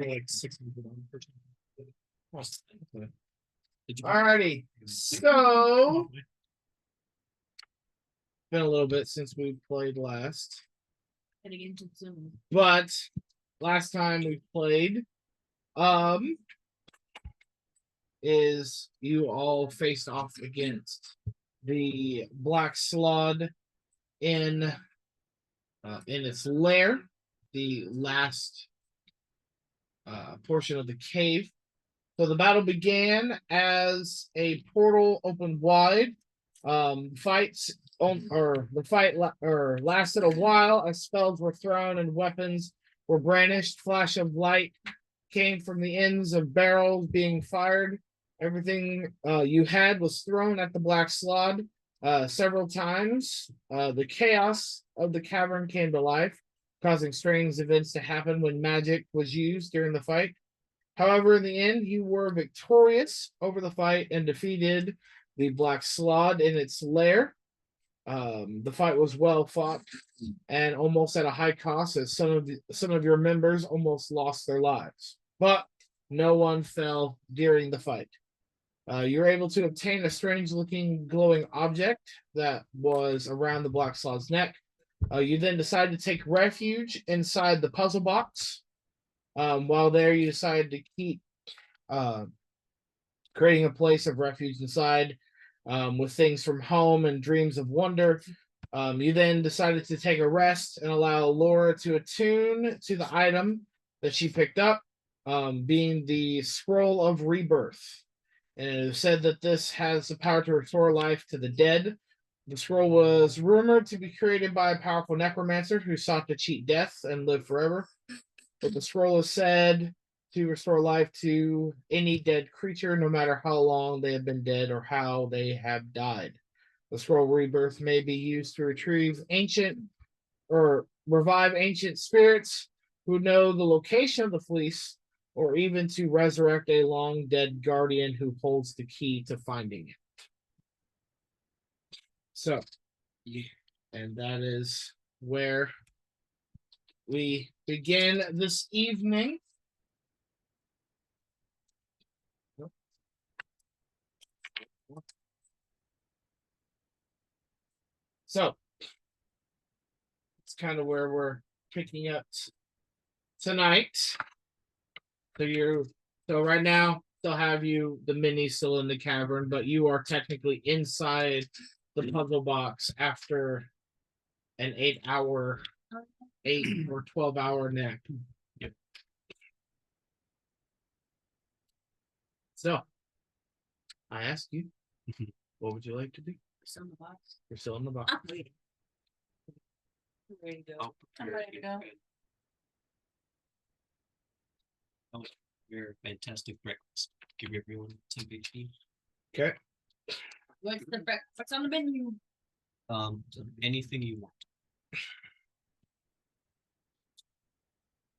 like $600. Alrighty, so been a little bit since we played last, but last time we played, is you all faced off against the Black Slaad in its lair, the last portion of the cave. So the battle began as a portal opened wide. The fight lasted a while as spells were thrown and weapons were brandished. Flash of light came from the ends of barrels being fired. Everything you had was thrown at the Black Slaad several times. The chaos of the cavern came to life, causing strange events to happen when magic was used during the fight. However, in the end, you were victorious over the fight and defeated the Black Slaad in its lair. The fight was well fought and almost at a high cost, as some of your members almost lost their lives. But no one fell during the fight. You were able to obtain a strange-looking glowing object that was around the Black Slaad's neck. You then decided to take refuge inside the puzzle box. While there, you decided to keep creating a place of refuge inside with things from home and dreams of wonder. You then decided to take a rest and allow Lora to attune to the item that she picked up, being the Scroll of Rebirth. And it is said that this has the power to restore life to the dead. The scroll was rumored to be created by a powerful necromancer who sought to cheat death and live forever. But the scroll is said to restore life to any dead creature, no matter how long they have been dead or how they have died. The Scroll of Rebirth may be used to retrieve ancient or revive ancient spirits who know the location of the Fleece, or even to resurrect a long dead guardian who holds the key to finding it. So, and that is where we begin this evening. So, it's kind of where we're picking up tonight. So right now, they'll have you, the mini still in the cavern, but you are technically inside the puzzle box after an 8 or 12-hour nap. Yep. So, I ask you, what would you like to do? Still in the box. You're still in the box. I'm waiting. I'm ready to go. I'm ready to go. Oh, your fantastic breakfast. Give everyone 10 HP. Okay. What's the breakfast on the menu? Anything you want.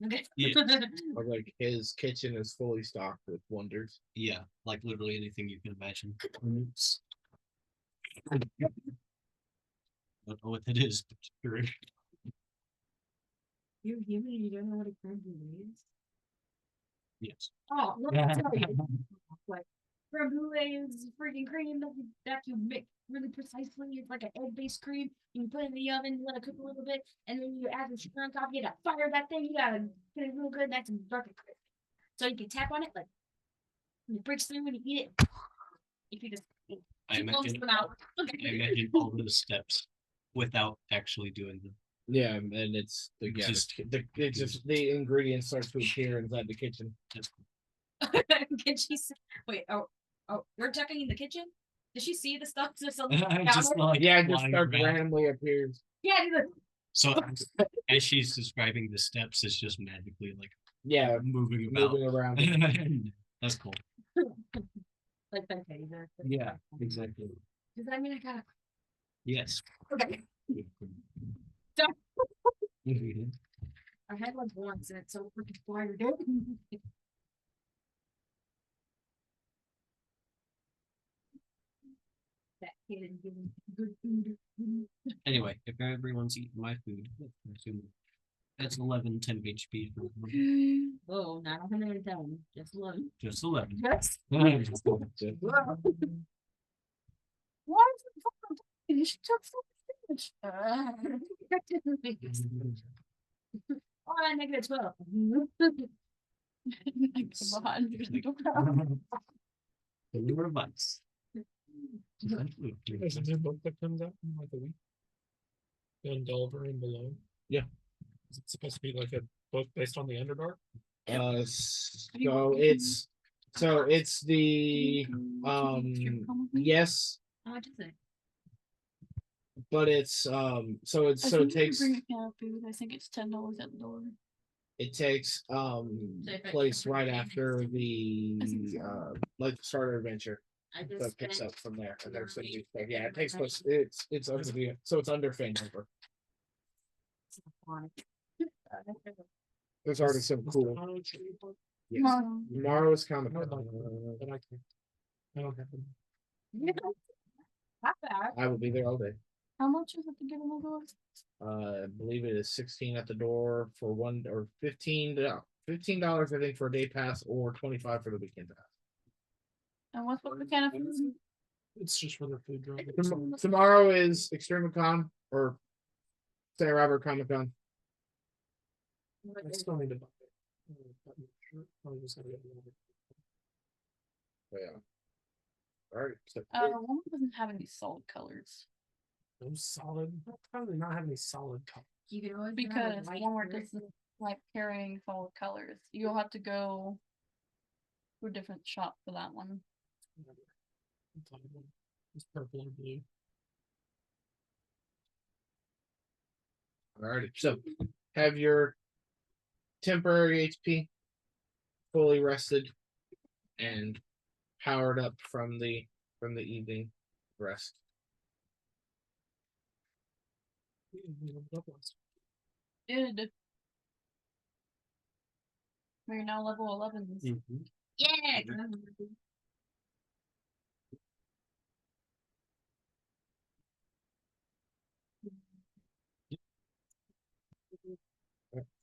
Okay. Yeah. Or like his kitchen is fully stocked with wonders. Yeah, like literally anything you can imagine. I don't know what that is, but sure. You're human and you don't know what a creme brulee is? Yes. Oh, let me tell you. Like, creme brulee is freaking cream that you mix really precisely. It's like an egg-based cream. You put it in the oven, you let it cook a little bit, and then you add the sugar on top. You gotta fire that thing. You gotta get it real good. That's dark and crispy. So you can tap on it, like, it breaks through when you eat it. If you just I imagine all those steps without actually doing them. Yeah, and it's the ingredients start to appear inside the kitchen. That's cool. Can she see? Wait, oh, we're checking in the kitchen? Does she see the stuff? There's something Just like yeah, it just starts randomly appears. Yeah, so as she's describing the steps, it's just magically like moving around. That's cool. Like that teddy bear. Yeah, exactly. Does that mean I gotta? Yes. Okay. Stop. I had one once and it's so freaking fired. That kid and giving good food. Anyway, if everyone's eating my food, That's 11, 10 HP. Oh, not 110. Just 11. Just 11. Yes. Just- Why is it fucking talking? She took so much damage. Oh, negative 12. Negative 100. The lure of ice. There's a new book that comes out in like a week. And Delver and Below. Yeah. Is it supposed to be like a book based on the Underdark? So it's the yes, How much is it? but it's so it takes Bring a can of food. I think it's $10 at the door. it takes place right after the like the starter adventure. I So just it picks spent up from there. And there's some new stuff. Yeah, it takes place. It's under the so it's under Fandover. There's already some cool. Yes. Tomorrow's Comic But Con. I can't. I don't have them. Not bad. I will be there all day. How much is it to get in the door? I believe it is 16 at the door for one or $15 I think for a day pass or 25 for the weekend pass. And what's what the can of food? It's just for their food drop. Tomorrow is Extreme Con or St. Robert Comic Con. I still need to buy it. I'm not sure. Probably just gotta get another. Yeah. All right. So One doesn't have any solid colors No solid. Probably not have any solid color. You can always because Walmart doesn't like carrying solid colors. You'll have to go to a different shop for that one. It's purple or blue. Alrighty, so have your temporary HP fully rested and powered up from the evening rest. We leveled up last Good. We're now level 11. Yeah.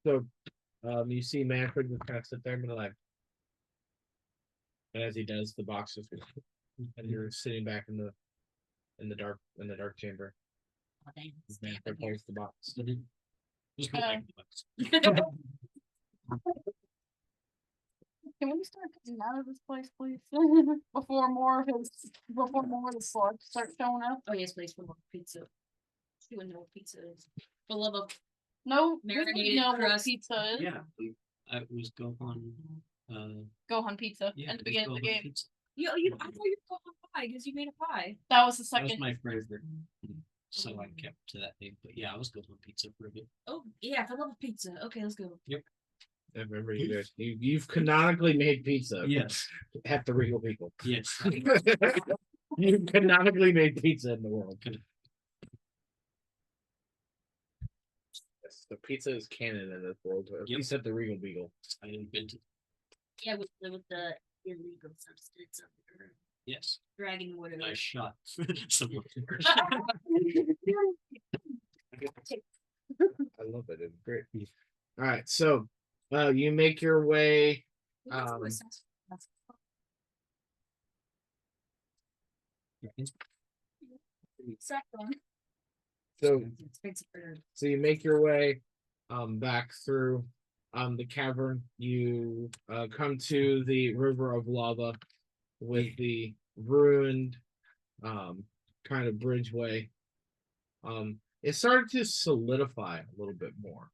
So you see Manfred just kind of sit there and be like, and as he does, the box is and you're sitting back in the dark chamber. Oh, dang. Manfred holds the box. Just go back to the box. Can we start getting out of this place, please? before more of the slugs start showing up. Oh yes, please, for more pizza. She wouldn't know what pizza is. For love of No, we Marinated know what crust. pizza is. Yeah. I was Gohan. Gohan pizza Yeah, at the it was beginning of the Gohan game. pizza. I thought you were going pie because you made a pie. That was the That was second. my favorite. So I kept to that name. But yeah, I was Gohan pizza for a bit. Oh yeah, for love of pizza. Okay, let's go. I remember you guys. You've canonically made pizza. Yes. At the Regal People. Yes. You've canonically made pizza in the world. Yes, the pizza is canon in this world. At Yep. least at the Regal Beagle. I invented. Yeah, with the illegal substance of the Yes. dragon or whatever. I shot someone. I love it. It's great. All right, so you make your way. So you make your way back through the cavern. You come to the river of lava with the ruined kind of bridgeway. It started to solidify a little bit more.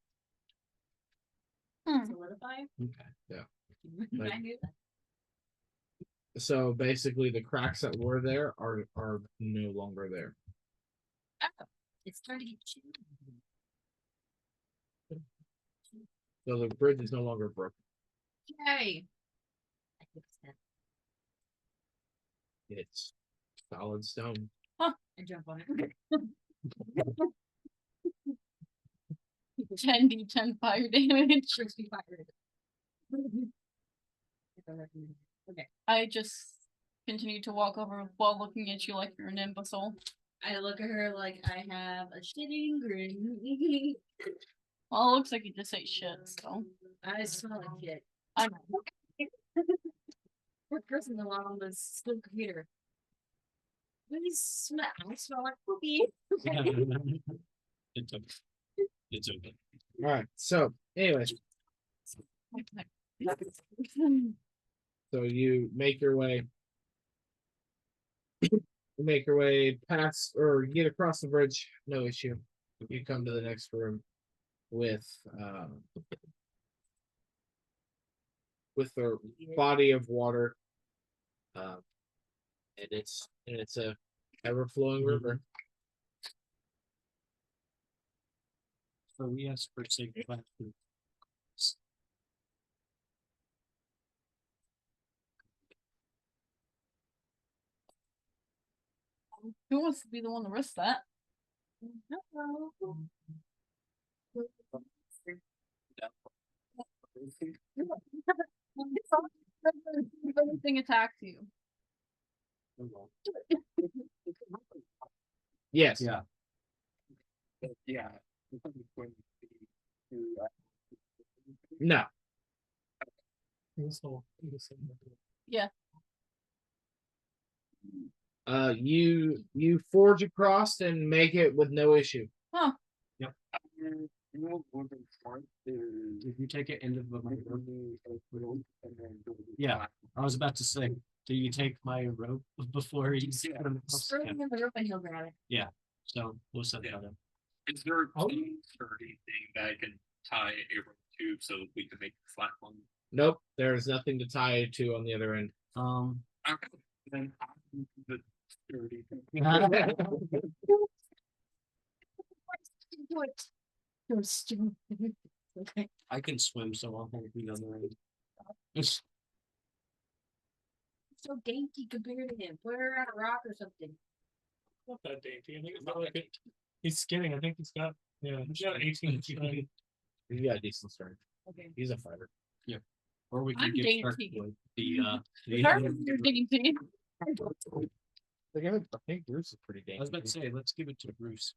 Solidify? Okay. Yeah. I knew that. So basically the cracks that were there are no longer there. Oh, it's starting to get chilly. So the bridge is no longer broken. Yay! I fixed that. It's solid stone. I jump on it. 10d10 fire damage. Crispy fire. Okay. I just continue to walk over while looking at you like you're an imbecile. I look at her like I have a shitting grin. Well, it looks like you just ate shit, so. I smell like shit. I know. Fourth person in the long was still computer. Please smell. I smell like poopy. It's okay. It's okay. All right. So, anyways, so you make your way. You make your way past or get across the bridge, no issue. You come to the next room with a body of water, and it's a ever flowing river. So we asked for safe bathroom. Who wants to be the one to risk that? Hello. If anything attacks you. Yes. Yeah. Yeah. No. Yeah. You forge across and make it with no issue. Huh. Yep. Did you take it into the Yeah, I was about to say, do you take my rope before you see them? Throw him in the rope and he'll grab it. So we'll set that up. Is there a sturdy thing that I can tie a rope to so we can make a flat one? Nope, there's nothing to tie it to on the other end. Okay. Then the sturdy thing. Do it. You're stupid. Okay. I can swim, so I'll hold the other end. So dainty compared to him. Put her on a rock or something. Not that dainty. I think it's not like it. He's skinny. I think he's got 18 strength. You got a decent strength. Okay. He's a fighter. Or we can I'm give Stark dainty. the Stark's dainty. I think Bruce is pretty I was about to dangerous. say, let's give it to Bruce.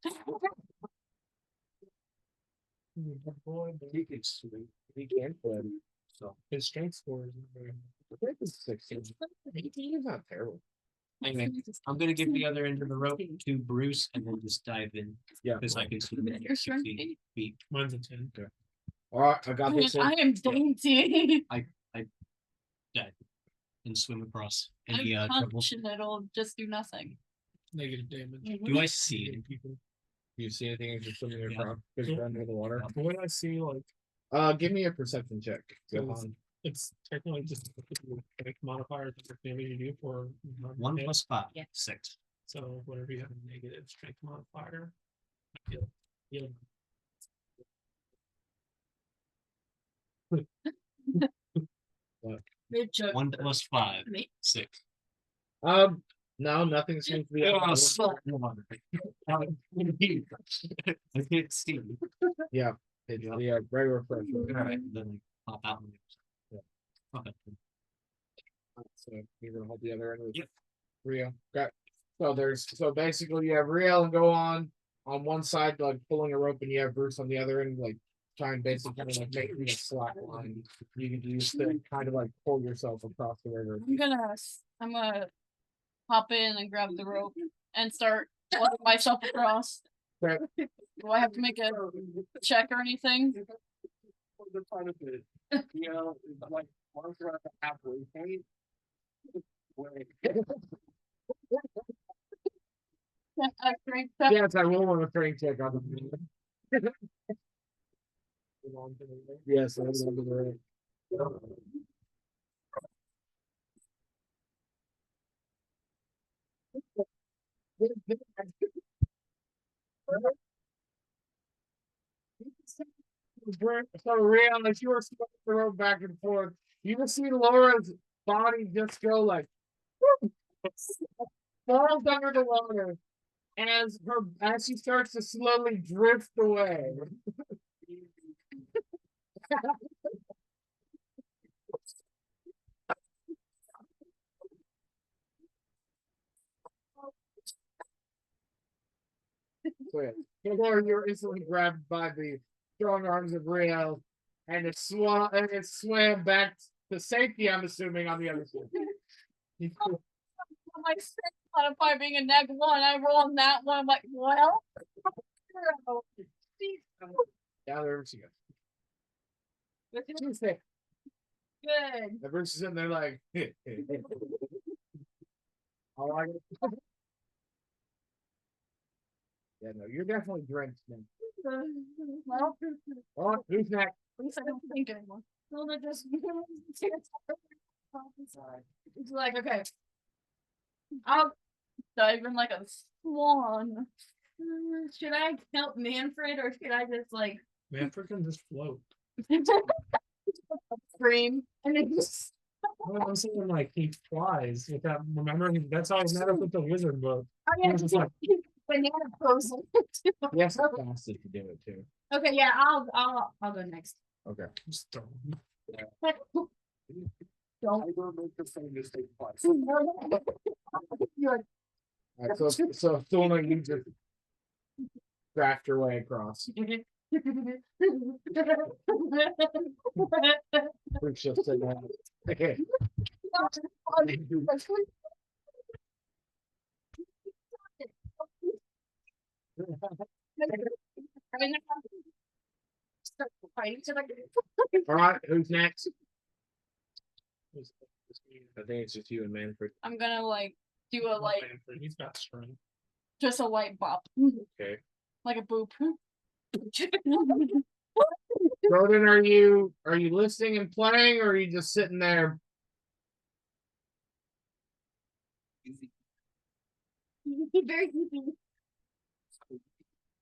He can swim. He can swim. So His strength score is very I think it's 16. 18 is not terrible. Anyway, I'm gonna give the other end of the rope to Bruce and then just dive in. Yeah. Because I can swim in Your strength 60 feet. Mine's a 10. All right, I got this I one. am dainty. Dive and swim across I any trouble. punch and it'll just do nothing. Negative damage. Do I see it? People. Do you see anything as you're swimming Yeah. across? Because you're under the water. But when I see like Give me a perception check. Go Yes. on. it's technically just like modifier that the damage you do for 1 hit. plus 5, Yeah. 6. So whenever you have a negative strength modifier, you'll Good joke. 1 plus 5, Me. 6. No, nothing seems to be. Oh, salt water. I can't see. Yeah, very refreshing. Alright, then I pop out. Yeah. Okay. So you're gonna hold the other end of Yep. Rio. Okay. So basically you have Rio go on one side like pulling a rope and you have Bruce on the other end like trying basically like making a slack line. You can use to kind of like pull yourself across the river. I'm gonna hop in and grab the rope and start letting myself across. Okay. Do I have to make a check or anything? The part of it, like once we're at the halfway point, Strength check? Yes, I will want a train check on the Yes, I will. So Rio, as you were swinging the rope back and forth, you can see Laura's body just go like falls under the water as she starts to slowly drift away. So yeah, Laura, you're instantly grabbed by the strong arms of Rio, and it swam back to safety. I'm assuming on the other side. My six modifier being a neg one, I roll on that one. I'm like, well, Yeah, there she goes. good. The Bruce is in there like. All right. Yeah, no, you're definitely drenched then. Well, Oh, who's next? at least I don't think anymore. Well, they're just it's like, okay, I'll dive in like a swan. Should I help Manfred or should I just like Manfred can just float. scream and then just Well, I'm saying like he flies with that. Remember, that's how he's met up with the wizard book. oh He yeah, was just like, banana frozen. Yes, I'm fast if you do it too. Okay, yeah, I'll go next. Okay. just throw him. Don't. I will make the same mistake twice. You're All right, so Thorna, you just draft your way across. Bruce just said that. Okay. Start fighting each other. All right, who's next? It's me. I think it's just you and Manfred. I'm gonna like do a like Manfred, he's got strength. just a light bop. Okay. Like a boop. Jordan, are you listening and playing, or are you just sitting there? Very creepy.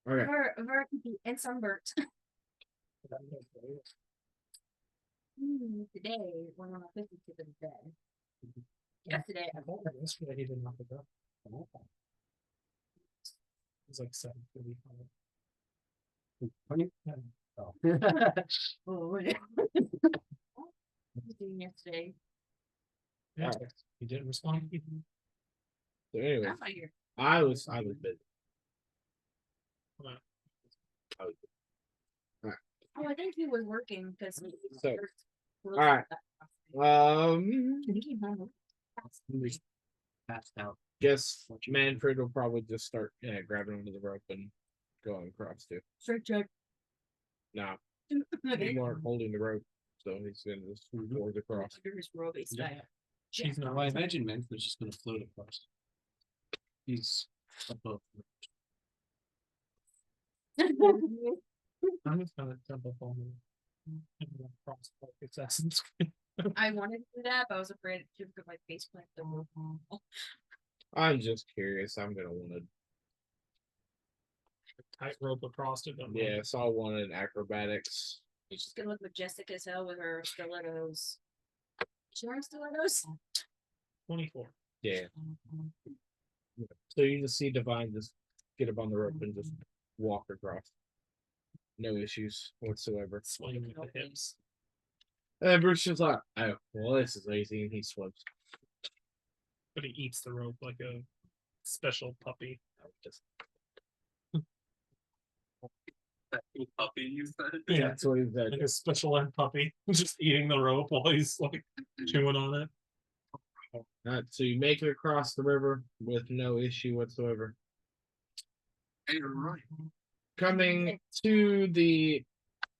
Okay. Very creepy and sunburnt. Today, when I'm fifty to the bed. Yesterday, I thought that yesterday he didn't have to go. It was like 7:45. oh yeah. Yesterday. Yeah, he didn't respond. So anyway, I'm not here. I was busy. Wow. Oh, I think he was working because he So, all right. I think he home. Passed out. Guess Manfred will probably just start grabbing onto the rope and going across too. Straight check. No, he's more holding the rope, so he's gonna just forward across. Under his robe, he's Yeah. like, She's not. Well, I imagine Manfred's just gonna float across. He's above. I'm just gonna temple phone him. Cross like Assassin's Creed. I wanted to do that, but I was afraid to put my face plant the rope. I'm just curious. I'm gonna want to. Tightrope across it. But Yeah, so I wanted acrobatics. She's gonna look majestic as hell with her stilettos. She wearing stilettos? 24. Yeah. So you just see Divine just get up on the rope and just walk across. No issues whatsoever. Swinging with the hips. And Bruce is like, oh, well, this is easy, and he slips. But he eats the rope like a special puppy. Just, That little puppy you said. Yeah, that's what he said. like a special ed puppy. Just eating the rope while he's like chewing on it. Alright, so you make it across the river with no issue whatsoever. Hey, you're right. Coming to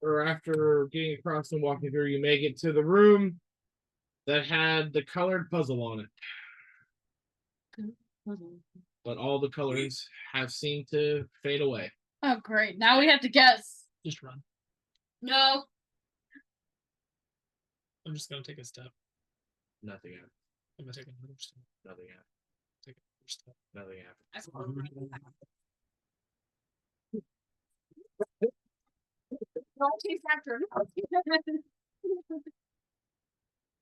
or after getting across and walking through, you make it to the room that had the colored puzzle on it. But all the colors have seemed to fade away. Oh great. Now we have to guess. Just run. No. I'm just gonna take a step. Nothing happened. I'm gonna take another step. Nothing happened. Take another step. Nothing happened. That's what I'm doing. Don't chase after him.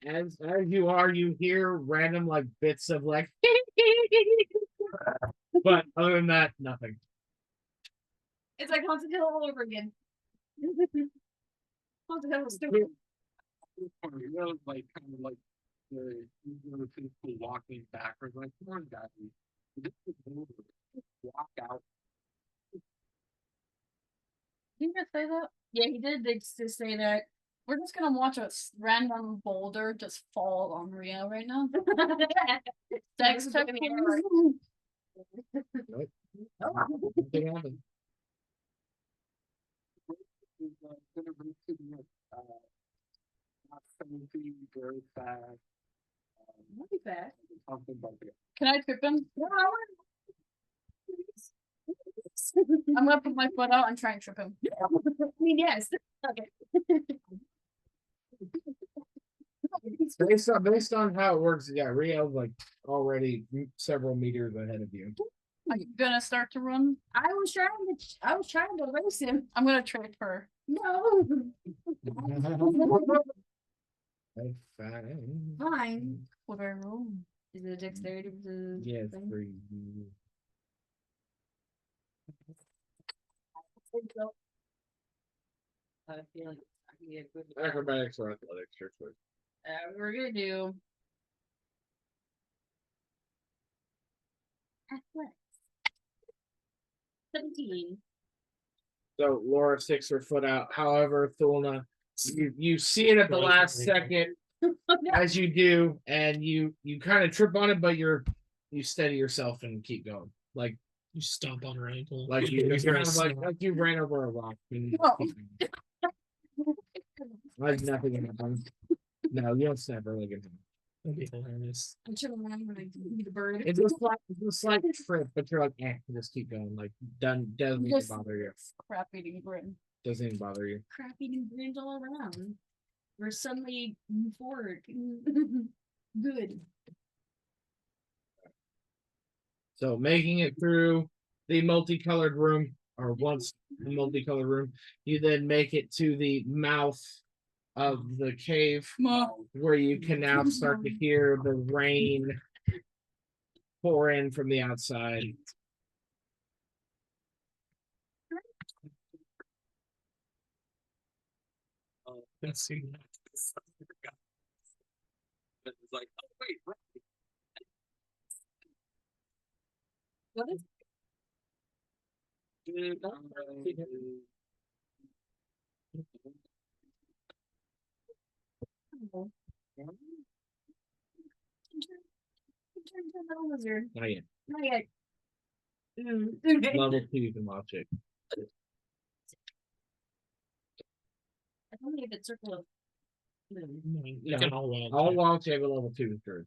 As you are, you hear random like bits of like but other than that, nothing. It's like Haunted Hill all over again. Haunted Hill was stupid. You know, like kind of like the people walking backwards, like come on, guys. This is over. Walk out. Did you just say that? Yeah, he did just say that. We're just gonna watch a random boulder just fall on Rio right now. Dex check, please. Nothing happened. Gonna bring to the, not 17, very fast. Really fast. Something about it. Can I trip him? I'm gonna put my foot out and try and trip him. I mean, yes. Okay. Based on how it works, yeah, Rio's like already several meters ahead of you. Are you gonna start to run? I was trying to race him. I'm gonna trip her. No. Fine. Fine. What do I roll? Is it a dexterity? Yes, thing? for you. I feel like I can get a good. Acrobatics or athletics, your choice. We're gonna do athletics. 17. So Laura sticks her foot out. However, Thulna, you see it at the last second as you do, and you kind of trip on it, but you steady yourself and keep going. Like You stomp on her ankle. like you You're kind gonna of like snap. you ran over a rock. And Oh. like nothing happened. No, you don't snap her leg in. That'd be hilarious. I'm sure when I'm gonna be the bird. It's a slight trip, but you're like, just keep going. Like doesn't even Just- bother you. Crap eating grin. Doesn't even bother you. Crap eating brains all around. We're suddenly forward. Good. So making it through the multicolored room, or once the multicolored room, you then make it to the mouth of the cave, where you can now start to hear the rain pour in from the outside. Let's see. It's like, oh wait, right. What is Turn to a little lizard. Not yet. Not yet. Okay. Level 2, you can watch it. I don't think it's circle of You can all wild All check. wild shape at level 2 is druid.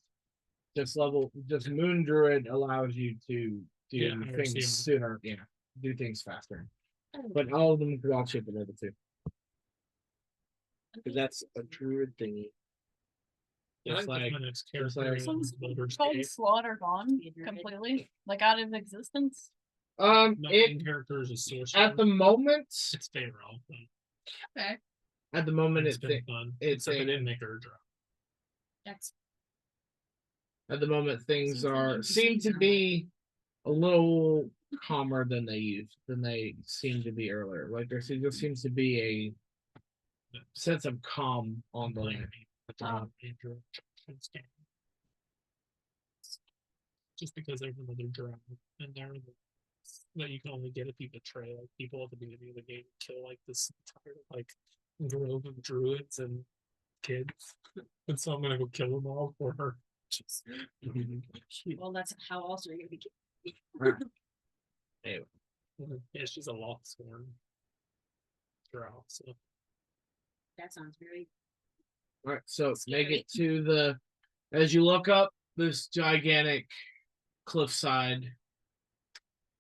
Just moon druid allows you to do Yeah, I things see. sooner. Yeah, do things faster. But all of them is wild shape at level 2. Because that's a druid thingy. Yeah, Just like my next just character like- is Baldur's Called Gate. Slaughter gone completely, like out of existence. My it main character is a sorcerer. at the moment It's Pharaoh, but Okay. at the moment it's it's been fun. it's Except I a- didn't make her a drop. that's at the moment things Seems like are NPCs seem to are be a little calmer than they seemed to be earlier. Like there seems to be a sense of calm on the land. Just because there's another drow and they're that you can only get if you betray like people at the beginning of the game, kill like this entire like grove of druids and kids. And so I'm gonna go kill them all for her. Just, well, that's how else are you gonna be. Anyway, yeah, she's a longsworn drow, so That sounds very. all right, so make Scary. it to the as you look up this gigantic cliffside,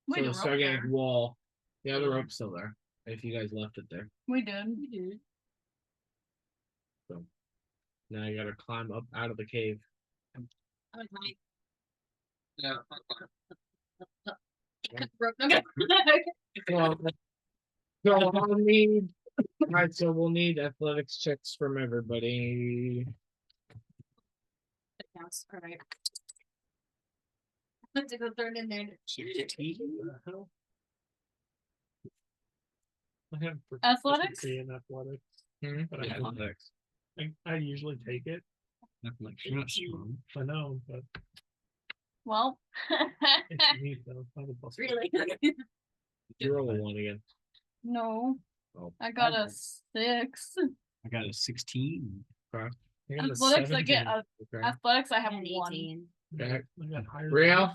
We so did this rope gigantic there. wall. Yeah, the rope's still there. If you guys left it there. We did. You do. Now you gotta climb up out of the cave. I'm like, Yeah. broke. Okay. Well, so I'll need. Alright, so we'll need athletics checks from everybody. That counts. All right. I have to go throw it in there. I have Athletics? proficiency in athletics, but I, Yeah, don't- athletics. I usually take it. Like you're not strong. I know, but Well, it's neat though. I have a plus one. Really? You roll a 1 again. no. I got a 6. I got a 16. I got a Athletics, I get 17. Okay. athletics. I have And 1. 18. Okay. I got higher than Real,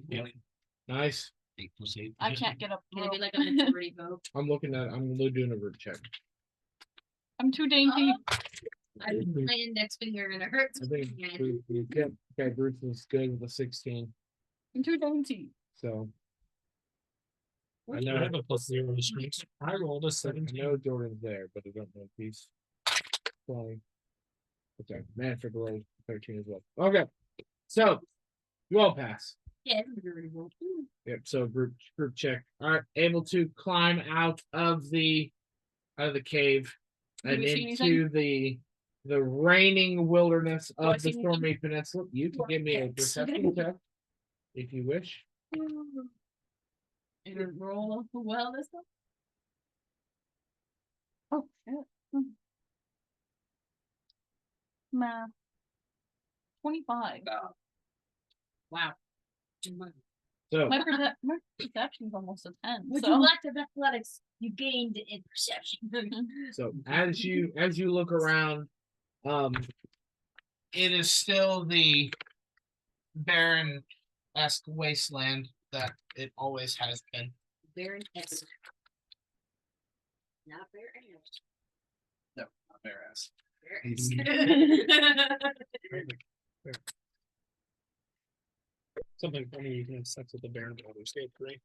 Yeah. nice. 8 plus 8. I can't get up. Can it be rope. like a majority vote? I'm looking at. I'm doing a root check. I'm too dainty. I put my index finger and it hurts. I think my hand. Bruce is good. Okay, Bruce is good with a 16. I'm too dainty. So I I know. have a plus 0 to strength. I rolled a I 17. know Jordan's there, but I don't know if he's playing. Okay, Manfred rolled 13 as well. Okay, so you all pass. Yeah, it's a majority vote. Yep. So group check. All right, able to climb out of the cave Do and we see into the raining wilderness Do I of the see Stormy Peninsula. You can give me a perception check if you wish. You didn't roll well this time. Oh shit. Math. 25. Wow. So My perception's almost a 10. With So your lack of athletics, you gained in perception. So as you look around, it is still the barren-esque wasteland that it always has been. Very excellent. Not very excellent. No, not barren-esque. Very Something funny, you can have sex with the bear and other state, right?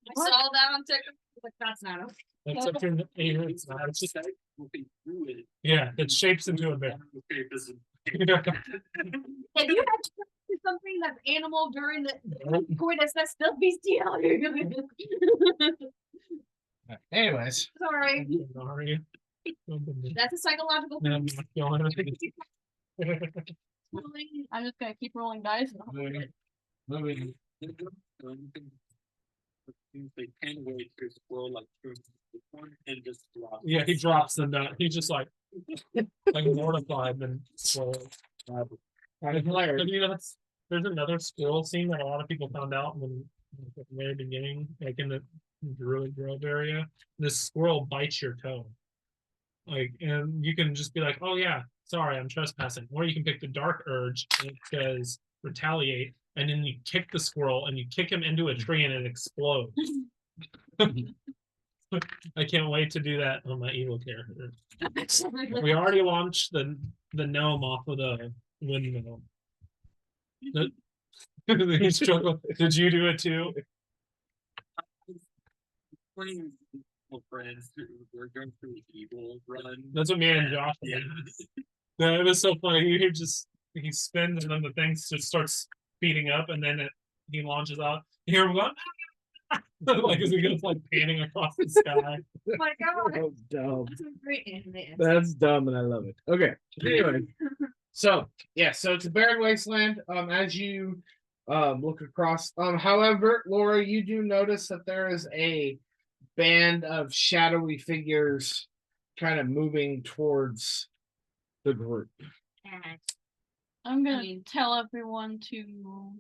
I saw that on TikTok. But that's not okay. That's up to it's not. It's just, Looking through it. yeah, it shapes into a bear. Okay, this is If you had to do something that's animal during the coitus, that's still bestiality. Anyways, Sorry. Sorry. That's a psychological No, I'm thing. not feeling it. I'm just gonna keep rolling dice. moving. they can wait to scroll like through the one and just drop. Yeah, he drops the nut. He's just like mortified and so. Kind of hilarious. But you know, there's another squirrel scene that a lot of people found out when at the very beginning, like in the Druid Grove area. This squirrel bites your toe. Like, and you can just be like, oh yeah, sorry, I'm trespassing. Or you can pick the dark urge and it says retaliate, and then you kick the squirrel and you kick him into a tree and it explodes. I can't wait to do that on my evil character. We already launched the gnome off of the windmill. He struggled. Did you do it too? Playing with friends who were going through the evil run. That's what me and Josh Yeah. did. No, it was so funny. He spins and then the thing just starts speeding up and then he launches out. You hear him going, like as he goes like panning across the sky. Oh my god. That's dumb. That's a great anime. That's dumb and I love it. Okay. Anyway. So yeah, so it's a barren wasteland. As you look across. However, Laura, you do notice that there is a band of shadowy figures kind of moving towards the group. And I'm gonna I mean- tell everyone to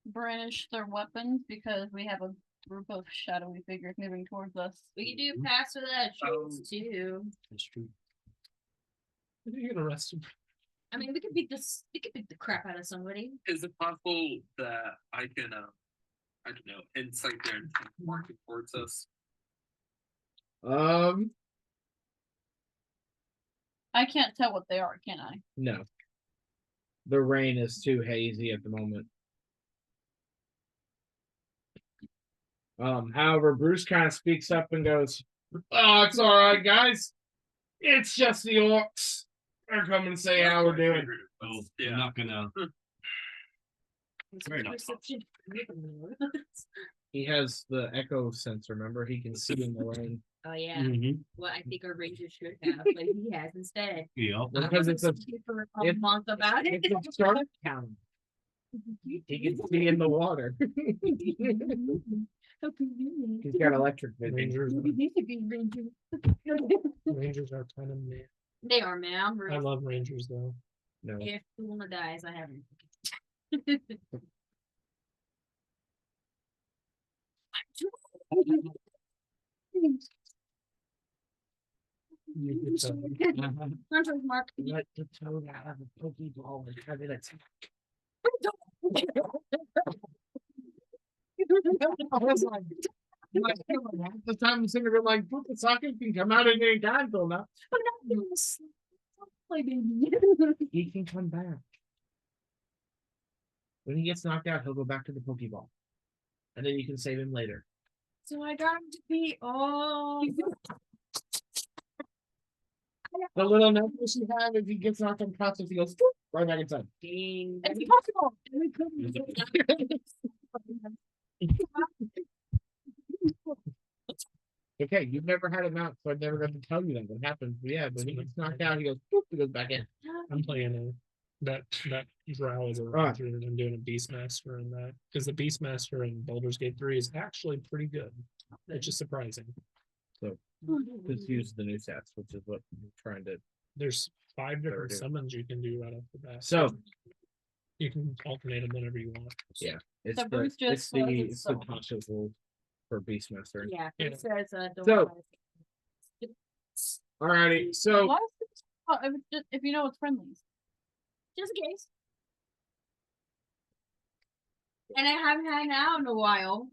brandish their weapons because we have a group of shadowy figures moving towards us. we can do pass without shoes too. That's true. Did you get arrested? I mean, we could beat the crap out of somebody. Is it possible that I can, I don't know, insight their market towards us? I can't tell what they are, can I? No. The rain is too hazy at the moment. However, Bruce kind of speaks up and goes, "Oh, it's all right, guys. It's just the orcs. They're coming to say how we're doing." Well, Yeah. I'm not gonna. Very nice. Perception. He has the echo sense, remember? He can see in the rain. Oh yeah. Mhm. What I think our ranger should have, but he has instead. Yeah. Because it's a For a it's- month about it. it's a shark town. He can see in the water. How convenient. He's got electric vision. Rangers, We need to be rangers. Rangers are kind of meh. They are, man. I'm I really. love Rangers though. No. If Luna dies, I haven't. Hunter's mark. Let the toad have a Pokeball and have it attack. I was like, half the time I'm sitting there like, put the socket can come out at any time, Bill. Now he can come back. When he gets knocked out, he'll go back to the Pokeball. And then you can save him later. So I got him to be The little necklace you have, if he gets knocked unconscious, he goes "Boop," right back inside. It's impossible. Okay, you've never had him out, so I never got to tell you that what happens. But yeah, when he gets knocked out, he goes "Boop," he goes back in. I'm playing that drow is a Right. ranger, and I'm doing a beastmaster in that because the beastmaster in Baldur's Gate 3 is actually pretty good, which is surprising. So just use the new stats, which is what I'm trying to. There's 5 different do. summons you can do right off the bat. So You can alternate them whenever you want. Yeah. It's So the Bruce just it's the says it's the so. cautious rule for Beastmaster. Yeah, Yeah. it says don't So- try to- Alrighty, so Why is this- oh, if you know it's friendlies. just in case. And I haven't hung out in a while.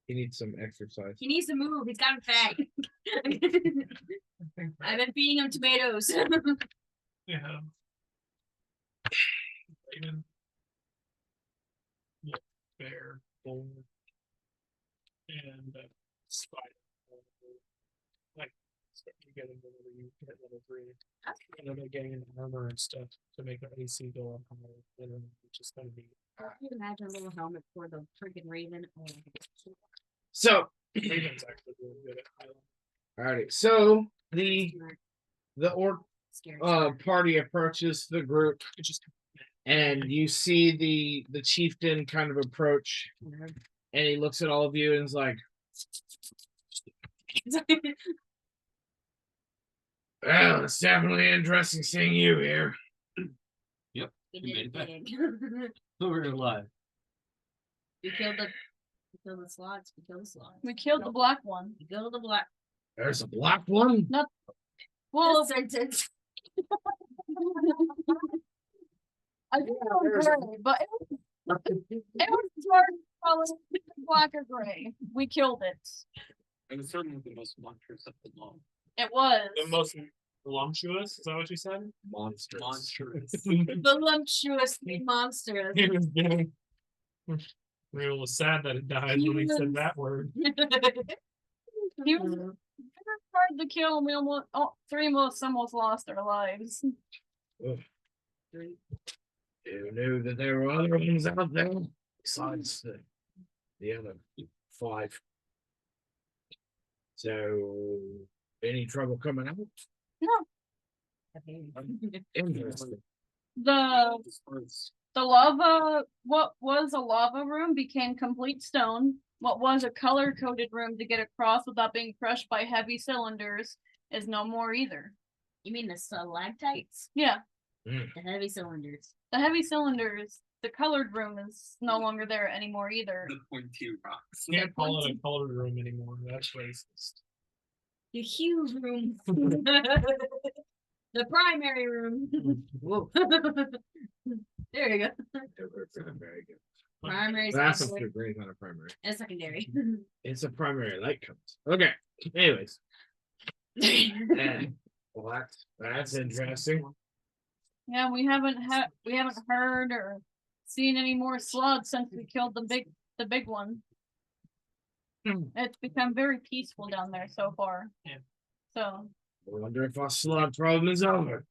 he needs some exercise. He needs to move. He's gotten fat. I've been feeding him tomatoes. Yeah. Raven. Yeah, bear, bull, and spider. Like, start to get into whenever you hit level 3. And then they're getting into armor and stuff to make their AC go up higher, and then it's just gonna be You can imagine a little helmet for the freaking raven. Oh, So Raven's actually really good at alrighty, so the orc scary. party approaches the group, It just and you see the chieftain kind of approach, and he looks at all of you and is like, "Well, it's definitely interesting seeing you here." You made it back. big. We're alive. We killed the slots. We killed the slots. We killed the black one. We killed the black. There's a black one. Well, Sentence. I think it was gray, but it was dark color, black or gray. We killed it. It was certainly the most monstrous of them all. It was. the most voluptuous. Is that what you said? Monsters. Monstrous. Voluptuous monster. He was getting. Real was sad that it died when he said that word. He was hard to kill, and we almost, 3 of us almost lost our lives. Ugh. You knew that there were other ones out there besides the other 5. So, any trouble coming out? Interesting. The lava, what was a lava room became complete stone. What was a color-coded room to get across without being crushed by heavy cylinders is no more either. You mean the stalactites? Yeah, The heavy cylinders. the heavy cylinders, the colored room is no longer there anymore either. The pointy rocks. Can't call it a colored room anymore. That's racist. The huge room. The primary room. Whoa. There you go. Very good. Primary, That's a secondary, grade on a primary. and secondary. It's a primary light comes. Okay. Anyways. Well, that's interesting. Yeah, we haven't heard or seen any more slugs since we killed the big one. It's become very peaceful down there so far. Yeah. So I wonder if our slug problem is over.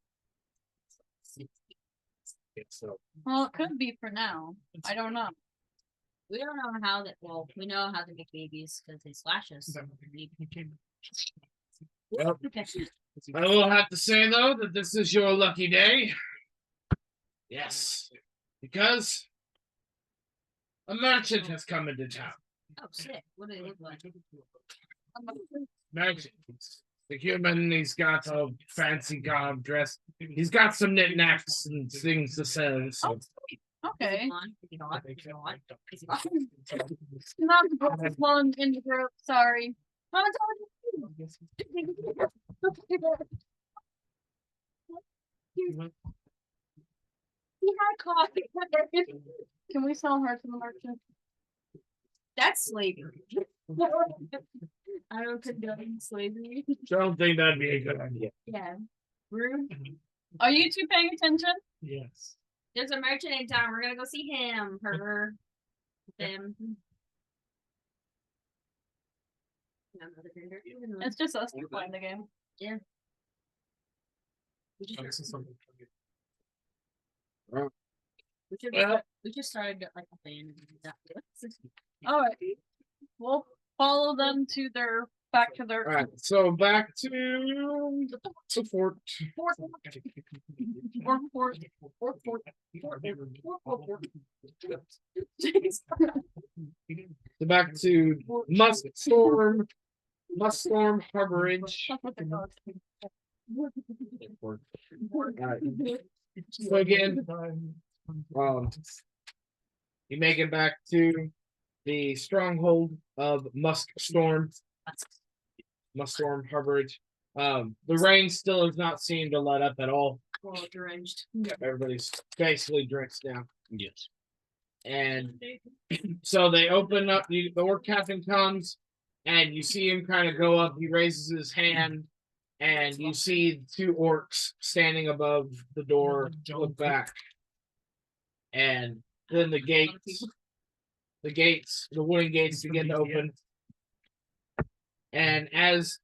So, well, it could be for now. I don't know. We don't know how that. Well, we know how to make babies because they slash us. well, I will have to say though that this is your lucky day. Yes, because a merchant has come into town. Oh, sick. What do they look like? Merchant. The human, he's got a fancy garb dress. He's got some knickknacks and things to sell. So. Okay. Is he hot? Is he hot? Is he hot? Not the long in the group, sorry. Mama told you. He had coffee. Can we sell her to the merchant? That's slavery. I don't condone slavery. Don't think that'd be a good idea. Yeah. Rude. Are you two paying attention? Yes. There's a merchant in town. We're gonna go see him. Her. Them. Another vendor. It's just us two playing the game. We just, Oh, this is something. we just started like a band and did that. Alright. We'll follow them to their back to their Alright, so back to the fort. fourth So back to Musk Storm Harborage. Alright. So again, you make it back to the stronghold of Musk Storm Harborage. The rain still has not seemed to let up at all. Well, deranged. Everybody's basically drenched now. Yes. And so they open up, the orc captain comes, and you see him kind of go up. He raises his hand, and you see two orcs standing above the door, look back. And then the wooden gates begin to open. And as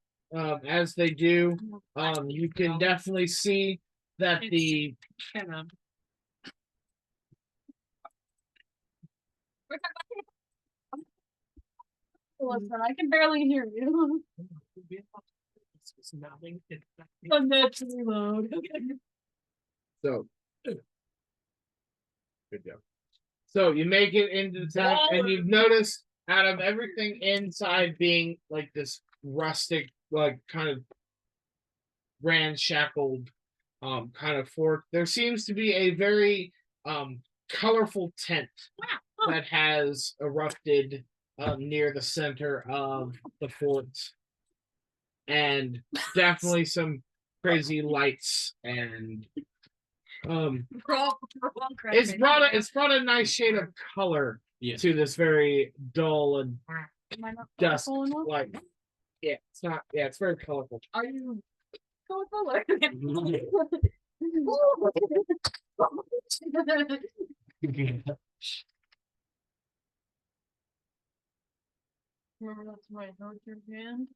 they do, you can definitely see that the Listen, I can barely hear you. It's nothing. Unnatural loud. so good job. So you make it into the town, and you've noticed out of everything inside being like this rustic, like kind of ramshackled kind of fort, there seems to be a very colorful tent that has erupted near the center of the fort, and definitely some crazy lights, and it's brought a nice shade of color Yes. to this very dull and Am I not dusk colorful enough? like. Yeah, it's not. Yeah, it's very colorful. Are you color? Remember that's right. Hold your hand.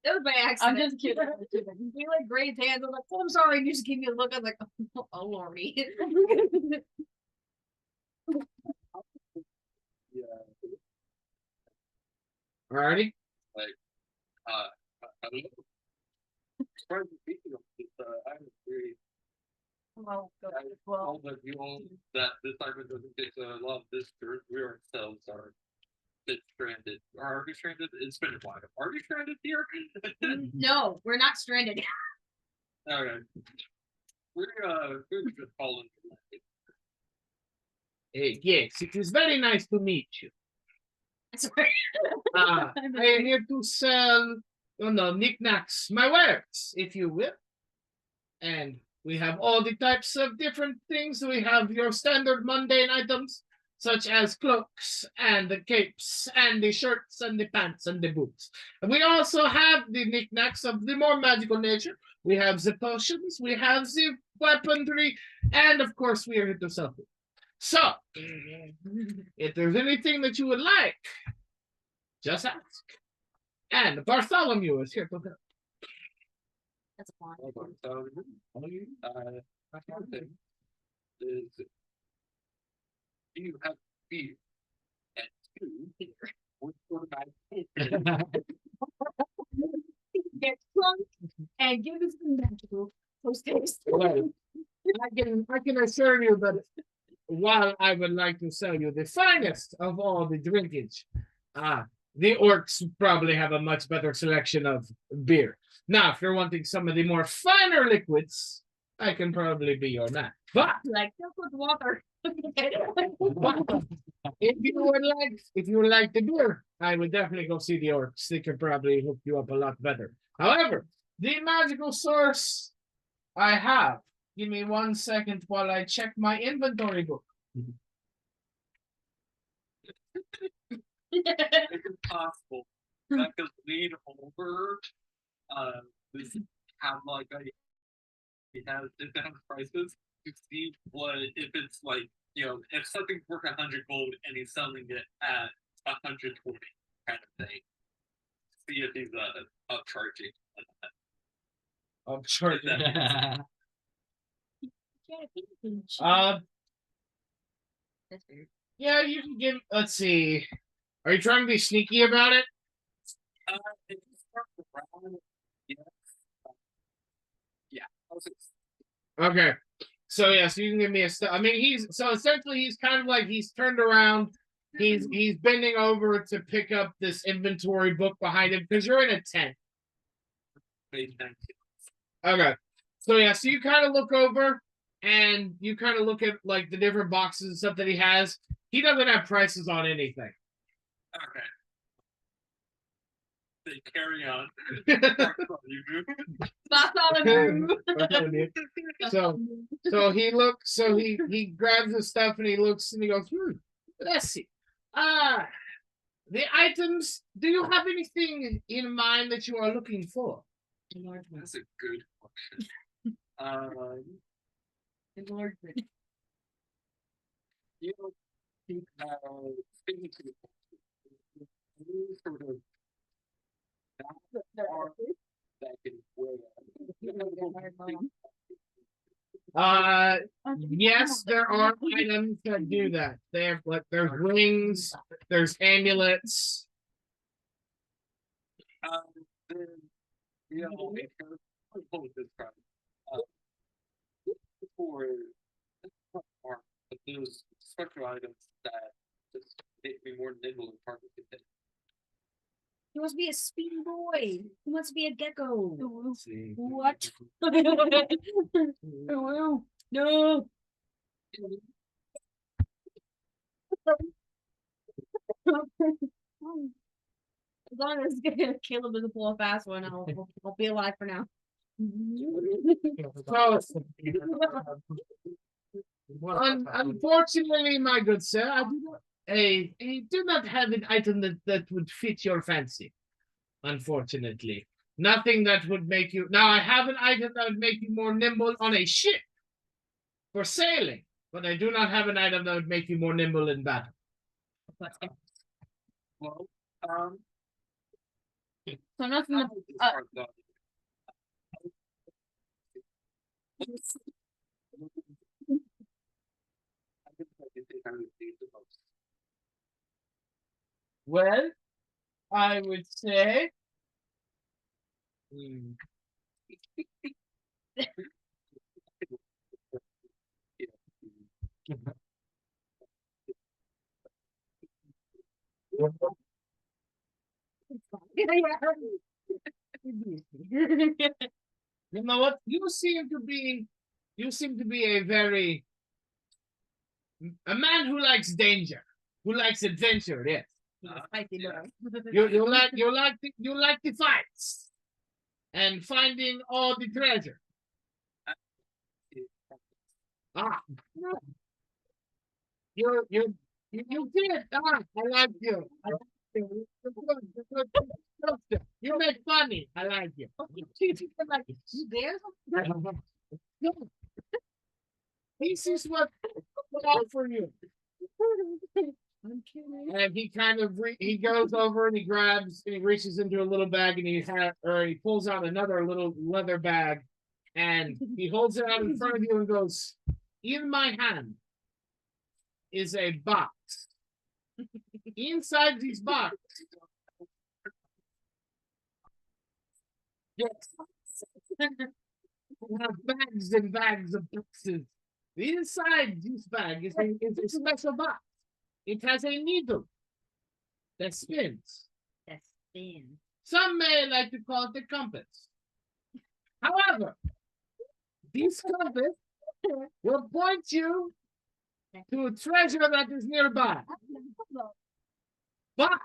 It was by accident. I'm just kidding. We like raised hands. I'm like, oh, I'm sorry. And you just gave me a look. I'm like, oh, Lordy. Alrighty. I don't know. As far as the speaking of this, I would agree. Well, go I well. all that you own that this island doesn't take a lot of visitors. We ourselves are bit stranded. Or are we stranded? It's been a while. Are we stranded here? No, we're not stranded. Okay. We're just falling. Yes, it is very nice to meet you. Sorry. I am here to sell, knickknacks, my wares, if you will. And we have all the types of different things. We have your standard mundane items, such as cloaks and the capes and the shirts and the pants and the boots. And we also have the knickknacks of the more magical nature. We have the potions, we have the weaponry, and of course we are here to sell food. So, if there's anything that you would like, just ask. And Bartholomew is here to help. That's a fun. So, my first thing is, do you have beer? And two, what sort of Get drunk and give us some magical post-haste. Well, I can assure you that while I would like to sell you the finest of all the drinkage, the orcs probably have a much better selection of beer. Now, if you're wanting some of the more finer liquids, I can probably be your man. But Like, just with water. if you would like the beer, I would definitely go see the orcs. They could probably hook you up a lot better. However, The magical source I have. Give me 1 second while I check my inventory book. If it's possible, that could lead over. This have like he has discount prices to see what if it's like if something's worth 100 gold and he's selling it at 120 kind of thing. See if he's upcharging. I'm sure. That's weird. Yeah, you can give. Let's see. Are you trying to be sneaky about it? If you start around, yes. Yeah. Okay. So yeah, so you can give me a I mean, essentially he's kind of like he's turned around. He's bending over to pick up this inventory book behind him because you're in a tent. Okay. So yeah, so you kind of look over and you kind of look at like the different boxes and stuff that he has. He doesn't have prices on anything. Okay. They carry on. That's all of So he looks. So he grabs the stuff and he looks and he goes, let's see. The items. Do you have anything in mind that you are looking for? That's a good question. Enlargement. You know, think speaking to the sort of that can wear. Yes, there are items that do that. There's rings, there's amulets. Then, this crowd. For those special items that just make me more nimble and part of the day. He wants to be a speedy boy. He wants to be a gecko. See. What? No. As long as Caleb doesn't pull a fast one, I'll be alive for now. Unfortunately, my good sir, I do not have an item that would fit your fancy. Unfortunately, nothing that would make you. Now, I have an item that would make you more nimble on a ship for sailing, but I do not have an item that would make you more nimble in battle. Well, So nothing. Well, I would say. You know what? You seem to be a man who likes danger, who likes adventure. Yes. You like the fights and finding all the treasure. You did. I like you. You make funny. I like you. You there? This is what I offer you. I'm kidding. And he kind of he goes over and he grabs and he reaches into a little bag and he pulls out another little leather bag and he holds it out in front of you and goes, in my hand is a box. Inside this box, yes, we have bags and bags of boxes. Inside this bag is a special box. It has a needle that spins. That's thin. Some may like to call it a compass. However, this compass will point you to a treasure that is nearby. But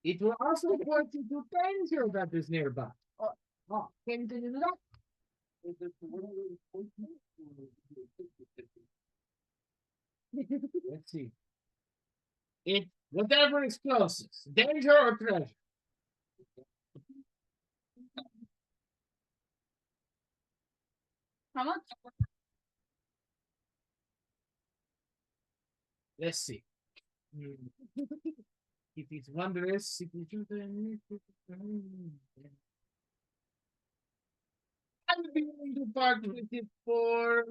it will also point you to danger that is nearby. Oh, can you do that? Let's see. It whatever is closest, danger or treasure. How much? Let's see. If it's wondrous, if it's I'm willing to part with it for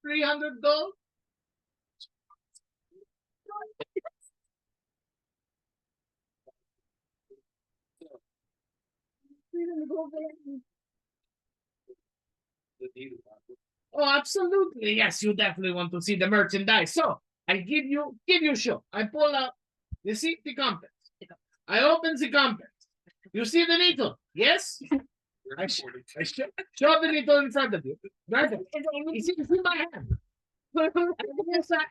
$300. Oh, absolutely. Yes, you definitely want to see the merchandise. So I give you a show. I pull out, you see the compass. I open the compass. You see the needle? Yes? I show the needle in front of you. Right there. You see my hand.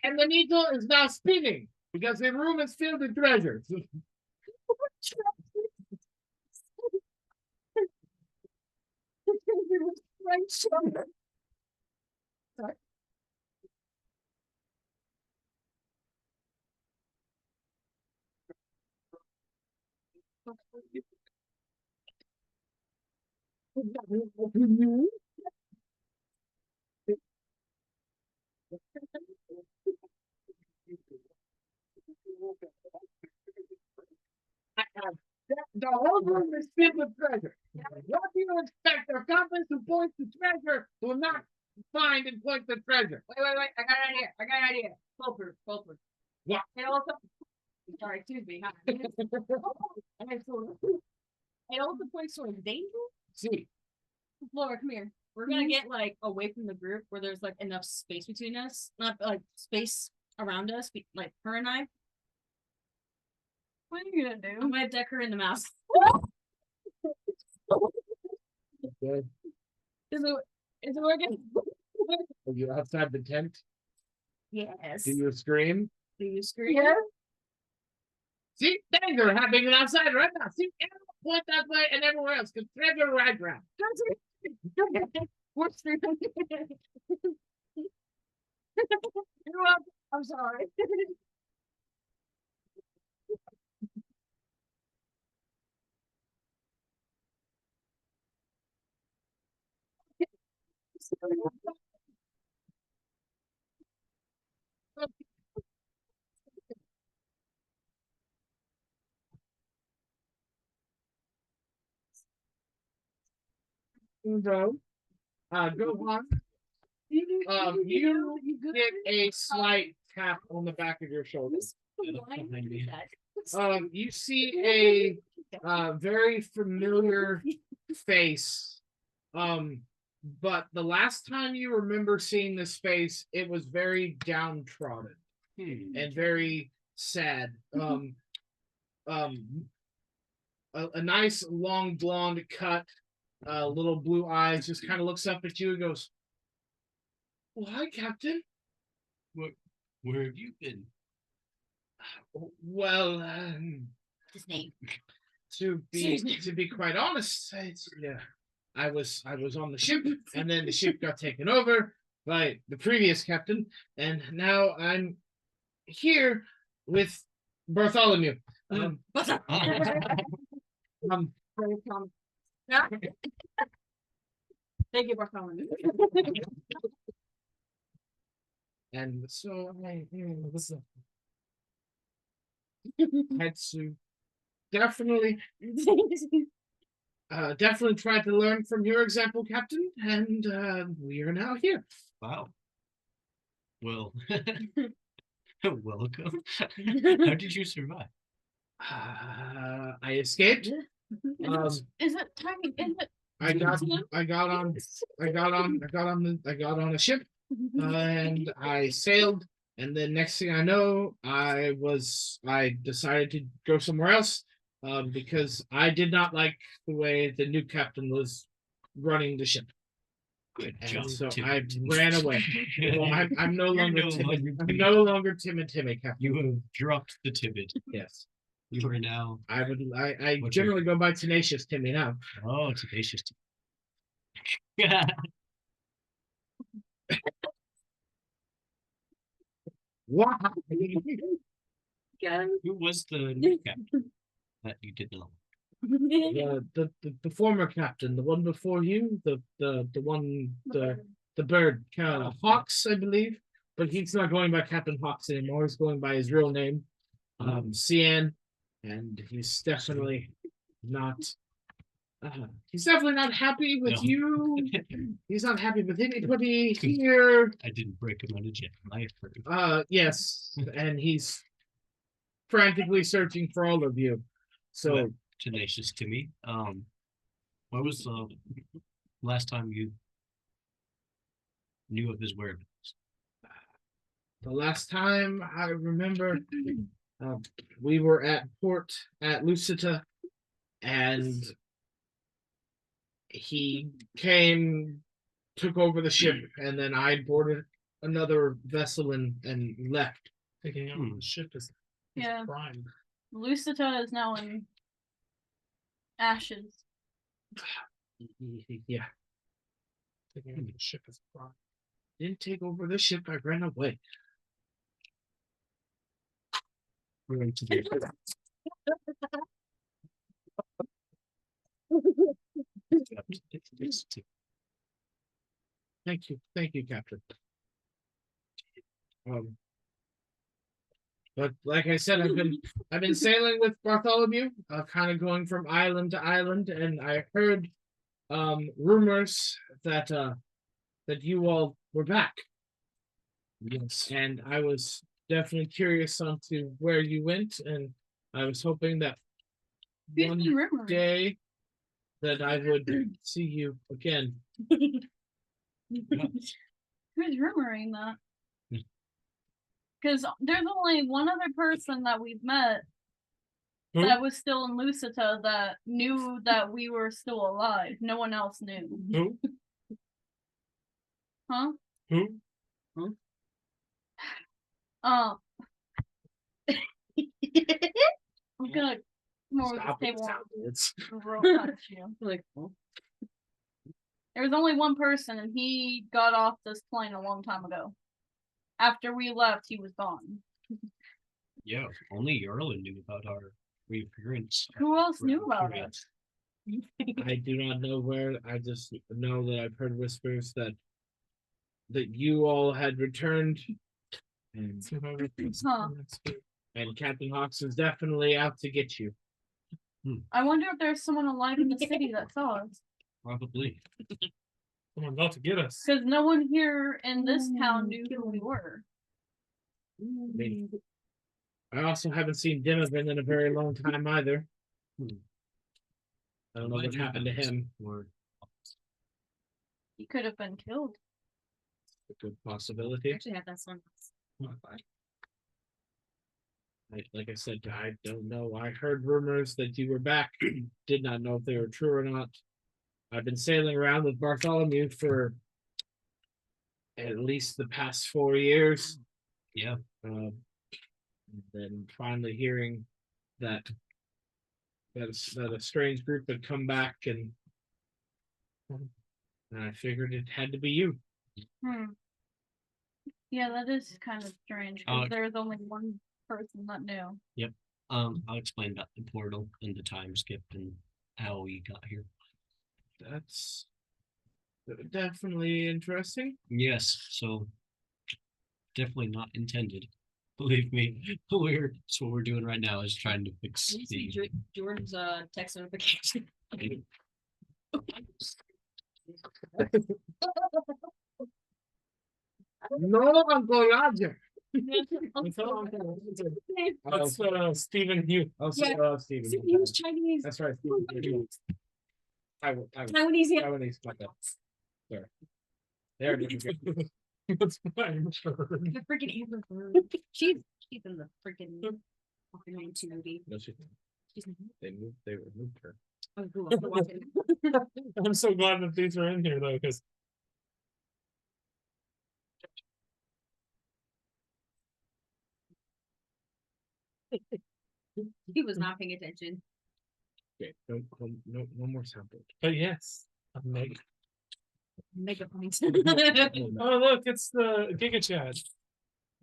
And the needle is now spinning because the room is filled with treasures. The whole room is filled with treasure. What do you expect? Their compass who points to treasure will not find and point to treasure. Wait. I got an idea. Foolproof. What? It also. Sorry, excuse me. Huh? It also points towards danger. See, Lora, come here. We're gonna get like away from the group where there's like enough space between us, not like space around us, like her and I. What are you gonna do? I'm gonna deck her in the mouth. okay. Is it working? Are you outside the tent? Yes. Do you scream? Do you scream? Yeah. See, danger happening outside right now. See, everyone point that way and everywhere else. Because treasure right around. We're screaming. I'm sorry. Go. Go on. You get a slight tap on the back of your shoulder. You see a very familiar face. But the last time you remember seeing this face, it was very downtrodden and very sad. A nice long blonde cut, little blue eyes, just kind of looks up at you and goes, "Well, hi, Captain. Where have you been? Well, His name. to be quite honest, I was on the ship, and then the ship got taken over by the previous captain, and now I'm here with Bartholomew. Thank you, Bartholomew. And so I had to definitely tried to learn from your example, Captain, and we are now here. Wow. Well, welcome. How did you survive? I escaped. Is it tiny? Is it? I got on a ship, and I sailed. And then next thing I know, I decided to go somewhere else, because I did not like the way the new captain was running the ship. Good And job. so Tim. I ran away. Well, I'm no You're longer no timid. longer I'm timid. no longer timid, Captain. You have dropped the timid. Yes. You are now. I What's your- generally go by Tenacious Timmy now. Oh, tenacious. Yeah. Wow. Who was the new captain that you did know? The former captain, the one before you, the bird, Hawks, I believe, but he's not going by Captain Hawks anymore. He's going by his real name, Cian, and he's definitely not. He's definitely not happy with No. you. He's not happy with anybody here. I didn't break him out of jail. I heard. Yes, and he's frantically searching for all of you. So. Well, tenacious to me. What was the last time you knew of his whereabouts? The last time I remember, we were at port at Lucita, and he came, took over the ship, and then I boarded another vessel and left. Taking out the ship is Yeah. prime. Lucita is now in ashes. Yeah, Taking out the ship is prime. didn't take over the ship. I ran away. We're into the Thank you, Captain. But like I said, I've been sailing with Bartholomew, kind of going from island to island, and I heard rumors that that you all were back. Yes. And I was definitely curious on to where you went, and I was hoping that Who's one been rumoring? day that I would see you again. Who's rumoring that? Because there's only one other person that we've met Who? that was still in Lucita that knew that we were still alive. No one else knew. Who? Huh? Who? I'm gonna come over to Stop this it, table stop it. It's and roll punch you. Like, oh. There was only one person, and he got off this plane a long time ago. After we left, he was gone. Yeah, only Yarlin knew about our reappearance. Who else knew about it? I do not know where. I just know that I've heard whispers that you all had returned, and See whoever puts Huh. next week. Captain Hawks is definitely out to get you. I wonder if there's someone alive in the city that saw us. Probably. Someone's out to get us. Because no one here in this town knew who we were. I mean, I also haven't seen Dimmoven in a very long time either. I don't know what happened to him. Or He could have been killed. A good possibility. Actually have that song. Like I said, I don't know. I heard rumors that you were back. Did not know if they were true or not. I've been sailing around with Bartholomew for at least the past 4 years. yeah. And then finally hearing that a strange group had come back, and I figured it had to be you. Yeah, that is kind of strange because Uh, there's only one person that knew. I'll explain about the portal and the time skip and how we got here. That's definitely interesting. Yes, so definitely not intended. Believe me, that's what we're doing right now is trying to fix Did you see the Jordan's text notification? No, Uncle Roger. That's Stephen Hugh. Oh, Yeah. Steven. He was Chinese. That's right, Steven. Taiwanese. Taiwanese, my bad. Sorry. They're different. That's fine. The freaking Amber Bird. She's in the freaking Walking 2 movie. No, she, She's they removed her. oh, cool. I'm watching. I'm so glad that these are in here though, because He was not paying attention. Okay, no more sample. But yes, a mega. Mega points. Oh look, it's the Giga Chad.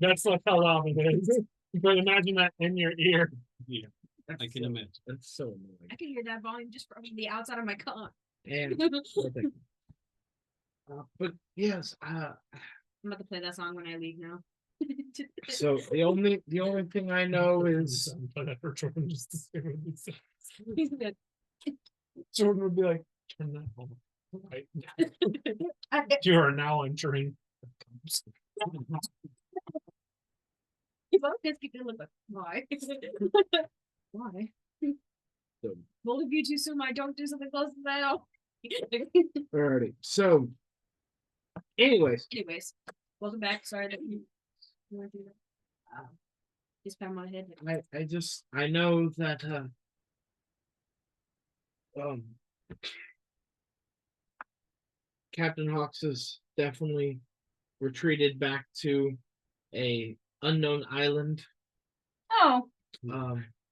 That's like how loud it is. But imagine that in your ear. Yeah, I That's can so- imagine. That's so annoying. I can hear that volume just from the outside of my car. And but yes, I'm about to play that song when I leave now. so the only thing I know is Whatever Jordan just to say what he said. He's good. Jordan would be like, turn that on. Right. You are now entering. He's always keep it like, why? Why? so, Bold of you too soon, I don't do something close to that. alrighty. So anyways, Welcome back. Sorry that you want to do that. Just found my head. I know that Captain Hawks has definitely retreated back to a unknown island. Oh,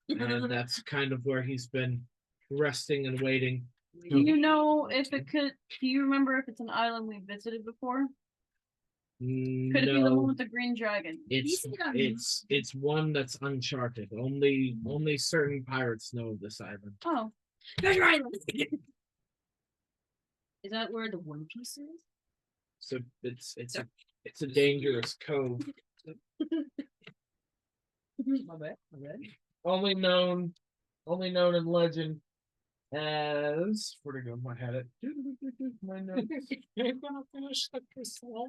And that's kind of where he's been resting and waiting. do you know if it could? Do you remember if it's an island we visited before? Could it be the one No, with the green dragon? it's one that's uncharted. Only certain pirates know of this island. Oh, Treasure Island. Is that where the One Piece is? So it's a dangerous cove. My bad. Only known in legend as where to go? I had it. My notes. You're gonna finish the crystal.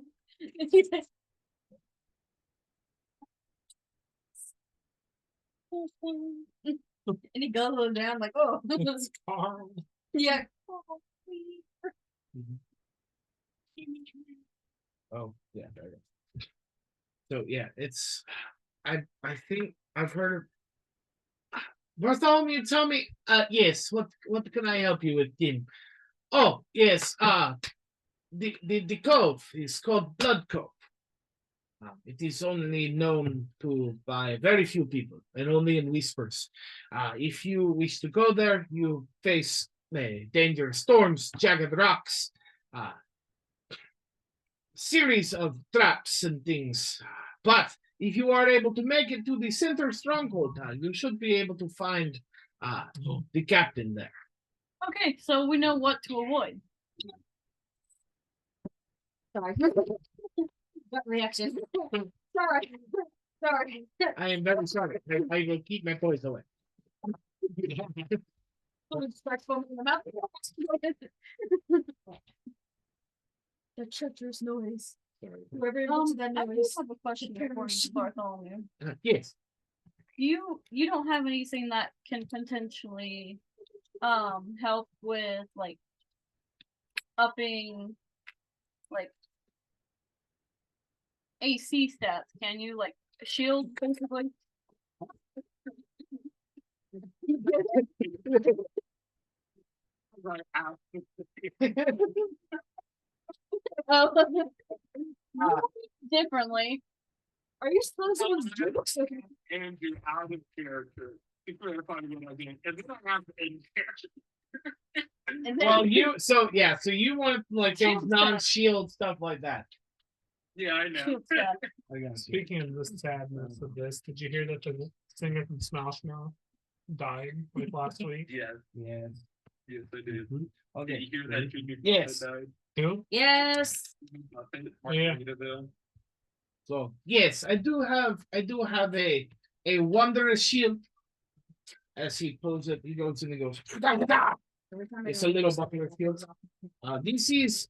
And he goes down like, oh, It's Carl. yeah. Oh yeah, there it is. So yeah, it's I think I've heard of Bartholomew, tell me, yes, what can I help you with, Tim? Oh, yes, the cove is called Blood Cove. It is only known to by very few people and only in whispers. If you wish to go there, you face dangerous storms, jagged rocks, series of traps and things. But if you are able to make it to the center stronghold, you should be able to find the captain there. okay. So we know what to avoid. Sorry. That reaction. Sorry. I am very sorry. I will keep my voice away. The treacherous noise. Whoever listens to that I noise. just have a question for you, Bartholomew. Yes. You don't have anything that can potentially help with like upping like AC stats, can you? Like a shield basically? Differently. Are you supposed to jokes? And you're out of character. To clarify what I did. And then I have in character. And then Well, so you want like things non-shield stuff like that. Yeah, I know. Shield stat. I got you. Speaking of the sadness of this, did you hear that the singer from Smash Mouth died like last week? Yes, Yes. yes, I did. Okay. Did you hear that? Junior Yes. died? Who? yes. Nothing. Yeah. Margaritaville. So yes, I do have a wondrous shield. As he pulls it, he goes and he goes. Every time It's I a go- little bucket of shields.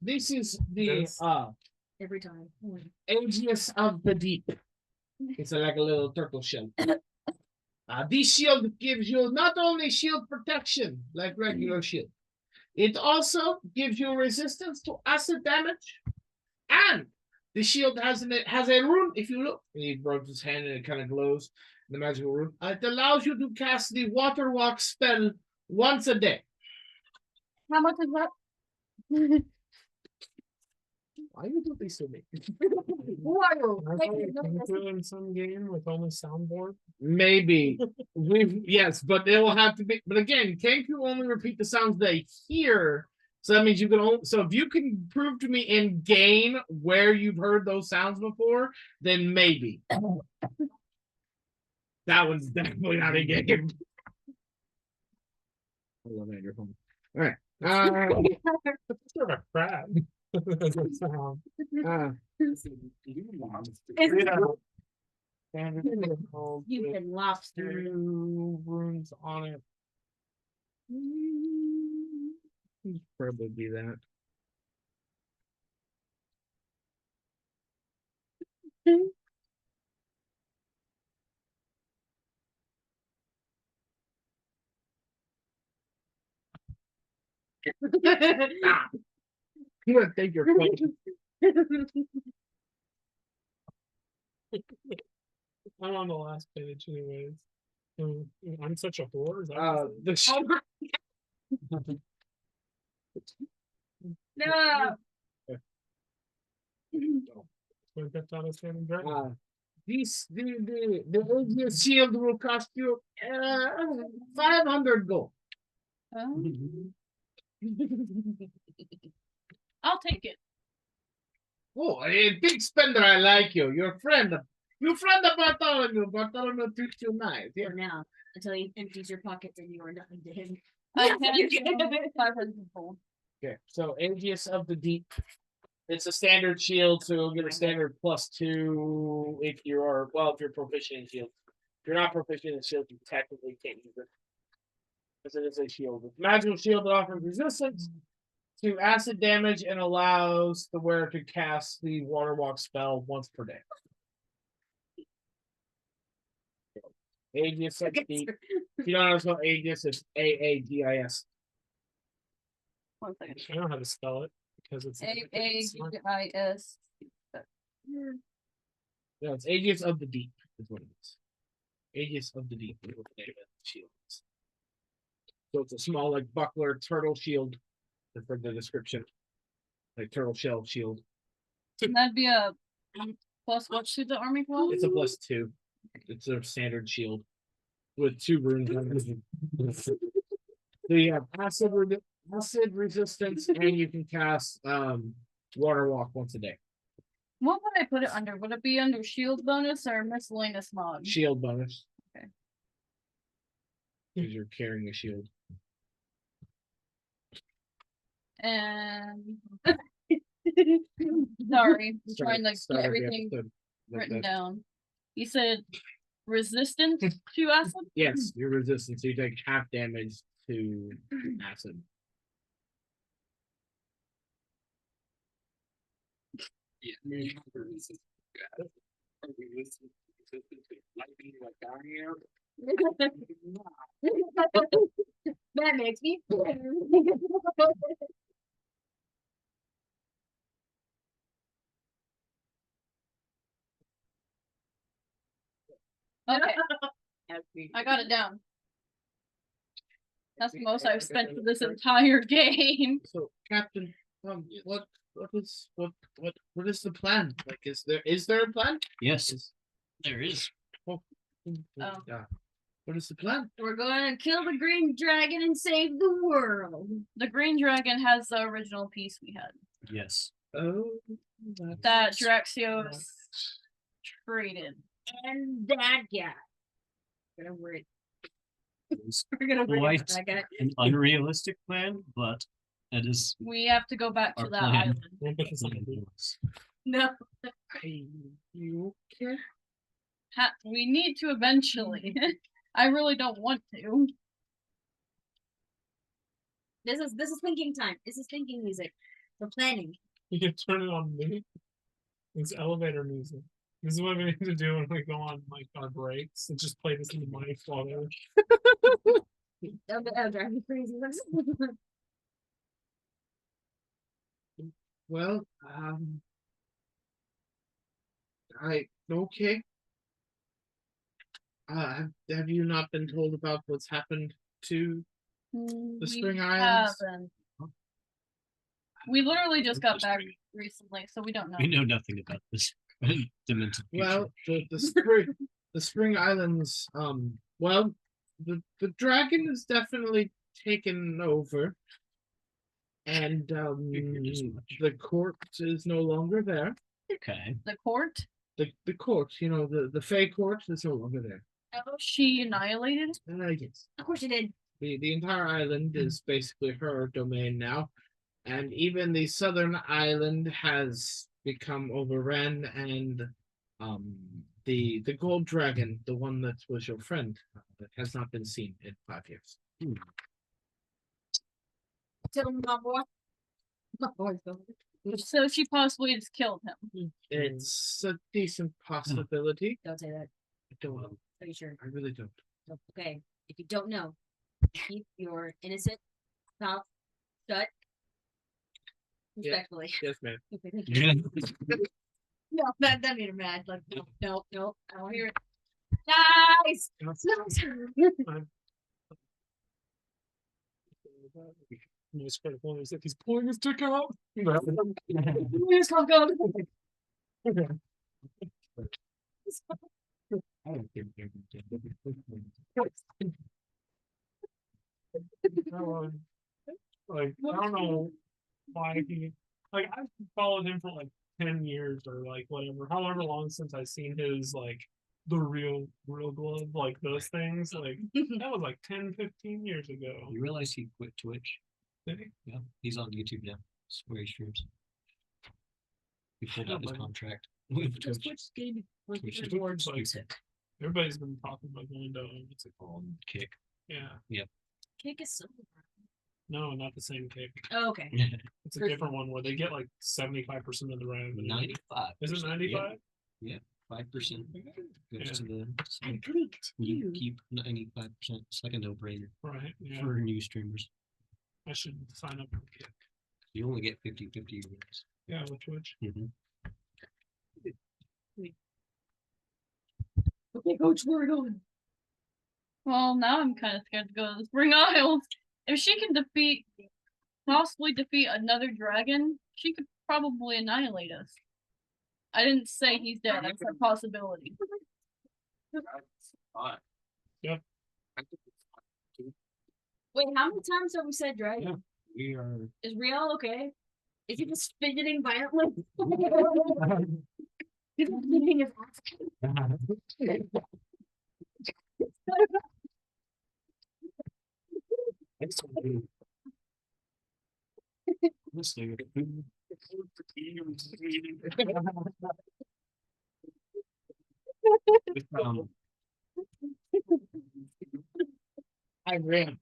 This is the Yes. Every time. ageless of the deep. It's like a little turtle shell. This shield gives you not only shield protection like regular shield, it also gives you resistance to acid damage, and the shield has a rune. If you look, he rubs his hand and it kind of glows. The magical rune. It allows you to cast the water walk spell once a day. How much is that? Why you do this to me? Can you do it in some game with only soundboard? Maybe. Yes, but they will have to be. But again, can you only repeat the sounds they hear? So that means you can only. So if you can prove to me in game where you've heard those sounds before, then maybe. That one's definitely not a game. I love Andrew. All right. It's sort of a crab. That's a sound. You can lobster. Two rooms on it. Probably be that. I'm gonna take your phone. I'm on the last page, anyways. I'm such a whore. Is that No. what kept on a standing dragon? The Aegis shield will cost you 500 gold. Oh, I'll take it. Oh, a big spender, I like you. Your friend. Your friend of Bartholomew. Bartholomew treats you nice. Yeah. For now, until he empties your pockets and you are nothing to him. I Yes, can you do can. 500 gold. Okay, so Aegis of the Deep. It's a standard shield, so you'll get a standard +2 if you are, well, if you're proficient in shield. If you're not proficient in shield, you technically can't use it. Because it is a shield. It's a magical shield that offers resistance to acid damage and allows the wearer to cast the water walk spell once per day. Aegis of the Deep. If you don't know what Aegis, it's AAGIS. 1 second. I know how to spell it because it's AAGIS. No, it's Aegis of the Deep is what it is. Aegis of the Deep is what the name of the shield is. So it's a small, like, buckler turtle shield for the description. Like turtle shell shield. That'd be a plus what to the army class? It's a +2. It's a standard shield with 2 runes on it. So you have acid resistance, and you can cast water walk once a day. What would I put it under? Would it be under shield bonus or miscellaneous mod? Shield bonus. Okay. Because you're carrying a shield. And sorry, I'm trying to get Start every everything episode like written that. down. You said resistant to acid? Yes, you're resistant, so you take half damage to acid. Yeah, maybe for instance, are we listening to lightning like down here? That makes me. Okay, I got it down. That's the most I've spent for this entire game. So, Captain, what is the plan? Like, is there a plan? Yes, there is. Oh. What is the plan? We're going to kill the green dragon and save the world. The green dragon has the original piece we had. Yes. Oh, That Draxios traded. And that guy. We're gonna worry. It's We're gonna worry about quite that guy. an unrealistic plan, but that is We have to go back to our that plan. island. We'll put this on the board. No. you okay? We need to eventually. I really don't want to. This is thinking time. This is thinking music. We're planning. You can turn it on me. It's elevator music. This is what we need to do when we go on like our breaks and just play this in the mic while they're That'll drive me crazy. Well, okay. Have you not been told about what's happened to the We Spring Islands? haven't. We literally just got Just back bring it. recently, so we don't know. We know nothing about this demented creature. Well, the spring islands, well, the dragon is definitely taken over. And Figured as much. the court is no longer there. Okay. The court? The court, you know, the Fey court is no longer there. Oh, she annihilated? Yes. Of course you did. The entire island is basically her domain now. And even the southern island has become overrun, and the gold dragon, the one that was your friend, that has not been seen in 5 years. Tell him my boy. My boy's going. So she possibly just killed him. It's a decent possibility. Don't say that. I don't know. Are you sure? I really don't. Okay. If you don't know, keep your innocent mouth shut. Yeah. Respectfully. Yes, ma'am. Okay, thank you. Yeah. No, that made her mad. Like, no, I don't hear it. Nice! Most critical is that he's pulling his dick out. Here's how go. Like, I don't know why he, like, I've followed him for like 10 years or like whatever, however long since I've seen his, like, the real glove, like those things. Like, that was like 10, 15 years ago. You realize he quit Twitch? Did he? Yeah, he's on YouTube now. That's where he streams. He pulled out his contract with Twitch. Twitch is Towards, like, sick. everybody's been talking about going to, what's it called? Kick. Yeah. Kick is so. No, not the same kick. Oh, okay. It's a different one where they get like 75% of the revenue. 95. Is it 95? Yeah, 5% goes Yeah. to the. I clicked You too. keep 95%. It's like a no-brainer Right. Yeah. for new streamers. I should sign up for kick. You only get 50-50 units. Yeah, with Twitch. Okay, coach, where are we going? Well, now I'm kind of scared to go to the Spring Isles. If she can possibly defeat another dragon, she could probably annihilate us. I didn't say he's dead. That's a possibility. That's fine. Yeah. I think it's fine too. Wait, how many times have we said dragon? We are. Is Riel okay? Is he just fidgeting violently? He's fidgeting his This nigga. I ran.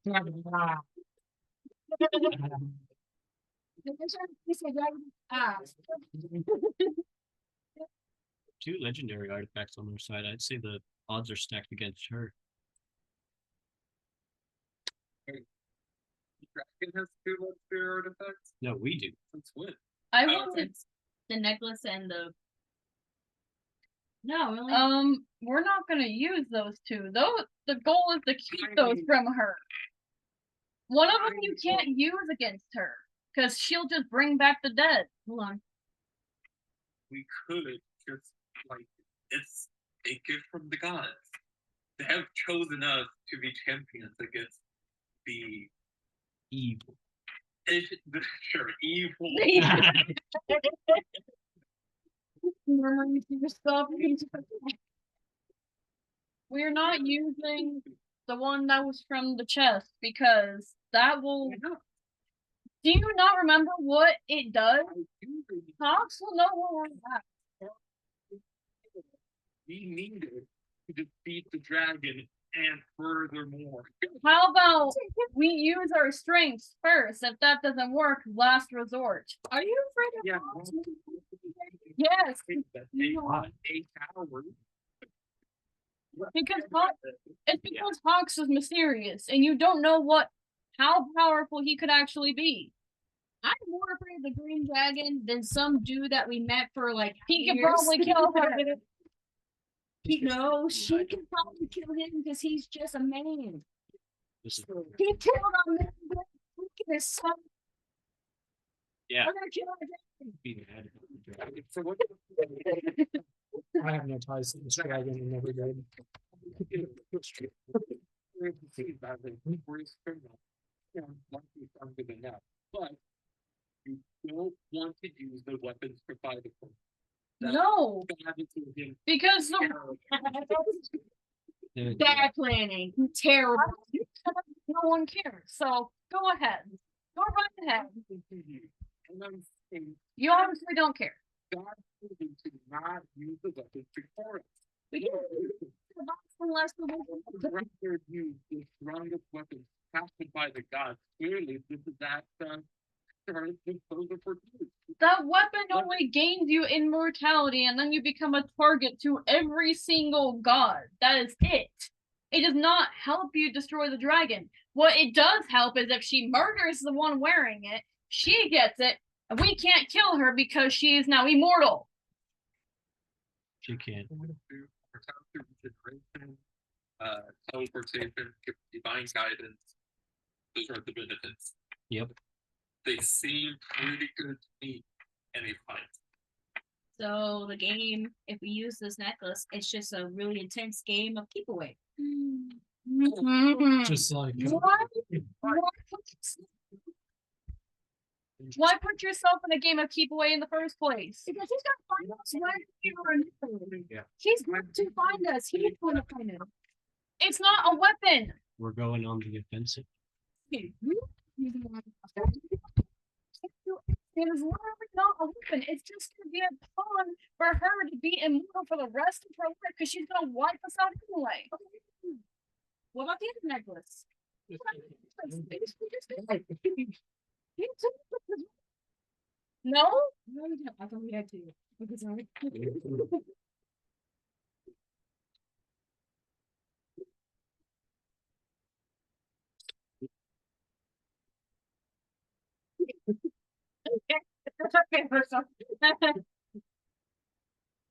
Two legendary artifacts on their side. I'd say the odds are stacked against her. Dragon has 2 legendary artifacts? No, we do. Since when? I Oh, wanted. the necklace and the. No, really. We're not gonna use those two. The goal is to keep those from her. One of them you can't use against her, because she'll just bring back the dead. Hold on. We could just, like, it's a gift from the gods. They have chosen us to be champions against the Evil. sure, evil. Murmuring to yourself. We're not using the one that was from the chest because that will. Do you not remember what it does? Cops will know where we're at. We needed to defeat the dragon, and furthermore, How about we use our strengths first? If that doesn't work, last resort. Are you afraid of yeah, dogs? Yes, that they want 8 hours. because it's because Hawks is mysterious, and you don't know how powerful he could actually be. I'm more afraid of the green dragon than some dude that we met for like. He could years. probably kill her. No, she can probably kill him because he's just a man. This is He killed a man. Look at his son. Yeah. We're gonna kill our Be mad about the dragon. So what? I have no ties to this dragon and never did. But you don't want to use the weapons provided for. No, because the There- bad planning. Terrible. no one cares. So go ahead. Go right ahead. And I'm saying, You obviously don't care. God told you to not use the weapons before us. We can unless the Rather use the strongest weapons crafted by the gods. Clearly, this is that for you. That weapon only gains you immortality, and then you become a target to every single god. That is it. It does not help you destroy the dragon. What it does help is if she murders the one wearing it, she gets it, and we can't kill her because she is now immortal. She can't. Teleportation, divine guidance. Those are the benefits. Yep. They seem pretty good to me. Any fight. So the game, if we use this necklace, it's just a really intense game of keep away. Just like Why put yourself in a game of keep away in the first place? Because he's gonna find us right here. Yeah. He's going to find us. He's going to find us. It's not a weapon. We're going on the offensive. It is literally not a weapon. It's just gonna be a pawn for her to be immortal for the rest of her life because she's gonna wipe us out anyway. What about the other necklace? No? No, you don't. I thought we had to. Because I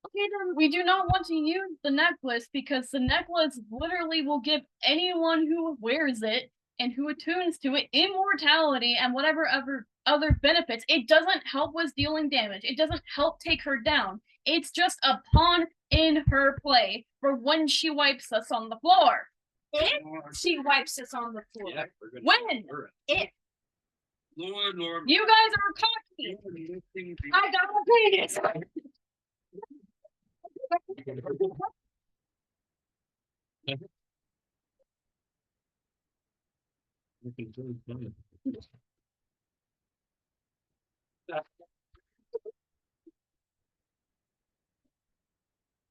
Okay, then we do not want to use the necklace because the necklace literally will give anyone who wears it and who attunes to it immortality and whatever other benefits. It doesn't help with dealing damage. It doesn't help take her down. It's just a pawn in her play for when she wipes us on the floor. she wipes us on the floor. Yeah, we're gonna. When? Lord, You guys are cocky. I got a penis.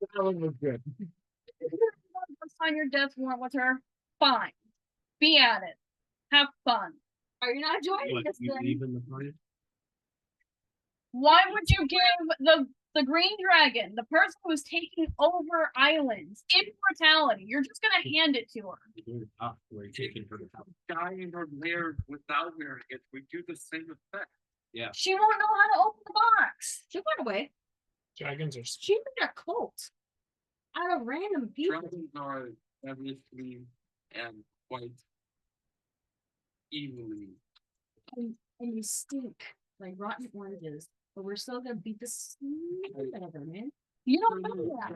That one was good. Sign your death warrant with her. Fine. Be at it. Have fun. Are you not joining What, us you then? leaving the party? Why would you give the green dragon, the person who's taking over islands, immortality? You're just gonna hand it to her. You're up, we're taking her out. die in her lair without wearing it, we do the same effect. She won't know how to open the box. She went away. dragons are She made a cult out of random people. Dragons are obviously and quite evilly. And you stink like rotten oranges. But we're still gonna beat the snot out of her, man. You don't know that.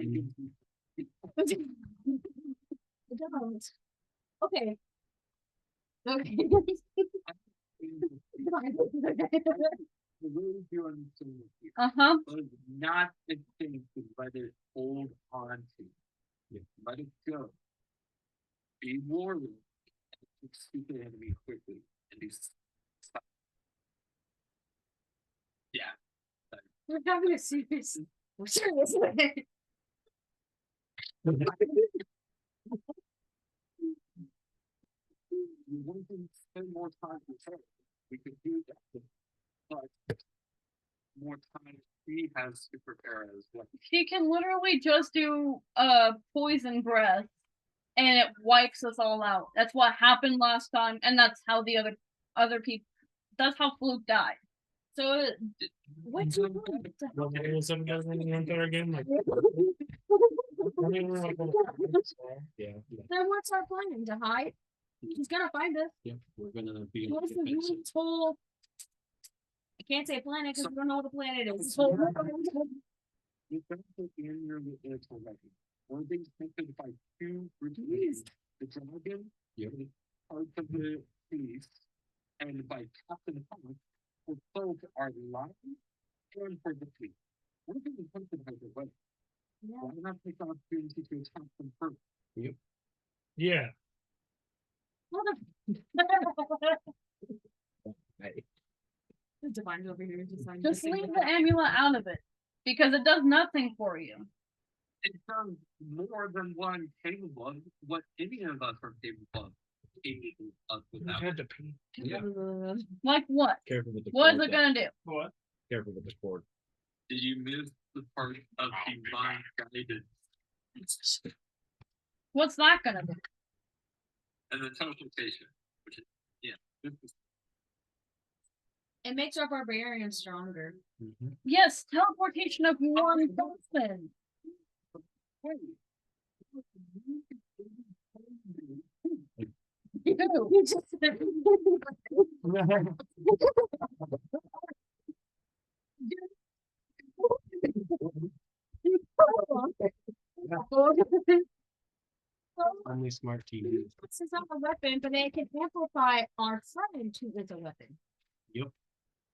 I don't. Okay. Okay. I really do understand you. Uh-huh. But not the thing to let it hold on to. Let it go. Be warrior. And speak the enemy quickly. And be stop. Yeah. We're having a serious. We're serious. We want to spend more time with her. We could do that. But more time she has to prepare as well. She can literally just do poison breath and it wipes us all out. That's what happened last time, and that's how the other people, that's how Fluke died. So What you want? What was everybody running on there again? Like, yeah. Then what's our plan? To hide? He's gonna find us. Yep, we're gonna be on what's the the offensive. I whole Can't say planet because we don't know what a planet is. You don't put in your little already. One thing's taken by two groups. The dragon, the part of the Fleece, and by Captain Hawk, for both are lying and for the Fleece. One thing is something has a way. Why not take the opportunity to attack them first? Yeah. The divine over here just like Just leave the amulet out of it. Because it does nothing for you. It does more than one capable of what any of us are capable of without. Had to pee. Yeah. Like what? Careful with the What is cord, it gonna do? What? Careful with the cord. Did you miss the part of divine guidance What's that gonna do? and the teleportation? Which is, this is It makes our barbarian stronger. Yes, teleportation of one person. You just Only smart TV. This is not a weapon, but it can amplify our friend to with a weapon.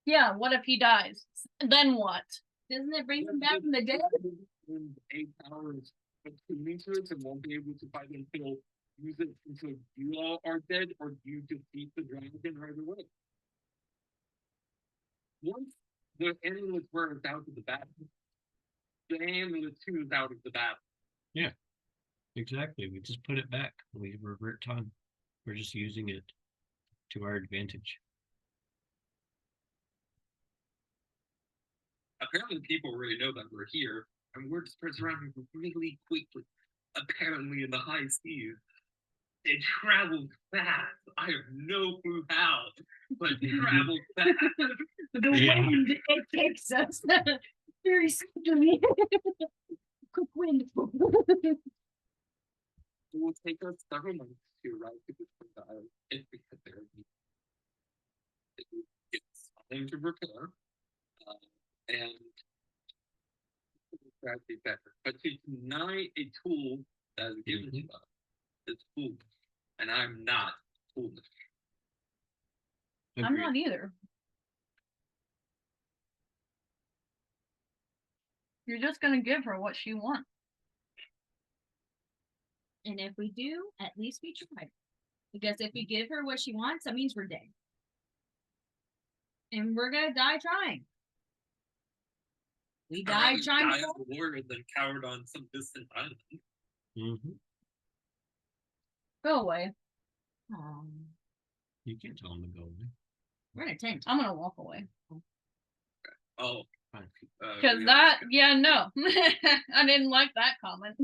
Yeah, what if he dies? Then what? Doesn't it bring him back from the dead? in 8 hours of Peninsula and won't be able to fight until use it until you all are dead or you defeat the dragon right away. Once the amulet were out of the battle, the amulet too is out of the battle. Exactly. We just put it back. We revert time. We're just using it to our advantage. Apparently people already know that we're here, and we're just surrounded really quickly. Apparently in the high seas. It traveled fast. I have no clue how, but it traveled fast. The wind, it takes us very swiftly. Quick wind. It will take us several months to arrive to this island. It's because there it's something to repair, and that'd be better. But to deny a tool that is given to us is foolish, and I'm not foolish. I'm Agreed. not either. You're just gonna give her what she wants. And if we do, at least we tried. Because if we give her what she wants, that means we're dead. And we're gonna die trying. We died I'd trying die to. as a warrior than cowered on some distant island. Go away. You can't tell them to go away. We're in a tent. I'm gonna walk away. Oh, Fine. Cause that, yeah, no. I didn't like that comment.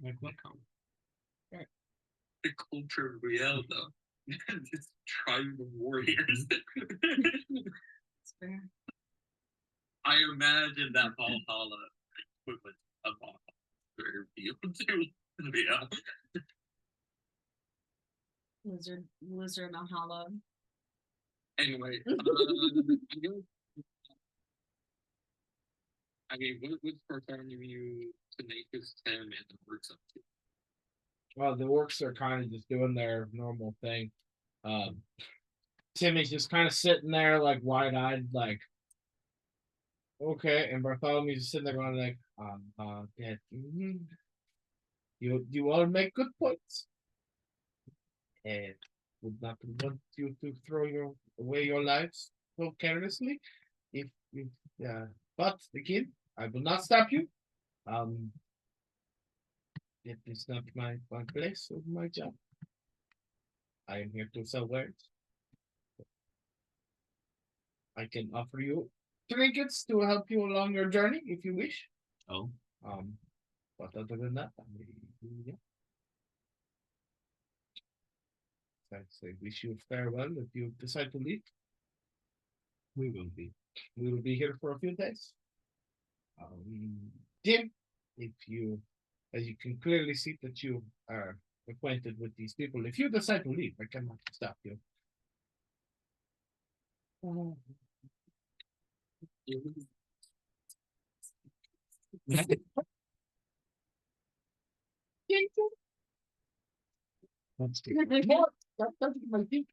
Like what comment? the culture of Riel, though. Just tribal warriors. It's fair. I imagine that Valhalla equivalent of Valhalla very revealed to Riel. Lizard Mahalo. Anyway, I mean, what's first time you tenacious Tim and the works up to? Well, the orcs are kind of just doing their normal thing. Timmy's just kind of sitting there, like wide-eyed, like, okay. And Bartholomew's just sitting there going, like, yeah, you all make good points. And would not want you to throw away your lives so carelessly. But again, I will not stop you. It is not my place or my job. I am here to sell wares. I can offer you trinkets to help you along your journey if you wish. Oh, But other than that, yeah. I say wish you farewell if you decide to leave. we will be. We will be here for a few days. Tim, if you, as you can clearly see that you are acquainted with these people, if you decide to leave, I cannot stop you. That's good. More, that's my thing.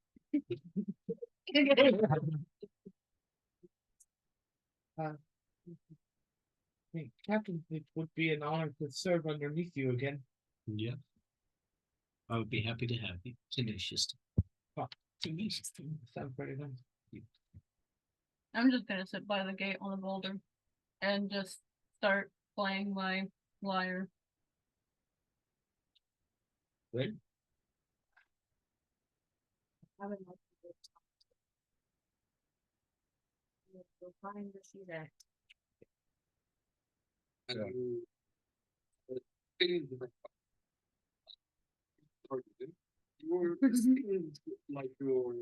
I mean, Captain, it would be an honor to serve underneath you again. Yeah. I would be happy to have you. Tenacious. Tenacious. Sounds very nice. I'm just gonna sit by the gate on the boulder and just start playing my lyre. Good. I would like to go find where she's at. Yeah. You're like your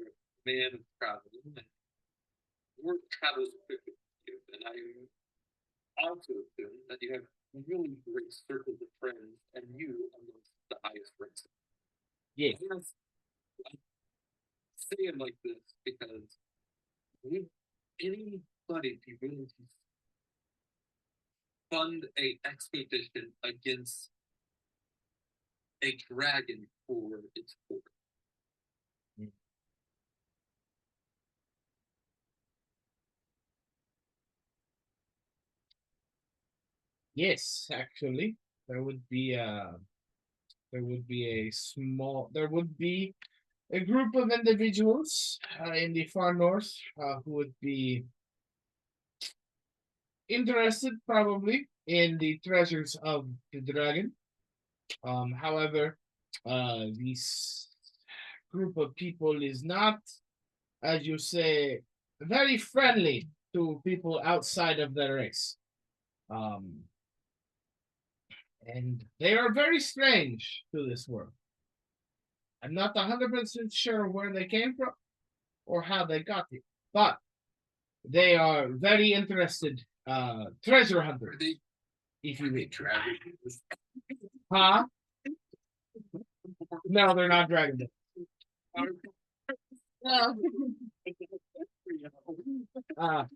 man of travel, and your travels quickly, and I also assume that you have really great circles of friends, and you amongst the highest ranks. Yeah. I say it like this because would anybody be willing to fund a expedition against a dragon for its fort? Yes, actually, there would be a a group of individuals in the far north who would be interested probably in the treasures of the dragon. However, this group of people is not, as you say, very friendly to people outside of their race. And they are very strange to this world. I'm not 100% sure where they came from or how they got here, but they are very interested treasure hunters. If you will. Huh? No, they're not dragon.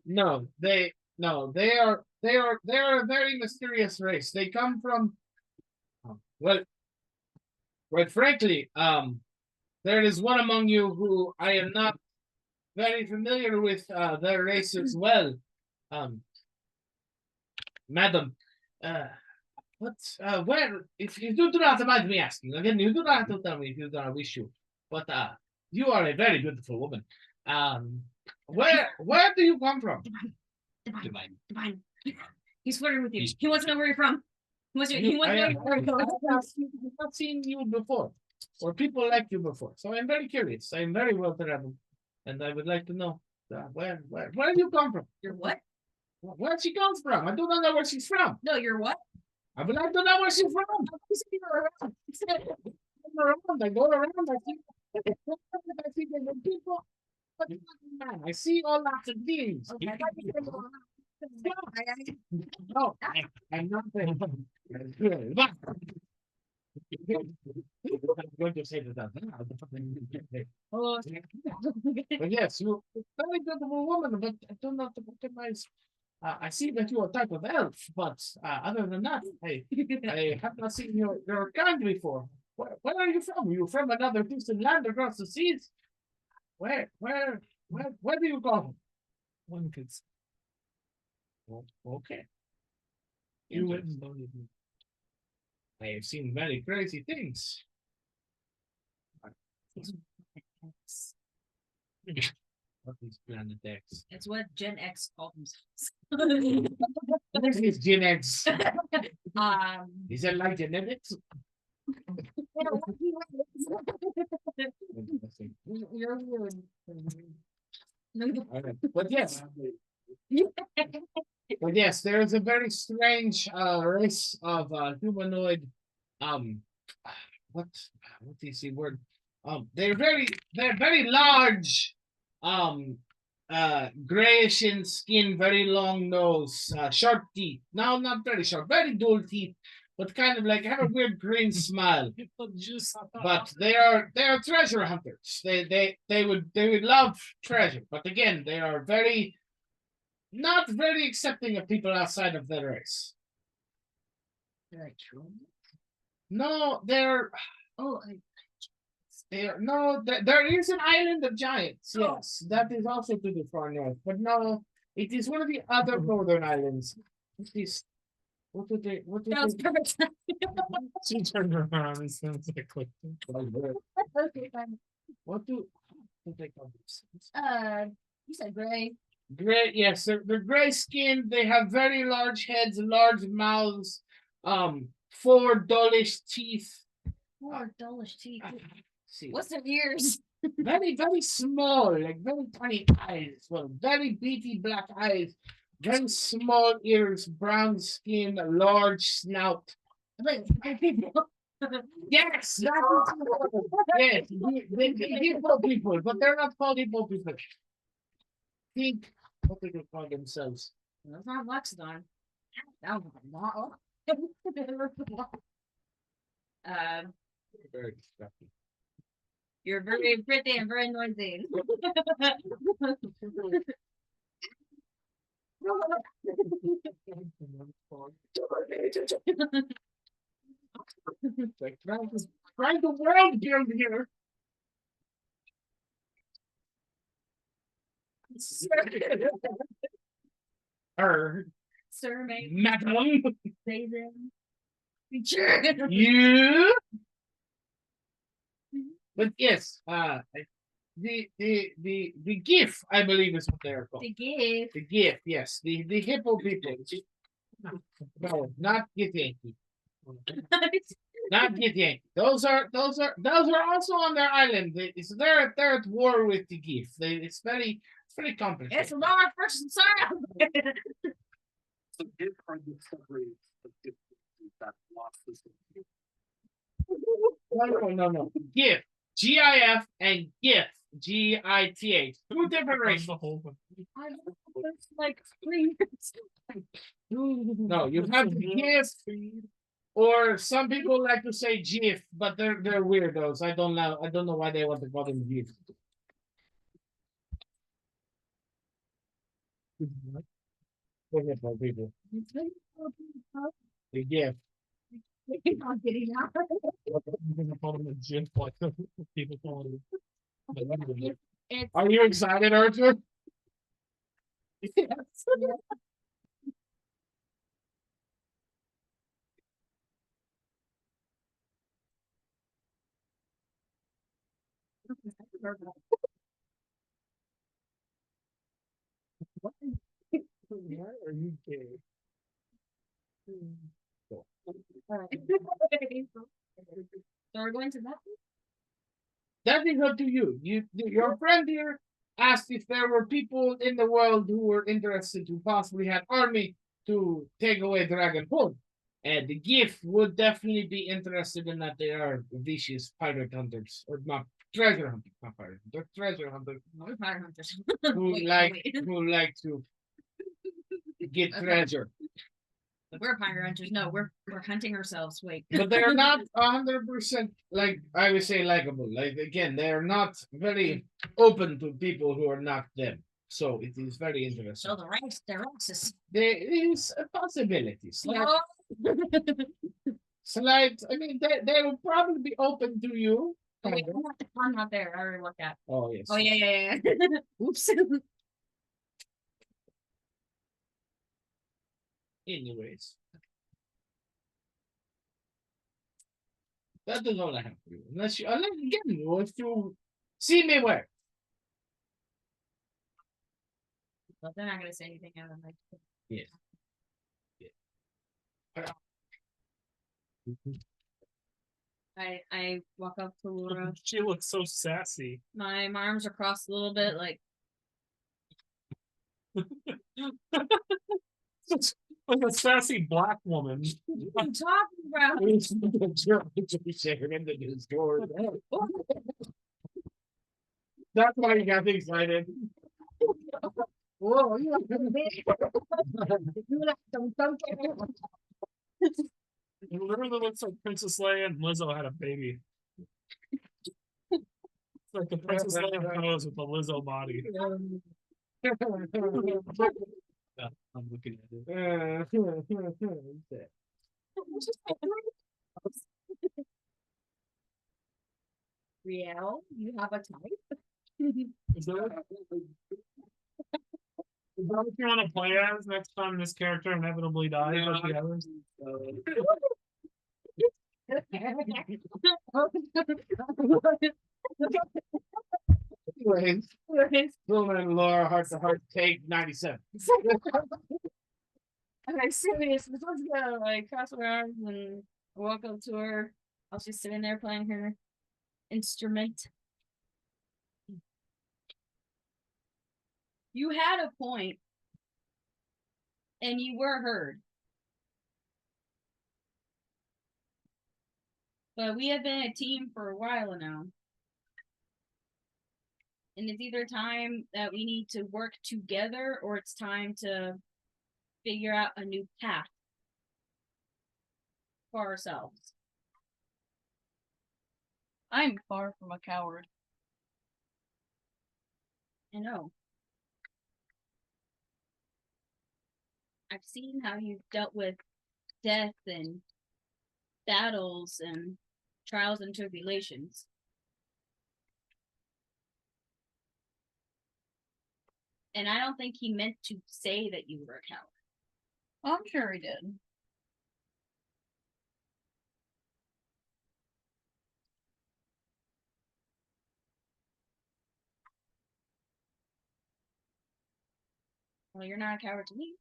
No, they are a very mysterious race. They come from well, quite frankly, there is one among you who I am not very familiar with their race as well. Madam, where, if you do not mind me asking, again, you do not have to tell me if you do not wish to, but you are a very beautiful woman. Where do you come from? Divine. He's flirting with you. He wants to know where you're from. He wants to know I where you're from. have not seen you before, or people like you before, so I'm very curious. I'm very well traveled, and I would like to know where do you come from? You're what? Where she comes from? I do not know where she's from. No, you're what? I would like to know where she's from. I go around. I see the good people. But I see all lots of things. Okay. No, I'm not saying. But I'm going to say that now. Oh, But yes, you're a very beautiful woman, but I do not recognize. I see that you are a type of elf, but other than that, I have not seen your kind before. Where are you from? Are you from another distant land across the seas? Where do you go? One could Okay. You wouldn't believe me. I have seen very crazy things. What is Planet X? that's what Gen X called themselves. What is Gen X? um, Is it like genetics? you're weird. Alright, but yes, there is a very strange race of humanoid. What is the word? They're very large. Grayish in skin, very long nose, sharp teeth. No, not very sharp, very dull teeth. but kind of like have a weird green smile. But just But they are treasure hunters. They would love treasure, but again, they are very not very accepting of people outside of their race. Very true. No, they're Oh, no. There is an island of giants. Oh. Yes, that is also to the far north. But no, it is one of the other northern islands. What is what do they? What do that was they? perfect. she turned around and sounds like Okay, fine. What do they call this? You said gray. Gray, yes, they're gray skinned. They have very large heads, large mouths, 4 dullish teeth. More dullish teeth. See, What's their ears? very, very small, like very tiny eyes. Well, very beady black eyes, very small ears, brown skin, a large snout. Like people. Yes, that is yes, they hippo people, but they're not called hippo people. Think what do they call themselves? That's not Lexidon. That was a lot. Very distracting. You're very pretty and very noisy. Like trying to world build here. Sir, maybe Madam, say them. you. But yes, the GIF, I believe is what they are called. The gift. The GIF, yes, the hippo people. No, not Gith Yankee. Not Gith Yankee. Those are also on their island. They're at war with the GIF. It's very complicated. It's Lora versus Sarah. So give our discoveries of differences that lost this. No. GIF. GIF and GIF. GITH. 2 different races. the whole one. I love this, like fingers. No, you have the GIF, or some people like to say GIF, but they're weirdos. I don't know why they want to call them GIF. The hippo people. The GIF. I'm getting out. I'm gonna call them a gif like people call them. It's Are you excited, Arthur? yes. Why are you gay? So we're going to that. That is up to you. Your friend here asked if there were people in the world who were interested to possibly have army to take away Dragon Food. And the gift would definitely be interested in that. They are vicious pirate hunters, or not treasure hunters, not pirate hunters, treasure hunters We're fire hunters. who Wait, like wait. who like to get Okay. treasure. We're fire hunters. No, we're hunting ourselves. Wait. But they are not 100% like I would say likable. Like again, they are not very open to people who are not them. So it is very interesting. So the ranks, they're racist. There is a possibility. Slight, Oh. slight. I mean, they will probably be open to you. Oh, wait, kind of. I'm not there. I already looked at. Oh yes. Oh yeah. Oops. Anyways, that is all I have for you. Unless again, you want to see me where. Well, they're not gonna say anything out of like. Yes. I walk up to Lora. She looks so sassy. My arms are crossed a little bit, like Like a sassy black woman. what I'm talking about. That's why you got excited. Whoa, It literally looks like Princess Leia and Lizzo had a baby. It's like the Princess Leia pose with the Lizzo body. Yeah, I'm looking at it. Riel, you have a type? Is that what you want to play as next time this character inevitably dies like the others? Anyways, Wilma and Laura, heart to heart, take 97. Okay, serious. Let's go. Like, cross her arms and walk up to her while she's sitting there playing her instrument. You had a point, and you were heard. But we have been a team for a while now. And it's either time that we need to work together or it's time to figure out a new path for ourselves. I'm far from a coward. I know. I've seen how you've dealt with death and battles and trials and tribulations. And I don't think he meant to say that you were a coward. I'm sure he did. Well, you're not a coward to me.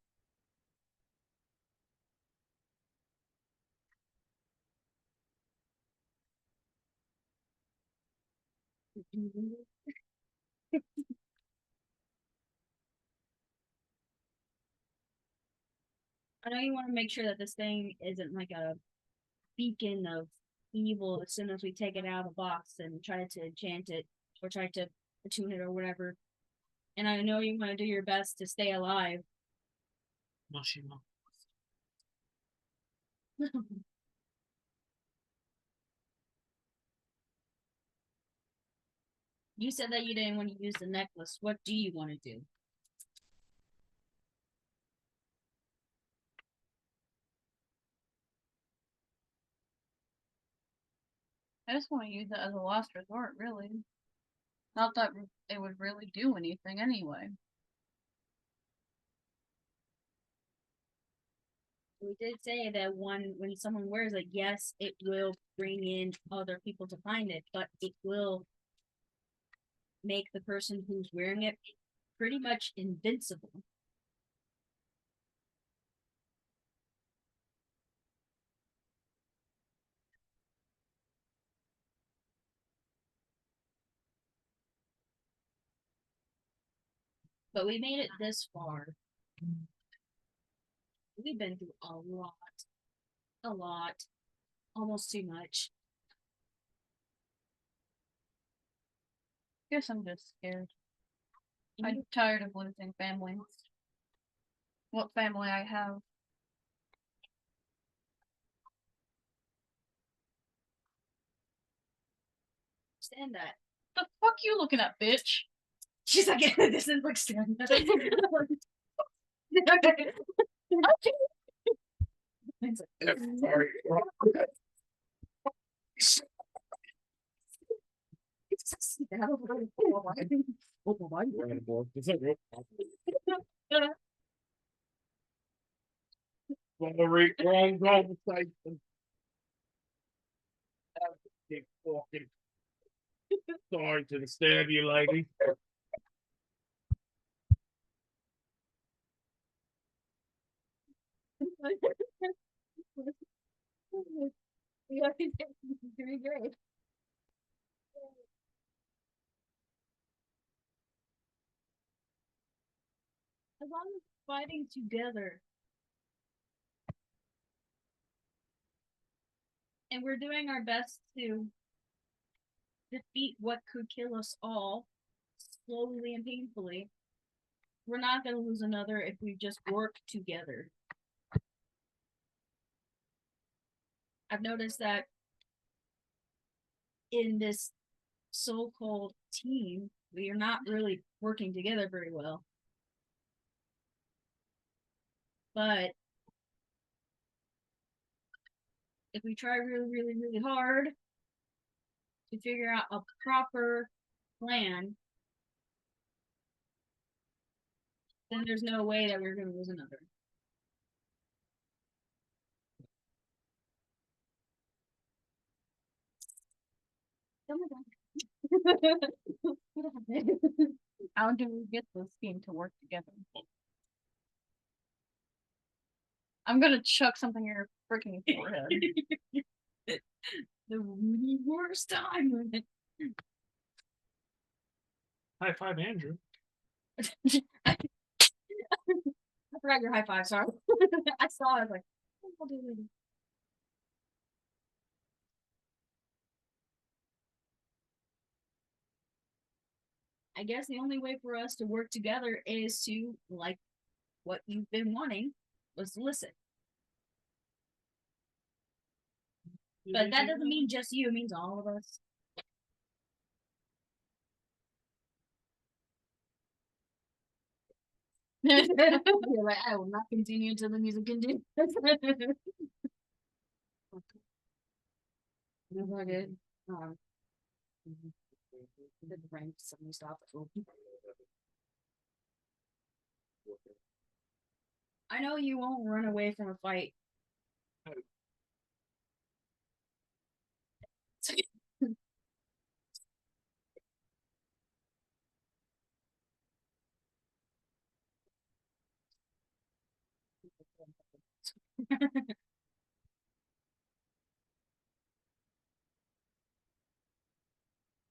I know you want to make sure that this thing isn't like a beacon of evil as soon as we take it out of the box and try to enchant it or try to attune it or whatever. And I know you want to do your best to stay alive. Mashima. You said that you didn't want to use the necklace. What do you want to do? I just want to use it as a last resort, really. Not that it would really do anything anyway. We did say that when someone wears it, yes, it will bring in other people to find it, but it will make the person who's wearing it pretty much invincible. But we made it this far. We've been through a lot, almost too much. Guess I'm just scared. I'm tired of losing family. What family I have. Understand that. The fuck you looking at, bitch? She's like, this is like staring at it. Sorry. Wrong conversation. Keep walking. Sorry to disturb you, lady. Yeah, he's doing great. As long as we're fighting together. And we're doing our best to defeat what could kill us all slowly and painfully. We're not going to lose another if we just work together. I've noticed that in this so-called team, we are not really working together very well. But if we try really, really, really hard to figure out a proper plan, then there's no way that we're going to lose another. Oh my god. What happened? How do we get this team to work together? I'm gonna chuck something in your freaking forehead. The really worst time. High five, Andrew. I forgot your high five, sorry. I saw it, I was like, "Oh, I'll do it later." I guess the only way for us to work together is to, like what you've been wanting, was to listen. But that doesn't mean just you, it means all of us. You're like, I will not continue until the music continues. Never I did. The rain suddenly stopped. I know you won't run away from a fight.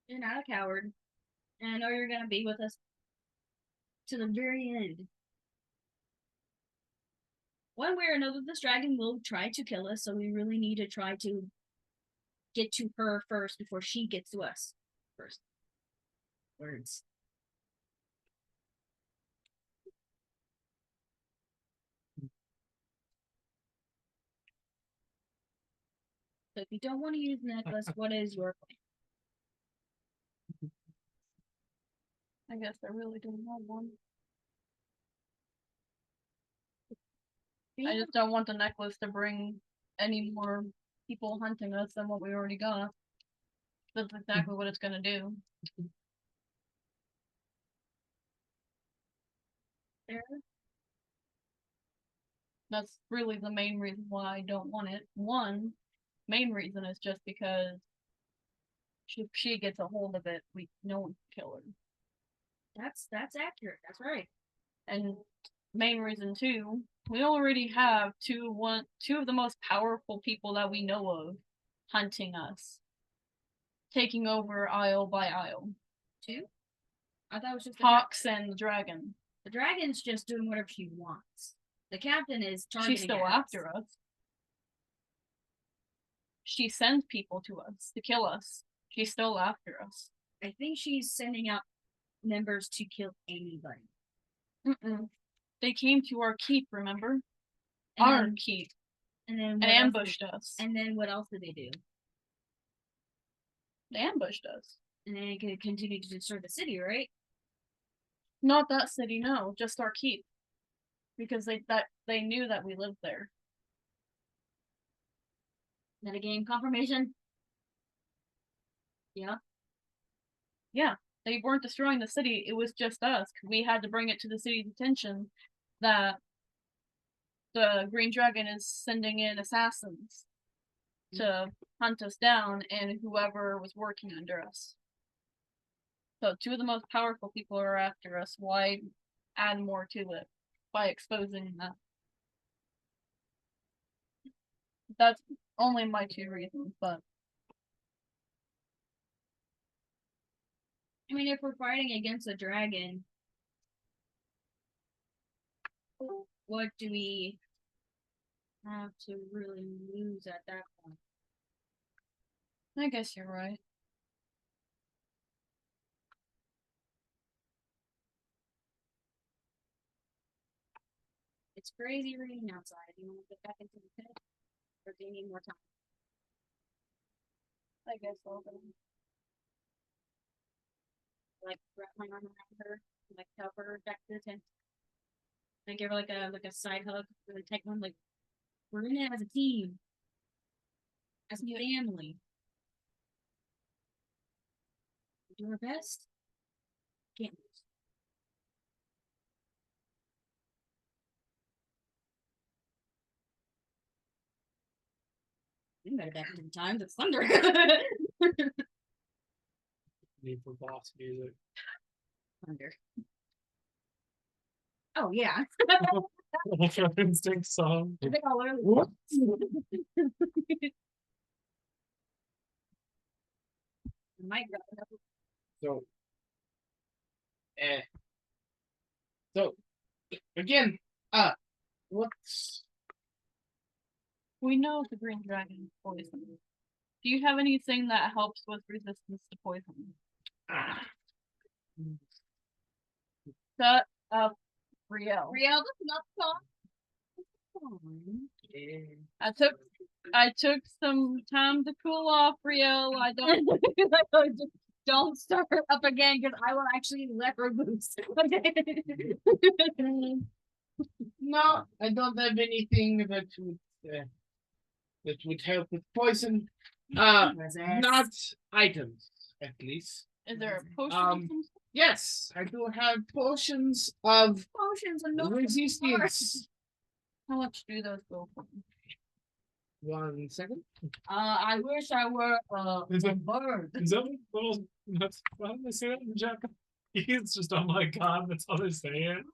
You're not a coward. And I know you're gonna be with us to the very end. One way or another, this dragon will try to kill us, so we really need to try to get to her first before she gets to us first. Words. So if you don't want to use the necklace, what is your plan? I guess I really don't have one. I just don't want the necklace to bring any more people hunting us than what we already got. That's exactly what it's gonna do. There. That's really the main reason why I don't want it. One main reason is just because if she gets a hold of it, no one can kill her. That's accurate. That's right. And main reason two, we already have two of the most powerful people that we know of hunting us, taking over isle by isle. Two? I thought it was just Hawks and the dragon. the dragon's just doing whatever she wants. The captain is targeting. She's still after us. She sends people to us to kill us. She's still after us. I think she's sending out members to kill anybody. They came to our keep, remember? And Our then- keep. And then And what else ambushed us. And then what else did they do? They ambushed us. And then they could continue to destroy the city, right? Not that city, no, just our keep. Because they knew that we lived there. That a game confirmation? Yeah. Yeah, they weren't destroying the city, it was just us. We had to bring it to the city's attention that the Green Dragon is sending in assassins to hunt us down and whoever was working under us. So two of the most powerful people are after us. Why add more to it by exposing that? That's only my two reasons, but I mean, if we're fighting against a dragon, what do we have to really lose at that point? I guess you're right. It's crazy reading outside. You want to get back into the pit? Or do you need more time? I guess I'll go. Like wrap my arm around her, like help her back to the tent. I give her like a side hug, really take one. Like we're in it as a team, as a family. We do our best. Can't lose. You better back in time. That's thunder. Need for boss music. Thunder. Oh yeah. Ultra Instinct song. I think I'll learn. What? Might grab it up. So, so again, what's We know the green dragon is poison. Do you have anything that helps with resistance to poison? Shut up, Riel. Riel, that's not talk. I took some time to cool off, Riel. I don't. Don't start her up again because I will actually let her loose. no? I don't have anything that would help with poison. Not items, at least. Is there a potion? Um, of some sort? Yes, I do have potions of Potions and no resistance. How much do those go for? 1 second. I wish I were Is a it- bird. Is that little? That's why did they say that in Japanese? It's just, oh my god, that's how they say it.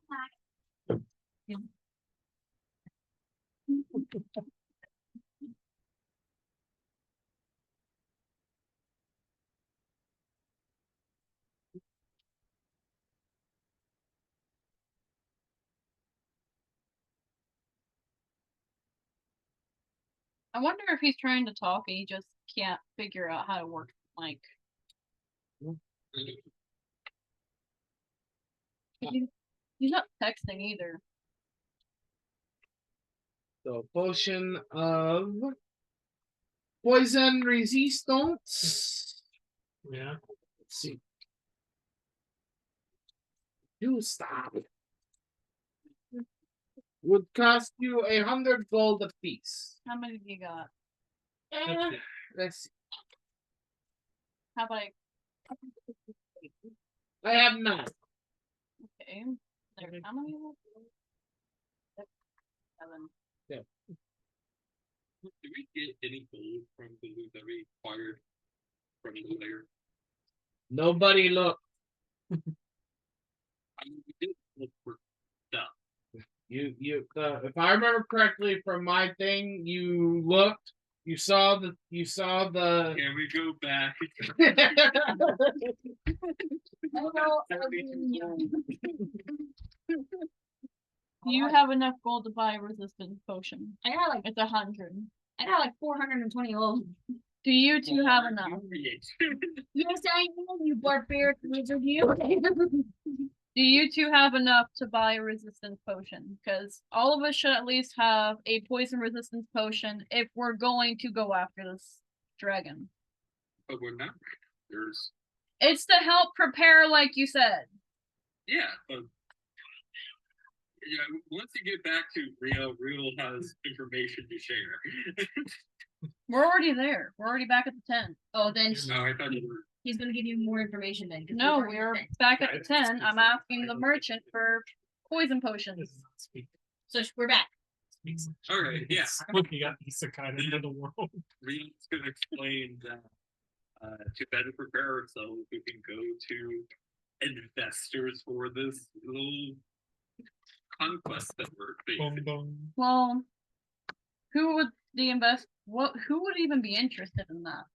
I wonder if he's trying to talk and he just can't figure out how to work the mic. He's not texting either. So potion of poison resistance. Yeah. Let's see. You stop. Would cost you 100 gold apiece. How many do you got? Let's see. How about I have 9. okay? There's how many left? 7. Do we get any gold from the loot that we acquired from the lair? Nobody look. I mean, we did look for stuff. If I remember correctly from my thing, you looked. You saw the. Can we go back? Do you have enough gold to buy a resistance potion? I got like It's 100. I got like 420 gold. Do you two have enough? Yes, I am, you barbaric wizard, you. Do you two have enough to buy a resistance potion? Because all of us should at least have a poison resistance potion if we're going to go after this dragon. But we're not. There's It's to help prepare, like you said. yeah, but once you get back to Rio has information to share. We're already there. We're already back at the tent. Oh, then No, I thought you were. he's gonna give you more information then. 'cause No, we've already we're been. back at the tent. I'm asking the merchant for poison potions. This is not speak. So we're back. Speaks. All right, yeah. Looking at Isekai to the end of the world. Rio's gonna explain that to better prepare ourselves, we can go to investors for this little conquest that we're Boom, facing. boom. Well, who would the invest? Who would even be interested in that?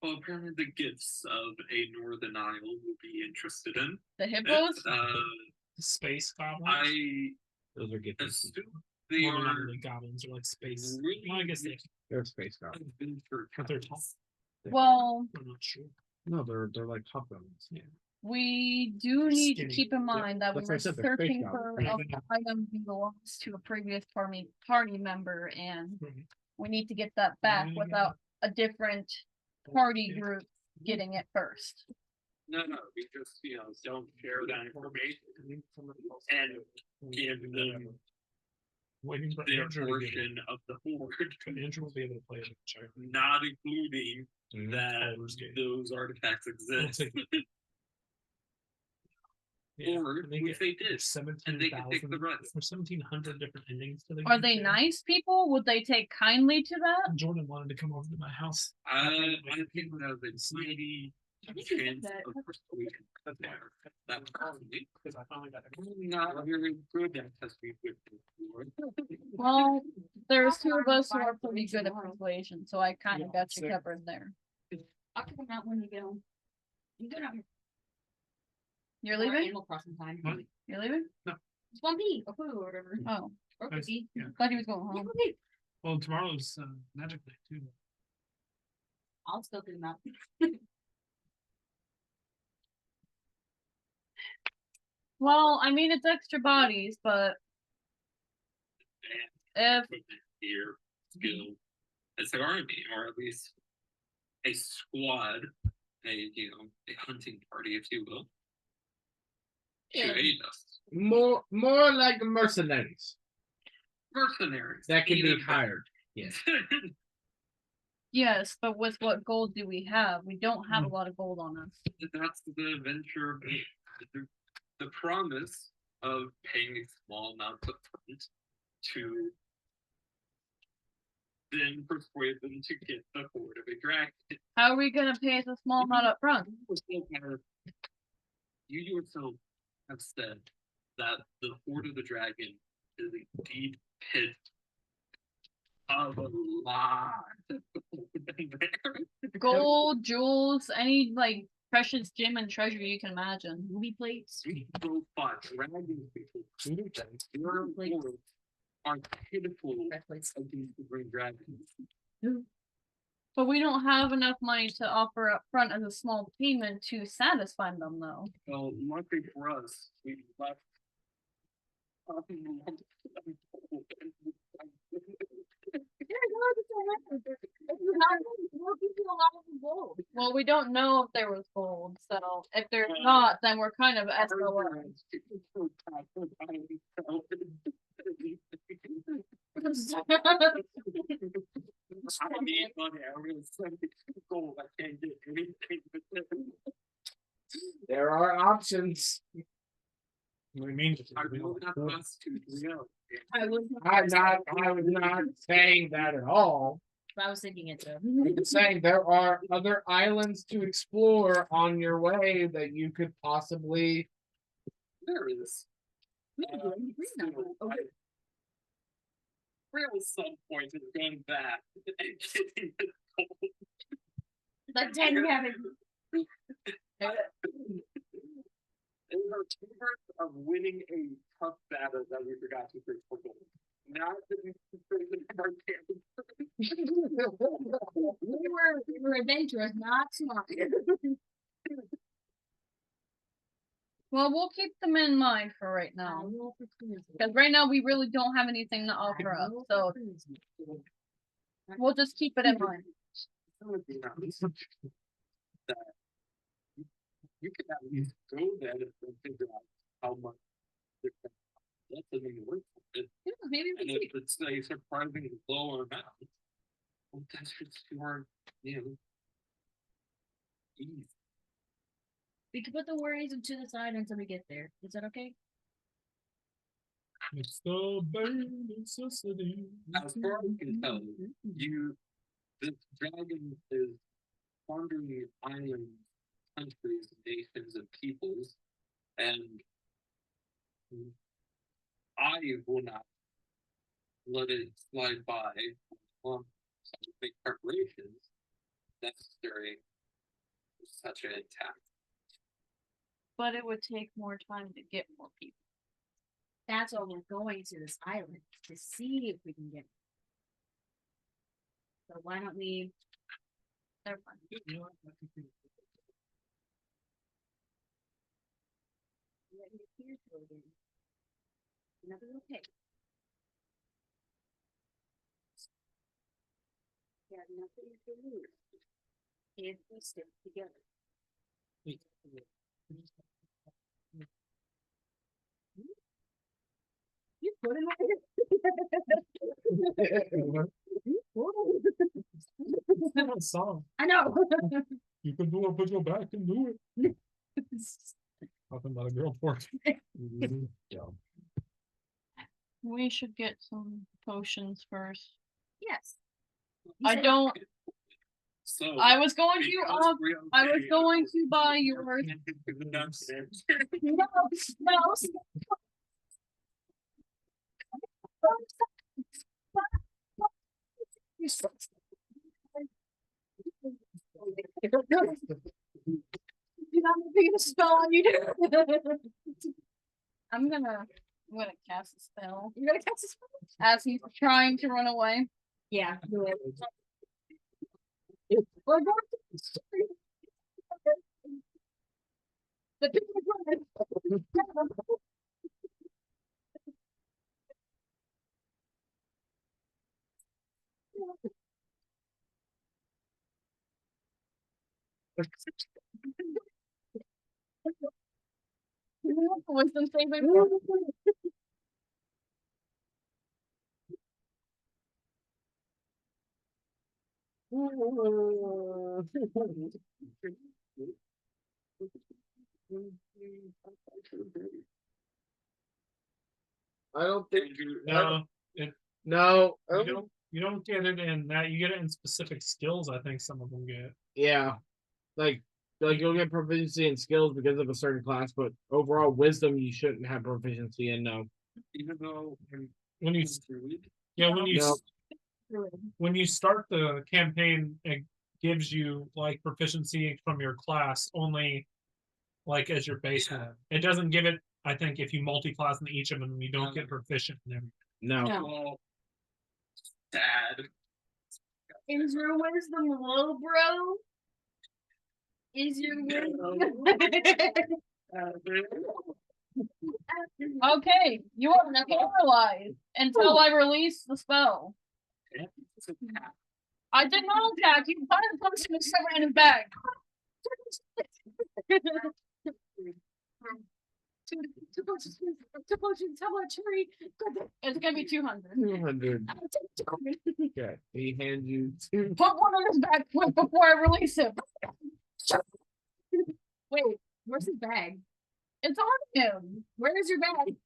Well, apparently the gifts of a Northern Isle will be interested in. The hippos? Space goblins. I Those are good. assume they Well, not are really goblins, are like space. really Well, I guess They're space goblins. adventure but they're types. tall. Well, I'm not sure. No, they're like hobgoblins. Yeah. we do They're need to skinny. keep in mind that we That's why I were said they're space searching for goblins. an item that belongs to a previous party member, and Mhm. we need to get that back Yeah. without a different party group getting it first. No, we just don't share that information and give them Waiting for their Andrew to get it. portion of the horde, Andrew will be able to play it in China. not including that Baldur's Gate. those artifacts It'll exist. take- Yeah, Or and they if get they did, seventeen they can take the thousand rest. for 1,700 different endings to the Are game, they too. nice people? Would they take kindly to that? Jordan wanted to come over to my house. I think that the mighty I think you chance said that. of persuasion there. That probably Because I finally got not very good at testing with before. Well, there's two of us who are pretty good at persuasion, so I kind of got you covered there. I'll come out when you go. You go down here. You're for leaving? Animal Crossing time. What? You're leaving? It's 1P or food or whatever. Oh, Or Nice. cookie. Yeah. thought he was going Yeah, home. cookie. Well, tomorrow's Magic Night too. I'll still do them out. Well, I mean, it's extra bodies, but if Fear, skill, as an army, or at least a squad, a hunting party, if you will, to Yeah. aid us. More like mercenaries Mercenaries that can be even hired. Yes. yes, but with what gold do we have? We don't have a Hmm. lot of gold on us. That's the venture of the promise of paying a small amount of front to then persuade them to get the horde of a dragon. How are we gonna pay the small amount up front? You yourself have said that the horde of the dragon is a deep pit of a lot of gold in there. Gold, jewels, any like precious gem and treasure you can imagine. Movie plates. People fought dragon people. Your hordes are pitiful Red plates. against the green dragons. But we don't have enough money to offer up front as a small payment to satisfy them, though. Well, luckily for us, we left. Well, we don't know if there was gold, so if there's not, then we're kind of SOL. I need money. I'm gonna send it to gold. I can't get anything but There are options. What do you mean? I really have us to go. I was I was not saying that at all. I was thinking it too. I'm just saying there are other islands to explore on your way that you could possibly. There is. Real some point is going back and getting the gold. But then having They are favors of winning a tough battle that we forgot to bring for gold. Not that we our we were adventurous, not smart. Well, we'll keep them in mind for right I now. will for Peninsula. Because right now we really don't have anything to I offer up, will so for Peninsula. we'll just keep it in mind. that you can at least go there and figure out how much different that's even worth for it. Yeah, maybe And we if it's a surprisingly lower amount, well, that's just your, ease. we can put the worries to the side until we get there. Is that okay? It's the bare necessity. As far as I can tell, this dragon is wandering islands, countries, nations, and peoples, and I will not let it slide by on some big preparations necessary for such an attack. But it would take more time to get more people. That's why we're going to this island to see if we can get. So why don't we? They're fun. Let me hear you again. Nothing okay. Yeah, nothing to lose. if we stick together. You put it It's a song. I know. You can do it, but go back and do it. Nothing but a girl pork. We should get some potions first. Yes. I don't. So I was going to. because we are I was okay, going to buy yours. that's it. No, no. You're not making a spell on you. I'm gonna cast a spell You're gonna cast a spell? as he's trying to run away. Yeah. Do it. We're going to the people are running. Wisdom saving. I don't think No, no. you don't get it in that. You get it in specific skills. I think some of them get. Yeah, like you'll get proficiency in skills because of a certain class, but overall wisdom you shouldn't have proficiency in. No. Even though I'm When you druid, yeah when you No. when you start the campaign, it gives you like proficiency from your class only, like as your baseline. It doesn't give it. I think if you multi-class in each of them, you don't get proficient in everything. No. well, sad. Is your wisdom low, bro? Is your wisdom? Okay, you are now paralyzed until I release the spell. I did not attack. You find the potion and shove it in his bag. Two potions, how much? Three. It's gonna be 200. 200. Okay. He hands you two. Put one in his bag quick before I release him. Wait, where's his bag? It's on him. Where is your bag?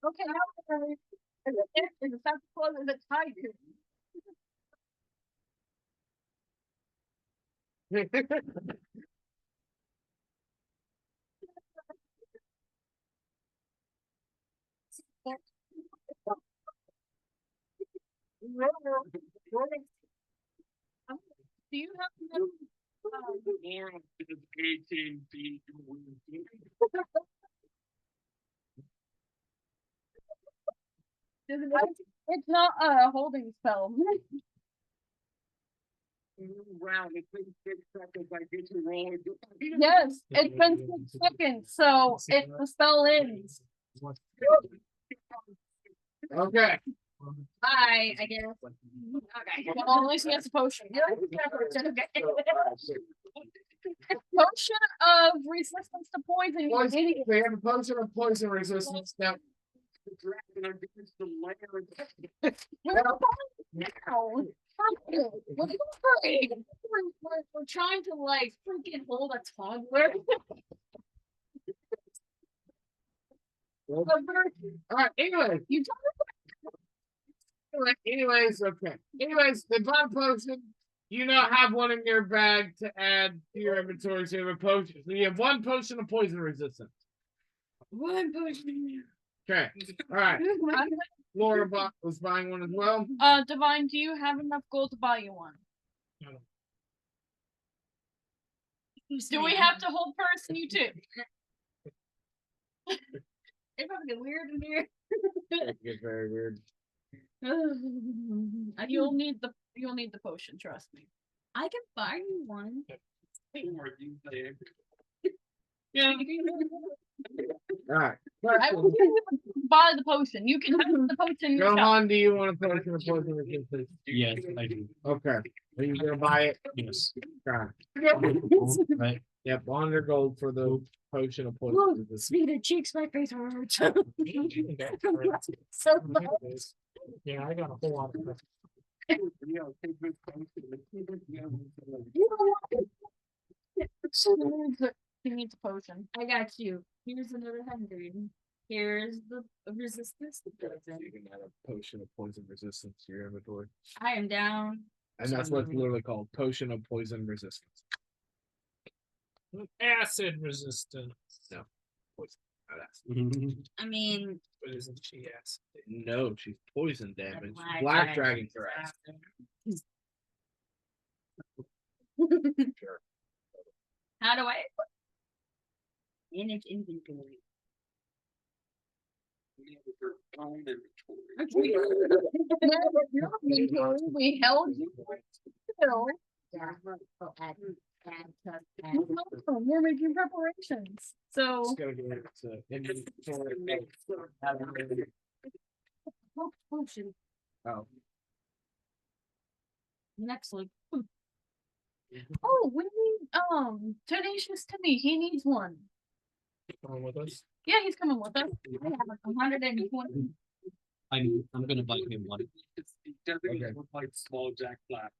Okay, now is the Santa Claus is a tiger. Do you have Lora is 18 feet. it's not a holding spell. Round, it's been 6 seconds. I get to roll. Yes, it's been 6 seconds, so if the spell ends. Okay. Bye, I guess. Okay. Well, at least he has a potion. Okay. Potion of resistance to poison, you Poison. idiot. They have a potion of poison resistance now. The dragon against the lair. We're trying to like freaking hold a toddler. All right. Anyway, You told Anyways, okay. Anyways, divine potion. You now have one in your bag to add to your inventory. So you have a potion. So you have one potion of poison resistance. One potion. Okay. All right. Lora was buying one as well. Divine, do you have enough gold to buy you one? Do we have to hold purse and you too? It's gonna get weird in here. It gets very weird. You'll need the potion, trust me. I can buy you one. Yeah. All right. I will buy the potion. You can have the potion yourself. Gohan, do you want a potion of poison resistance? Yes, I do. Okay. Are you gonna buy it? Yes. Okay. Right. Yep, 100 gold for the potion of poison Whoa, resistance. speed of cheeks, my face hurts. Yeah, So much. I got a whole lot of He needs a potion. I got you. Here's another 100. Here's the resistance. You can add a potion of poison resistance to your inventory. I am down. And that's what it's literally called, potion of poison resistance. acid resistance. No. Poison. Not acid. I mean, But isn't she acid? No, she's poison damage. Black Black dragon dragons are acid. how do I manage inventory? We held you. Yeah, I'll add, We're making preparations. So Just gotta get it to inventory. potion. Oh. Next one. oh, we need Tenacious Timmy. He needs one. Come with us. Yeah, he's coming with us. I have 120. I'm gonna buy him one. It doesn't Okay. look like small Jack Black.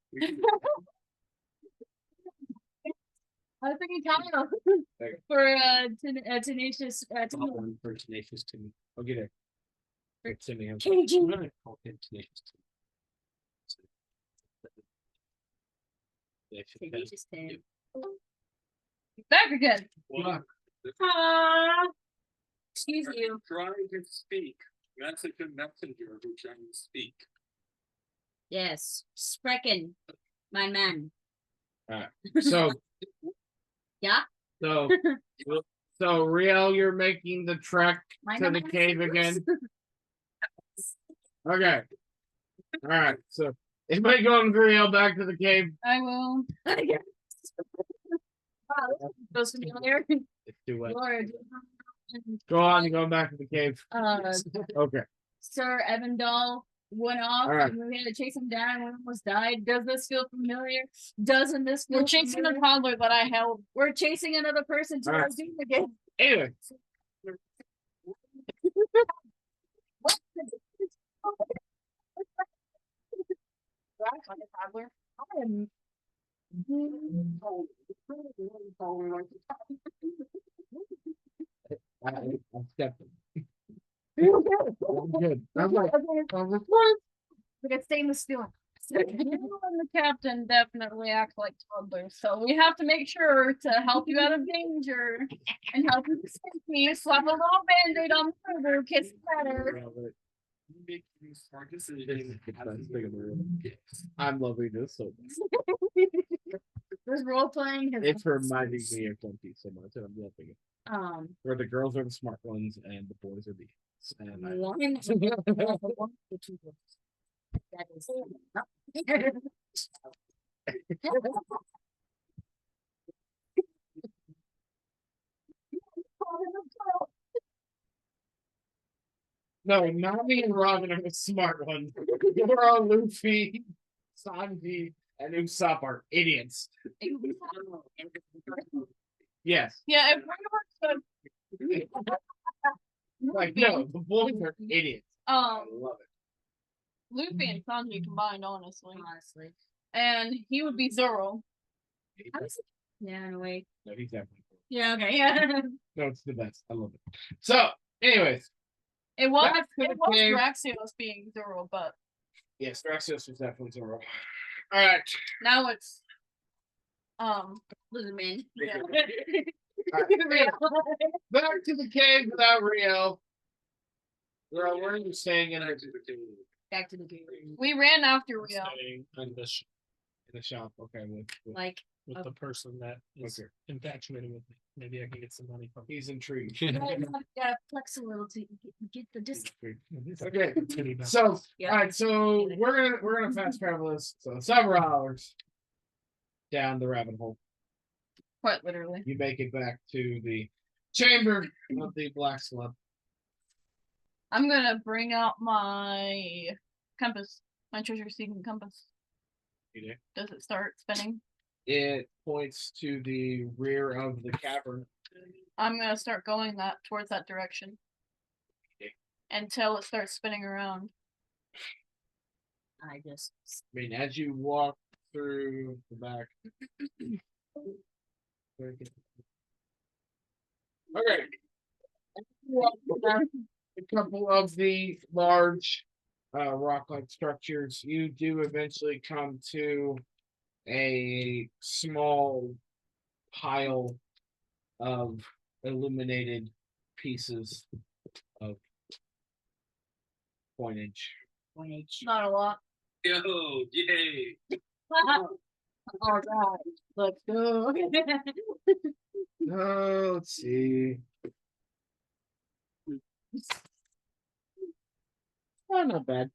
I was thinking Kyle Okay. for tenacious. Bought one for Tenacious Timmy. I'll get it. It's in the hand. I'm Changing. gonna call him Tenacious Timmy. Tenacious Tim. Back again. Well, Excuse you. trying to speak. Message and messenger who trying to speak. Yes, Sprechen, my man. So. Yeah? So. So, Riel, you're making the trek My to the man. cave again. Okay. All right. So, anybody going Riel back to the cave? I will. Those familiar. It's too wet. Lord. Go on, you're going back to the cave. Okay. Sir Evandal went off All right. and we had to chase him down and we almost died. Does this feel familiar? Doesn't this feel We're chasing the familiar? toddler that I held. We're chasing another person to All right. our doom again. Anyway. Toddler. I am I'm stepping. I'm good. I'm like, we got stainless steel. You and the captain definitely act like toddlers, so we have to make sure to help you out of danger and help you to safety. Slap a little band-aid on the shoulder, kiss better. Make you smart This decisions. is the best thing in the room. I'm loving this so much. This role playing has It's reminding me of One Piece so much, and I'm loving it. Where the girls are the smart ones and the boys are the idiots. And I one that is No, Nami and Robin are the smart ones. You're Luffy, Sanji, and Usopp are idiots. Yes. Yeah, if one of us Like, no, the boys are idiots. I love it. Luffy and Sanji combined, honestly. honestly. And he would be Zoro. Yeah, in a way. No, he's definitely cool. Yeah, okay, yeah. No, it's the best. I love it. So, anyways, It was Back to the it was cave. Draxios being Zoro, but Yes, Gracias was definitely Zoro. Alright. Now it's Lizard man. yeah. Back to the cave without Rio. Girl, where are you staying in Back the, to the cave. Back to the game. We ran after I'm Rio. staying in the in the shop? Okay, with Like, with Oh. the person that is Okay. infatuated with me. Maybe I can get some money from he's intrigued. you gotta flex a little to get the discount. Okay, Titty back. so Yeah. alright, so we're gonna fast travel this. So several hours down the rabbit hole. Quite literally. You make it back to the chamber of the Black Slaad. I'm gonna bring out my compass, my treasure seeking compass. You do. Does it start spinning? It points to the rear of the cavern. I'm gonna start going towards that direction. Okay. Until it starts spinning around. I just I mean, as you walk through the back. Okay. Walk past a couple of the large rock-like structures. You do eventually come to a small pile of illuminated pieces of coinage. Not a lot. Yo, yay! all right, let's go. Let's see. Oh, not bad.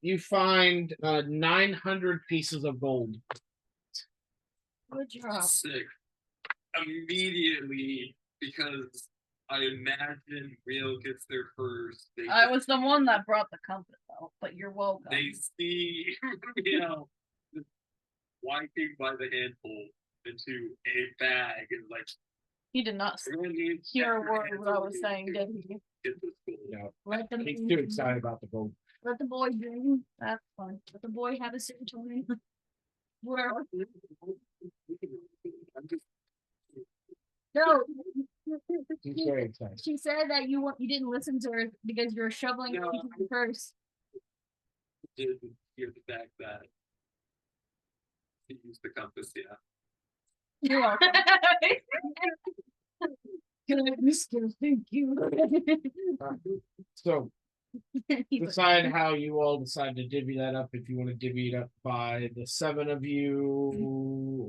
You find 900 pieces of gold. Good job. Sick. Immediately, because I imagine Rio gets there first. I was the one that brought the compass out, but you're welcome. They see, just wiping by the handful into a bag and like. He did not hear a word of what I was saying, did he? No, Let them he's too excited about the gold. let the boy dream. That's fun. Let the boy have a serotonin. Where no, He's very excited. she said that you didn't listen to her because you were shoveling No, into the purse. Did hear the fact that he used the compass, yeah. You're welcome. Good, Mr. Thank you. So He's like, decide how you all decide to divvy that up. If you want to divvy it up by the 7 of you,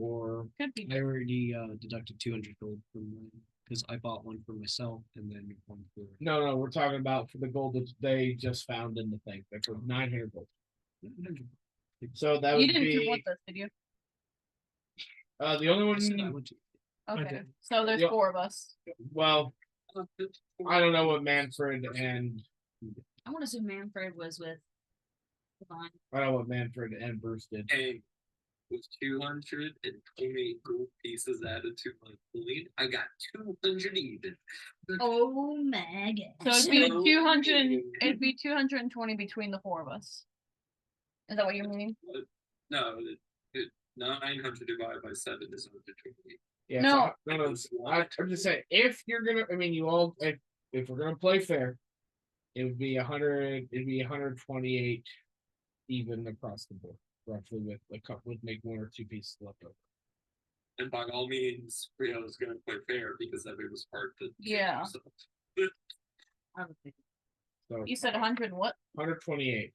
or Could be. I already deducted 200 gold from because I bought one for myself and then one for. no, we're talking about for the gold that they just found in the thing. They're for 900 gold. So that You would didn't come be with us, did you? the only I one. went to. Okay. did. So there's Yep. 4 of us. Well, I don't know what Manfred and I want to assume Manfred was with Yvonne. I don't know what Manfred and Bruce did. Hey, with 228 gold pieces added to my fleet, I got 200 even. Oh my gosh. So it'd be So- 200. It'd be 220 between the 4 of us. Is that what you're meaning? No, 900 divided by 7 is 120. Yeah, No. I'm just saying if you're gonna, I mean, you all, if we're gonna play fair, it would be 100. It'd be 128 even across the board, roughly, with a couple, would make 1 or 2 pieces left over. And by all means, Rio is going to play fair because that was part of the Yeah. So, I would think. So You said 100 what? 128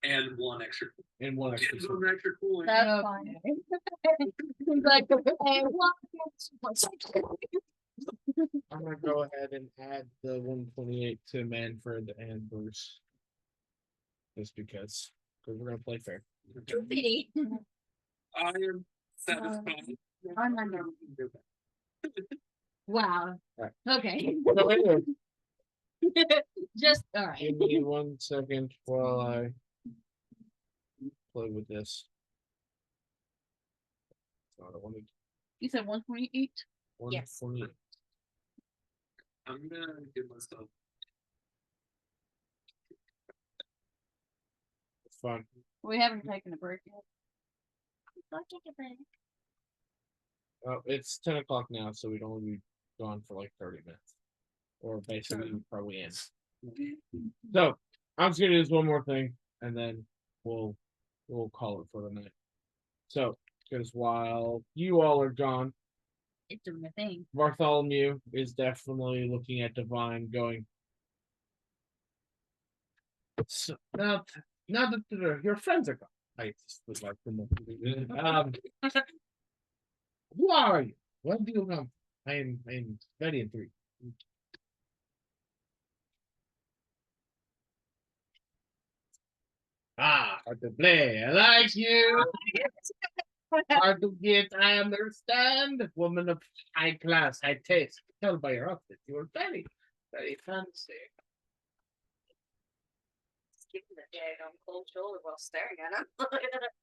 and 1 extra. and 1 extra. And 1 extra coin. That's Okay. fine. He's like, hey, what? I'm gonna go ahead and add the 128 to Manfred and Bruce, just because we're gonna play fair. Pity. I am satisfied. I'm not gonna- Wow. Right. Okay. So anyway, Just all right. give me 1 second while I play with this. So I wanted You said 128? Yes. 128. I'm going to give myself. It's fun. We haven't taken a break yet. Don't take it back. It's 10 o'clock now, so we'd only be gone for like 30 minutes, or basically probably end. So I'm just gonna do this one more thing, and then we'll call it for the night. So, because while you all are gone, It's doing a thing. Bartholomew is definitely looking at Divine, going. So now that your friends are gone, I just would like to know. Who are you? Where do you come? I am very intrigued. Ah, hard to play. I like you. Hard to get. I understand. Woman of high class, high taste. Tell by your outfit, you are very, very fancy. Just give him the daggone cold shoulder while staring at him.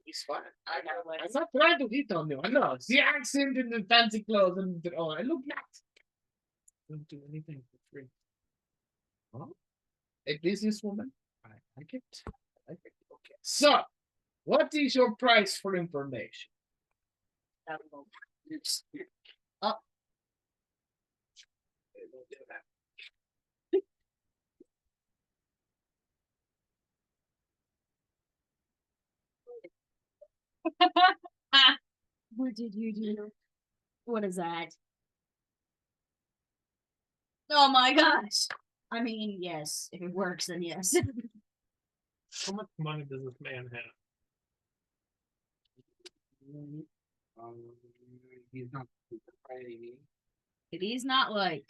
He's fine. I know, I'm but- not trying to hit on you. I know it's the accent and the fancy clothes and oh, I look nice. Don't do anything for free. Well, a businesswoman. I like it. I like it. Okay. So, what is your price for information? That will- They don't do that. What did you do? What is that? Oh my gosh. I mean, yes. If it works, then yes. How much money does this man have? He's not by any means. If he's not like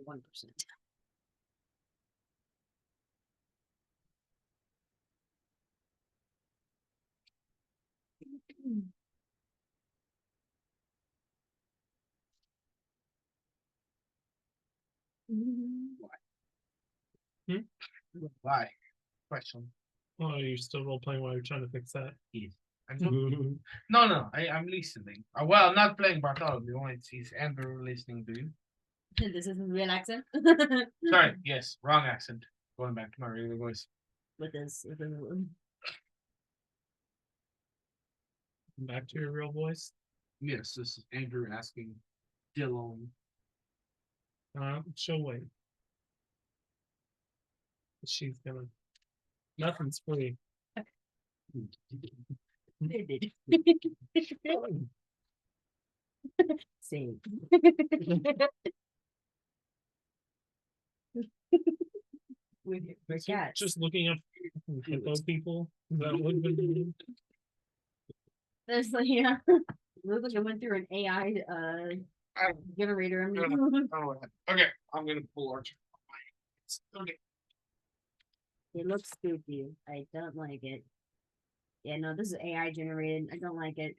1%. Why? Question. Oh, are you still role playing while you're trying to fix that? Yes. No, I'm listening. Well, I'm not playing Bartholomew. It's Andrew listening to you. This isn't real accent. Sorry, yes, wrong accent. Going back to my regular voice. With this. Back to your real voice. Yes, this is Andrew asking Dylan. She'll wait. She's gonna. Nothing's free. Same. With your cats. Just looking up hippo people. That would be. There's like, yeah. Looks like I went through an AI generator. I'm like, Okay, I'm gonna pull Archer. Okay. it looks spooky. I don't like it. Yeah, no, this is AI generated. I don't like it.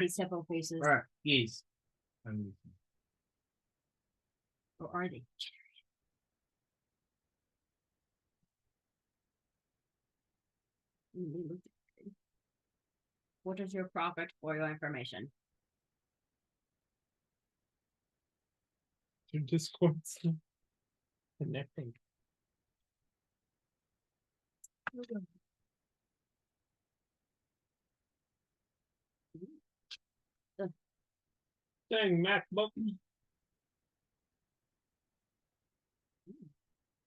These hippo faces. Alright, yes. Or are they? They look good. What is your profit for your information? Your Discord's connecting. Dang, MacBook.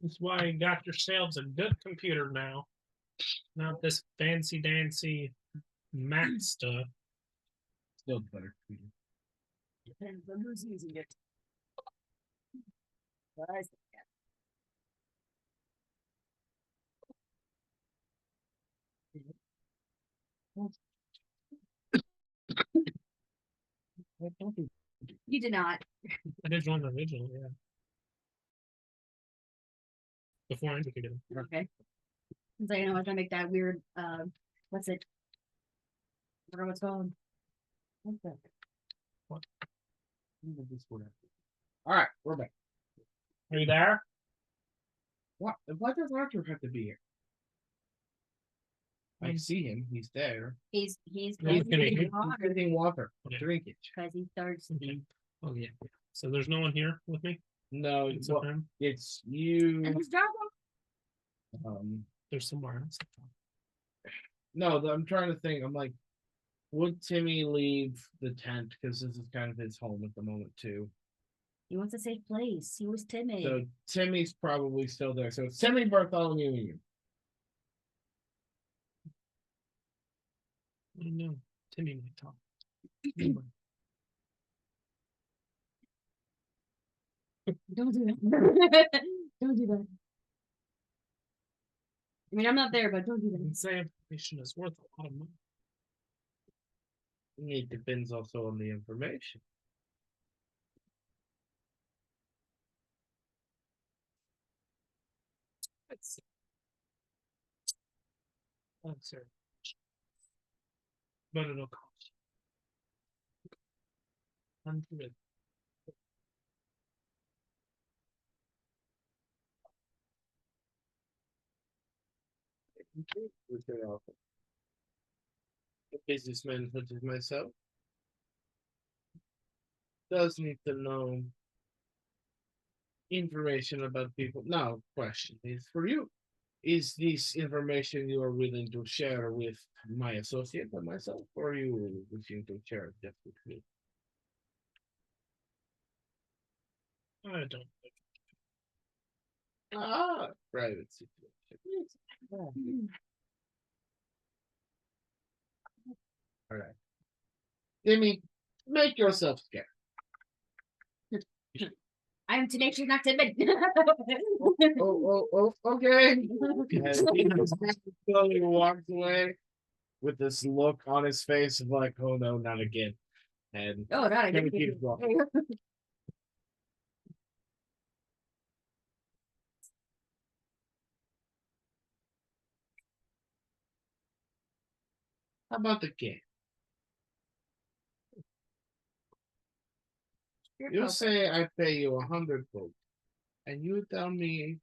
That's why you got yourselves a good computer now. Not this fancy dancy Mac stuff. Still better. Depends on who's using it. What I say, you did not. I did join the original, yeah. Before I indicated it. Okay. Since I know I was gonna make that weird what's it? I forgot what's called. What's that? Alright, we're back. Are you there? What? Why does Archer have to be here? I see him. He's there. He's He's He's getting water. Yeah. Drink it. because he starts Oh yeah. So there's no one here with me? No, It's well, okay. it's you. and his job. There's somewhere else. No, I'm trying to think. I'm like, would Timmy leave the tent because this is kind of his home at the moment too? He wants a safe place. He was timid. So Timmy's probably still there. So it's Timmy, Bartholomew, and you. I don't know. Timmy might talk. He might. Don't do that. Don't do that. I mean, I'm not there, but don't do that. Insane information is worth a lot of money. It depends also on the information. Let's see. Answer. But it'll cost you. 100. With your offer. A businessman such as myself does need to know information about people. Now, question is for you. Is this information you are willing to share with my associate and myself, or are you wishing to share it just with me? I don't think. Ah, private situation. All right. Timmy, make yourself scared. I am tenacious, not timid. Okay. And he slowly walks away with this look on his face of like, oh no, not again. And Oh, not Timmy again. keeps walking. How about the game? You say I pay you 100 gold, and you tell me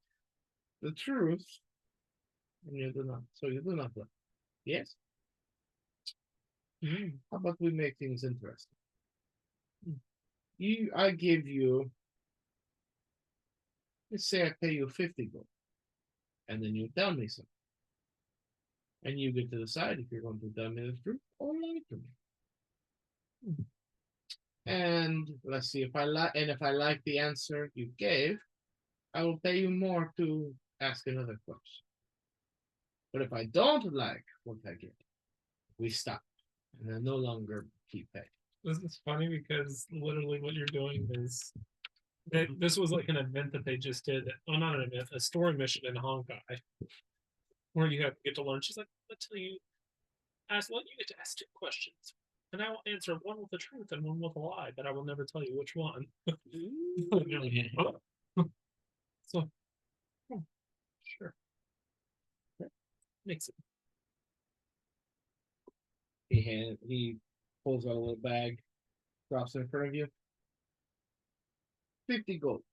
the truth, and you do not. So you do not lie. Yes. How about we make things interesting? I give you. Let's say I pay you 50 gold, and then you tell me something, and you get to decide if you're going to tell me the truth or lie to me. And let's see if I like, and if I like the answer you gave, I will pay you more to ask another question. But if I don't like what I get, we stop, and I no longer keep paying. This is funny because literally what you're doing is this was like an event that they just did. Oh, not an event, a story mission in Honkai, where you have to get to learn. She's like, until you let you get to ask 2 questions, and I will answer one with the truth and one with a lie, but I will never tell you which one. So, sure, makes it. He pulls out a little bag, drops it in front of you. 50 gold.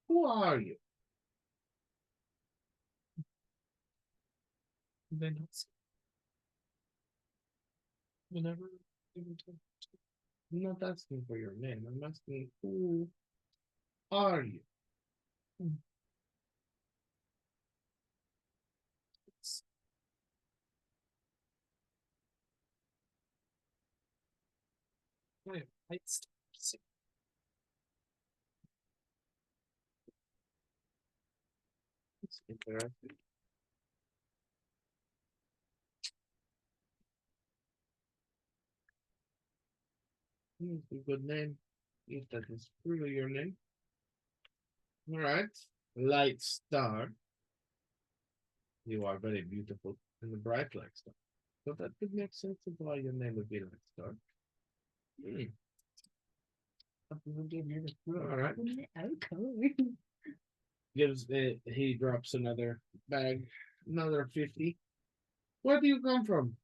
Who are you? They not see. Whenever they were told. I'm not asking for your name. I'm asking who are you? I have light stars. It's interesting. It's a good name. If that is truly your name. All right. Light star. You are very beautiful and bright like star. So that could make sense of why your name would be Light Star. All right. He drops another bag, another 50. Where do you come from?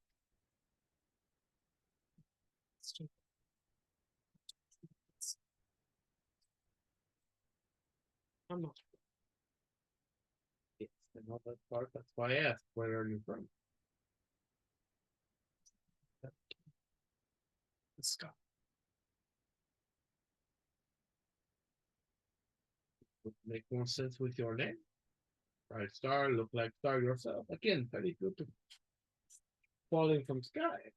I'm not. Yes, I know that part. That's why I asked. Where are you from? The sky. Would make more sense with your name. Bright star, look like star yourself. Again, very good. Falling from sky.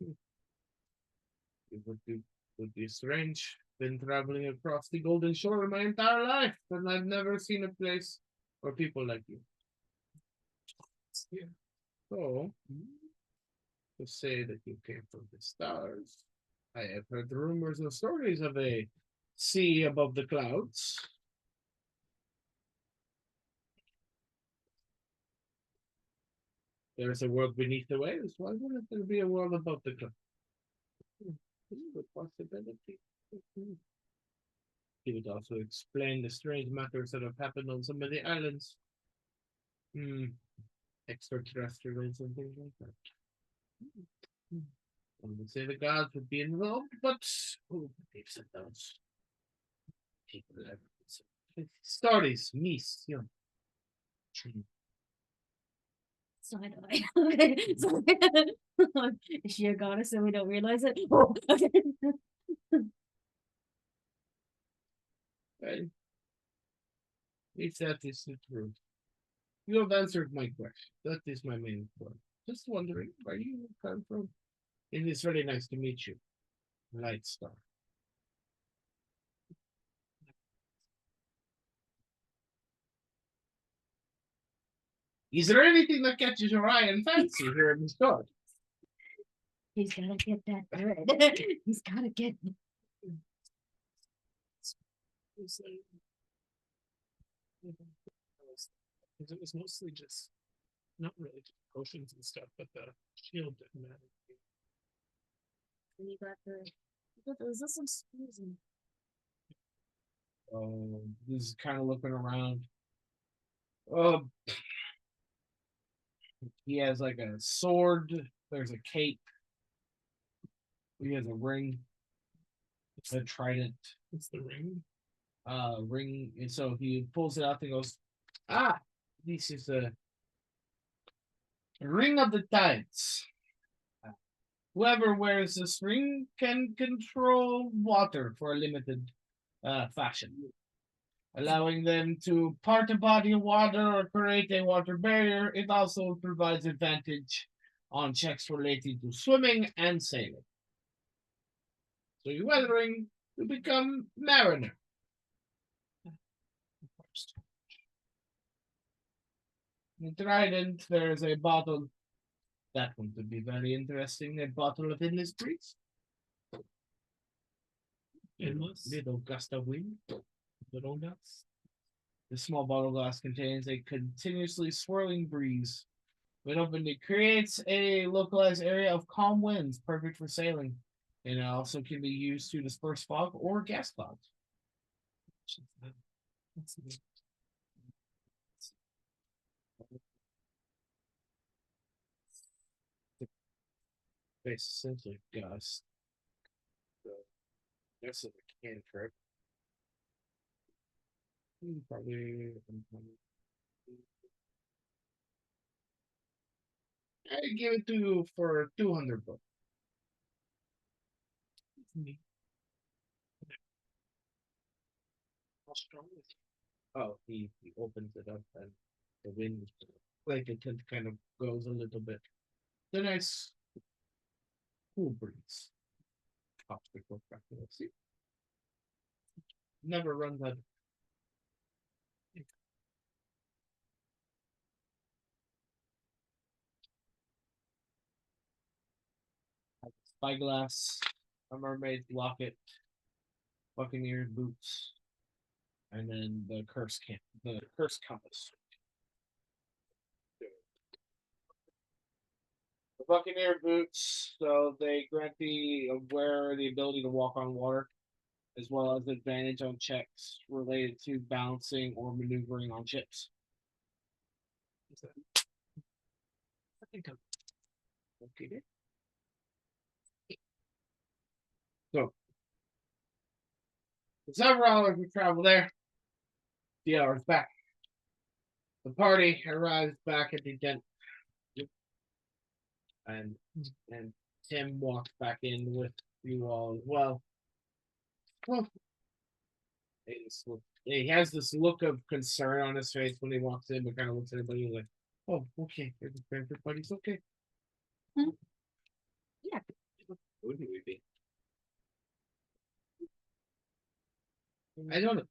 It would be Would be strange. Been traveling across the Golden Shore my entire life, and I've never seen a place or people like you. Yeah. So, to say that you came from the stars, I have heard rumors and stories of a sea above the clouds. There's a world beneath the waves. Why wouldn't there be a world above the clouds? Good possibility. He would also explain the strange matters that have happened on some of the islands. Extraterrestrials and things like that. I would say the gods would be involved, but who believes in those? People have stories, miss, you know. So I know. Okay. So is she a goddess and we don't realize it? Oh, okay. Well, if that is the truth. You have answered my question. That is my main point. Just wondering where you come from. It is very nice to meet you, Light Star. Is there anything that catches your eye and fancy here in the store? He's gotta get that thread. He's gotta get It was mostly just not really just potions and stuff, but the shield didn't matter. and you got those little screws in. This is kind of looking around. He has like a sword. There's a cape. He has a ring. It's a trident. It's the ring. Ring. And so he pulls it out and goes, "Ah, this is a ring of the tides. Whoever wears this ring can control water for a limited fashion, allowing them to part a body of water or create a water barrier. It also provides advantage on checks related to swimming and sailing. So you wear the ring, you become mariner. The trident, there's a bottle. That one could be very interesting. A bottle of endless breeze. Endless. Little gust of wind. Little gust. The small bottle glass contains a continuously swirling breeze. When opened, it creates a localized area of calm winds, perfect for sailing. And it also can be used to disperse fog or gas clouds. That's the It's essentially gust. That's a cantrip. Probably. I give it to you for 200 bucks. me. How strong is it? Oh, he opens it up and the wind, like it kind of goes a little bit. The nice cool breeze. Pops before cracking. Let's see. Never runs out. Spyglass, a mermaid locket, buccaneer boots, and then the curse compass. The buccaneer boots, so they grant the wearer the ability to walk on water, as well as advantage on checks related to balancing or maneuvering on ships. Is that? I think I'm Okay. So, for several hours we travel there. 3 hours back. The party arrives back at the tent. And Tim walks back in with you all as well. Well, he has this look of concern on his face when he walks in, but kind of looks at everybody like, "Oh, okay, everybody's okay." Yeah. Wouldn't we be? I don't know.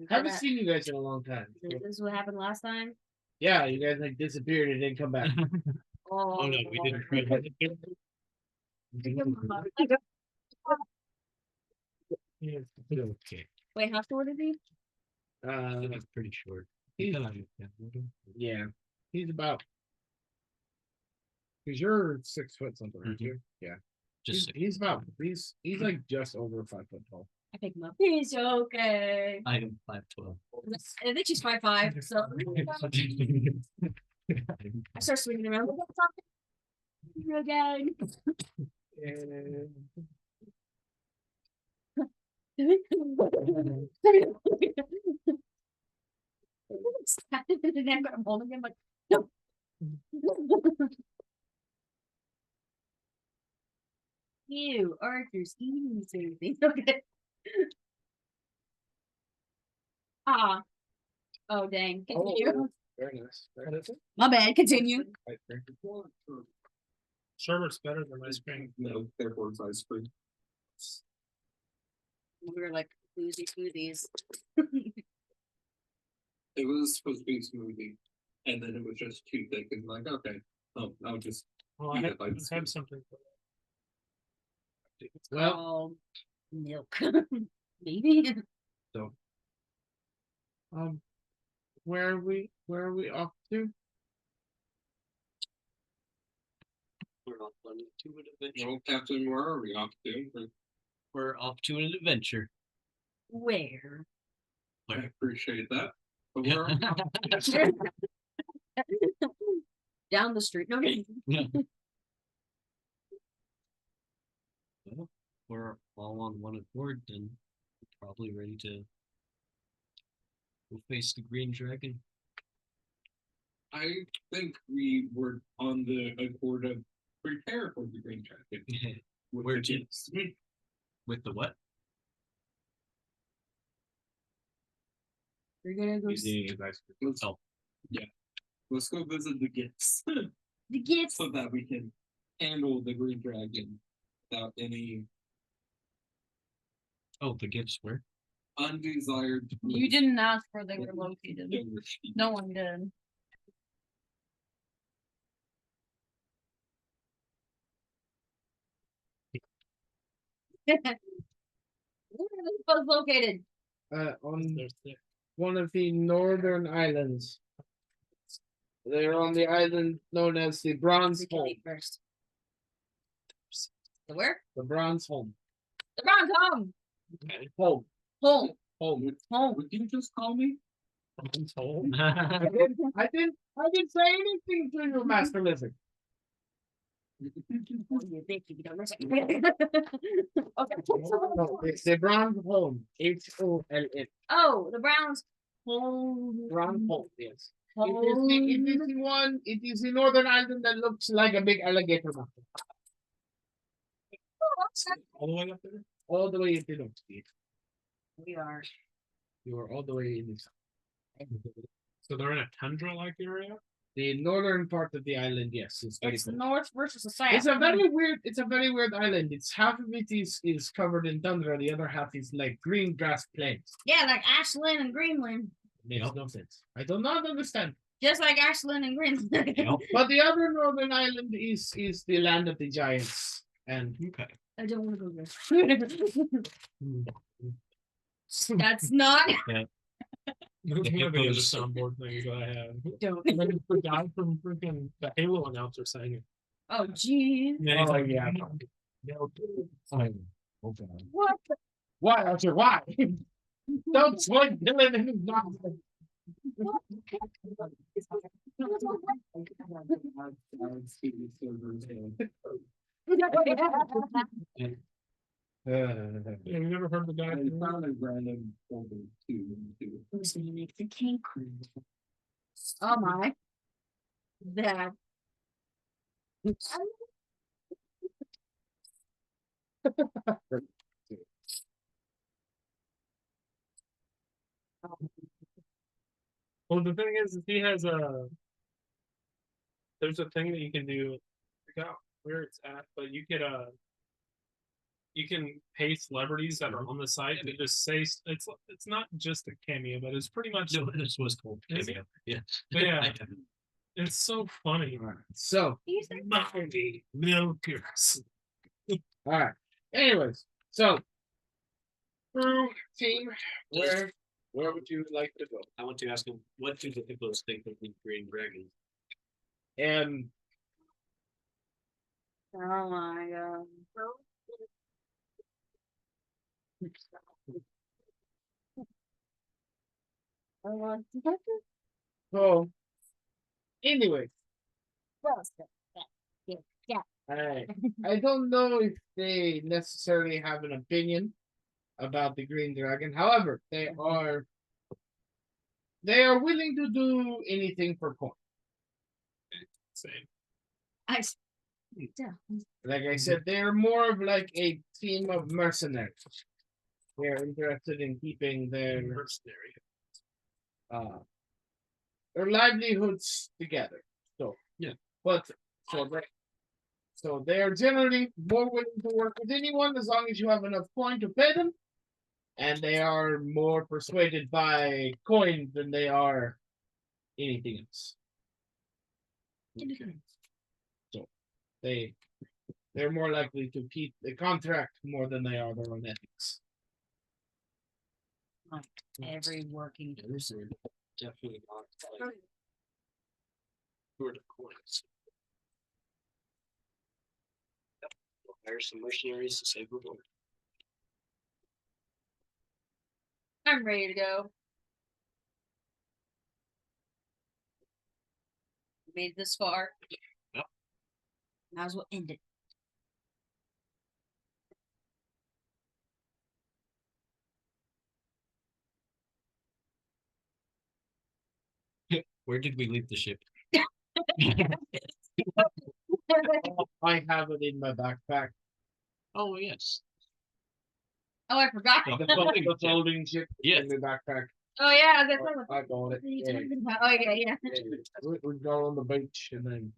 Haven't seen you guys in a long time. This is what happened last time. Yeah, you guys like disappeared and didn't come back. Oh no, we didn't. Okay. Wait, how short is he? That's pretty short. He's, yeah, he's about. Cause you're 6 foot something, aren't you? Yeah, Just he's about he's like just over 5 foot tall. I pick him up. He's okay. I am 5'12". I think she's 5'5", so I start swinging around. What's up? You again. Stabbed him in the neck, but I'm holding him like, no. Ew, Arthur's eating something. Okay. Ah. Oh dang. Continue. Very nice. Very nice. My bad. Continue. Sherbet's better than ice cream. No, therefore it's ice cream. We were like boozy smoothies. It was supposed to be a smoothie, and then it was just too thick, and like, okay, I'll just. Well, I Yeah, had, I'd I had something for It's Well, called milk. Maybe. so where are we off to? we're off on to an adventure. Well, Captain, where are we off to? We're off to an adventure. Where? I appreciate that. But where are we off to? Down the street. No, Well, we're all on one accord, then we're probably ready to go face the green dragon. I think we were on the accord of prepare for the green jacket. Where to? With the what? we're gonna go Easy advice. Let's, Oh. yeah. Let's go visit the gifts the gifts. so that we can handle the green dragon without any Oh, the gifts where? undesired. You didn't ask where they were located. No one did. Where are they both located? On There's the one of the northern islands. They're on the island known as the Bronze We can Home. eat first. The where? The Bronze Home. The Bronze Home. Home. Home. Home. Home. Would you just call me? Bronze Home. I didn't say anything to you, Master Lizard. What do you think you don't listen? Okay. No, it's the Bronze Home. HOLN. Oh, the Browns. Home. Bronze Home, yes. Home. It is the northern island that looks like a big alligator mouth. All the way up there. All the way into the north. We are. You are all the way in the south. So they're in a tundra-like area. The northern part of the island, yes, is very It's the cold. north versus the south. It's a very weird island. It's half of it is covered in tundra, the other half is like green grass plains. Yeah, like Ashland and Greenland. Makes Yep. no sense. I do not understand. Just like Ashland and Greenland. Yep. But the other northern island is the land of the giants. And Okay. I don't want to go there. That's not. Those The are the other hippos. soundboard things that I have. Don't. And then the guy from freaking the Halo announcer saying it. Oh, geez. Yeah, he's Oh, like, yeah. No, okay. What? Why, Archer? Why? Don't swing Dylan in his nonsense. yeah, you never heard the guy. I from- found a random folder too. Who's gonna make the king cream? Oh my. That. Well, the thing is he has a. There's a thing that you can do. I forgot where it's at, but you could you can pay celebrities that are on the site and just say it's not just a cameo, but it's pretty much. No, this was cool. Is it? Cameo. Yeah. But yeah, it's so funny. Alright, so, Mighty milkers. alright. Anyways, so team, where would you like to go? I want to ask him, what do the hippos think of the green dragon? And Oh my god. so anyway, Yeah. I don't know if they necessarily have an opinion about the green dragon. However, they are willing to do anything for coin. Same. I Like I said, they're more of like a team of mercenaries. They're interested in keeping Mercenary. their livelihoods together. So Yeah. But so they are generally more willing to work with anyone as long as you have enough coin to pay them. And they are more persuaded by coin than they are anything else. So they're more likely to keep the contract more than they are their own ethics. every working Those are definitely not like sort of coins. Yep. We'll hire some mercenaries to save the world. I'm ready to go. Made this far. Yep. might as well end it. Where did we leave the ship? I have it in my backpack. Oh yes. Oh, I forgot. Oh. The folding chip Yeah. in the backpack. Oh yeah, that's what I got it. What are you Yeah. talking about? Oh yeah, yeah. We go on the beach and then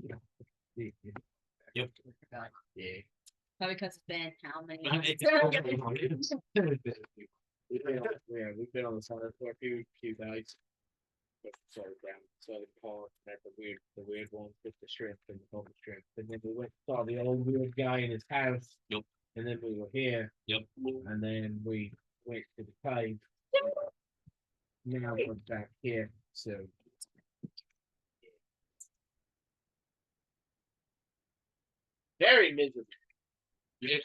Yep. yeah. Probably because it's been how many Uh, months? it's- We've been on the side for a few nights. But sorry, down. So the call met the weird ones with the shrimp and the homeless shrimp. And then we went saw the old weird guy in his house. Yep. And then we were here. Yep. And then we went to the cave. Now we're back here. So very miserable. Yeah.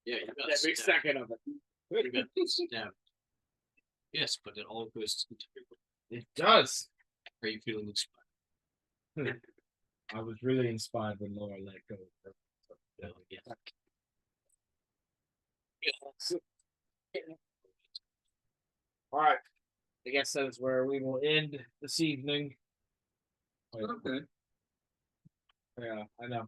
Yeah, you got Every stabbed. second of it. You got stabbed. Yes, but it all goes into It does. Are you feeling inspired? I was really inspired when Laura let go. Yeah. All right. I guess that is where we will end this evening. Okay. Yeah, I know.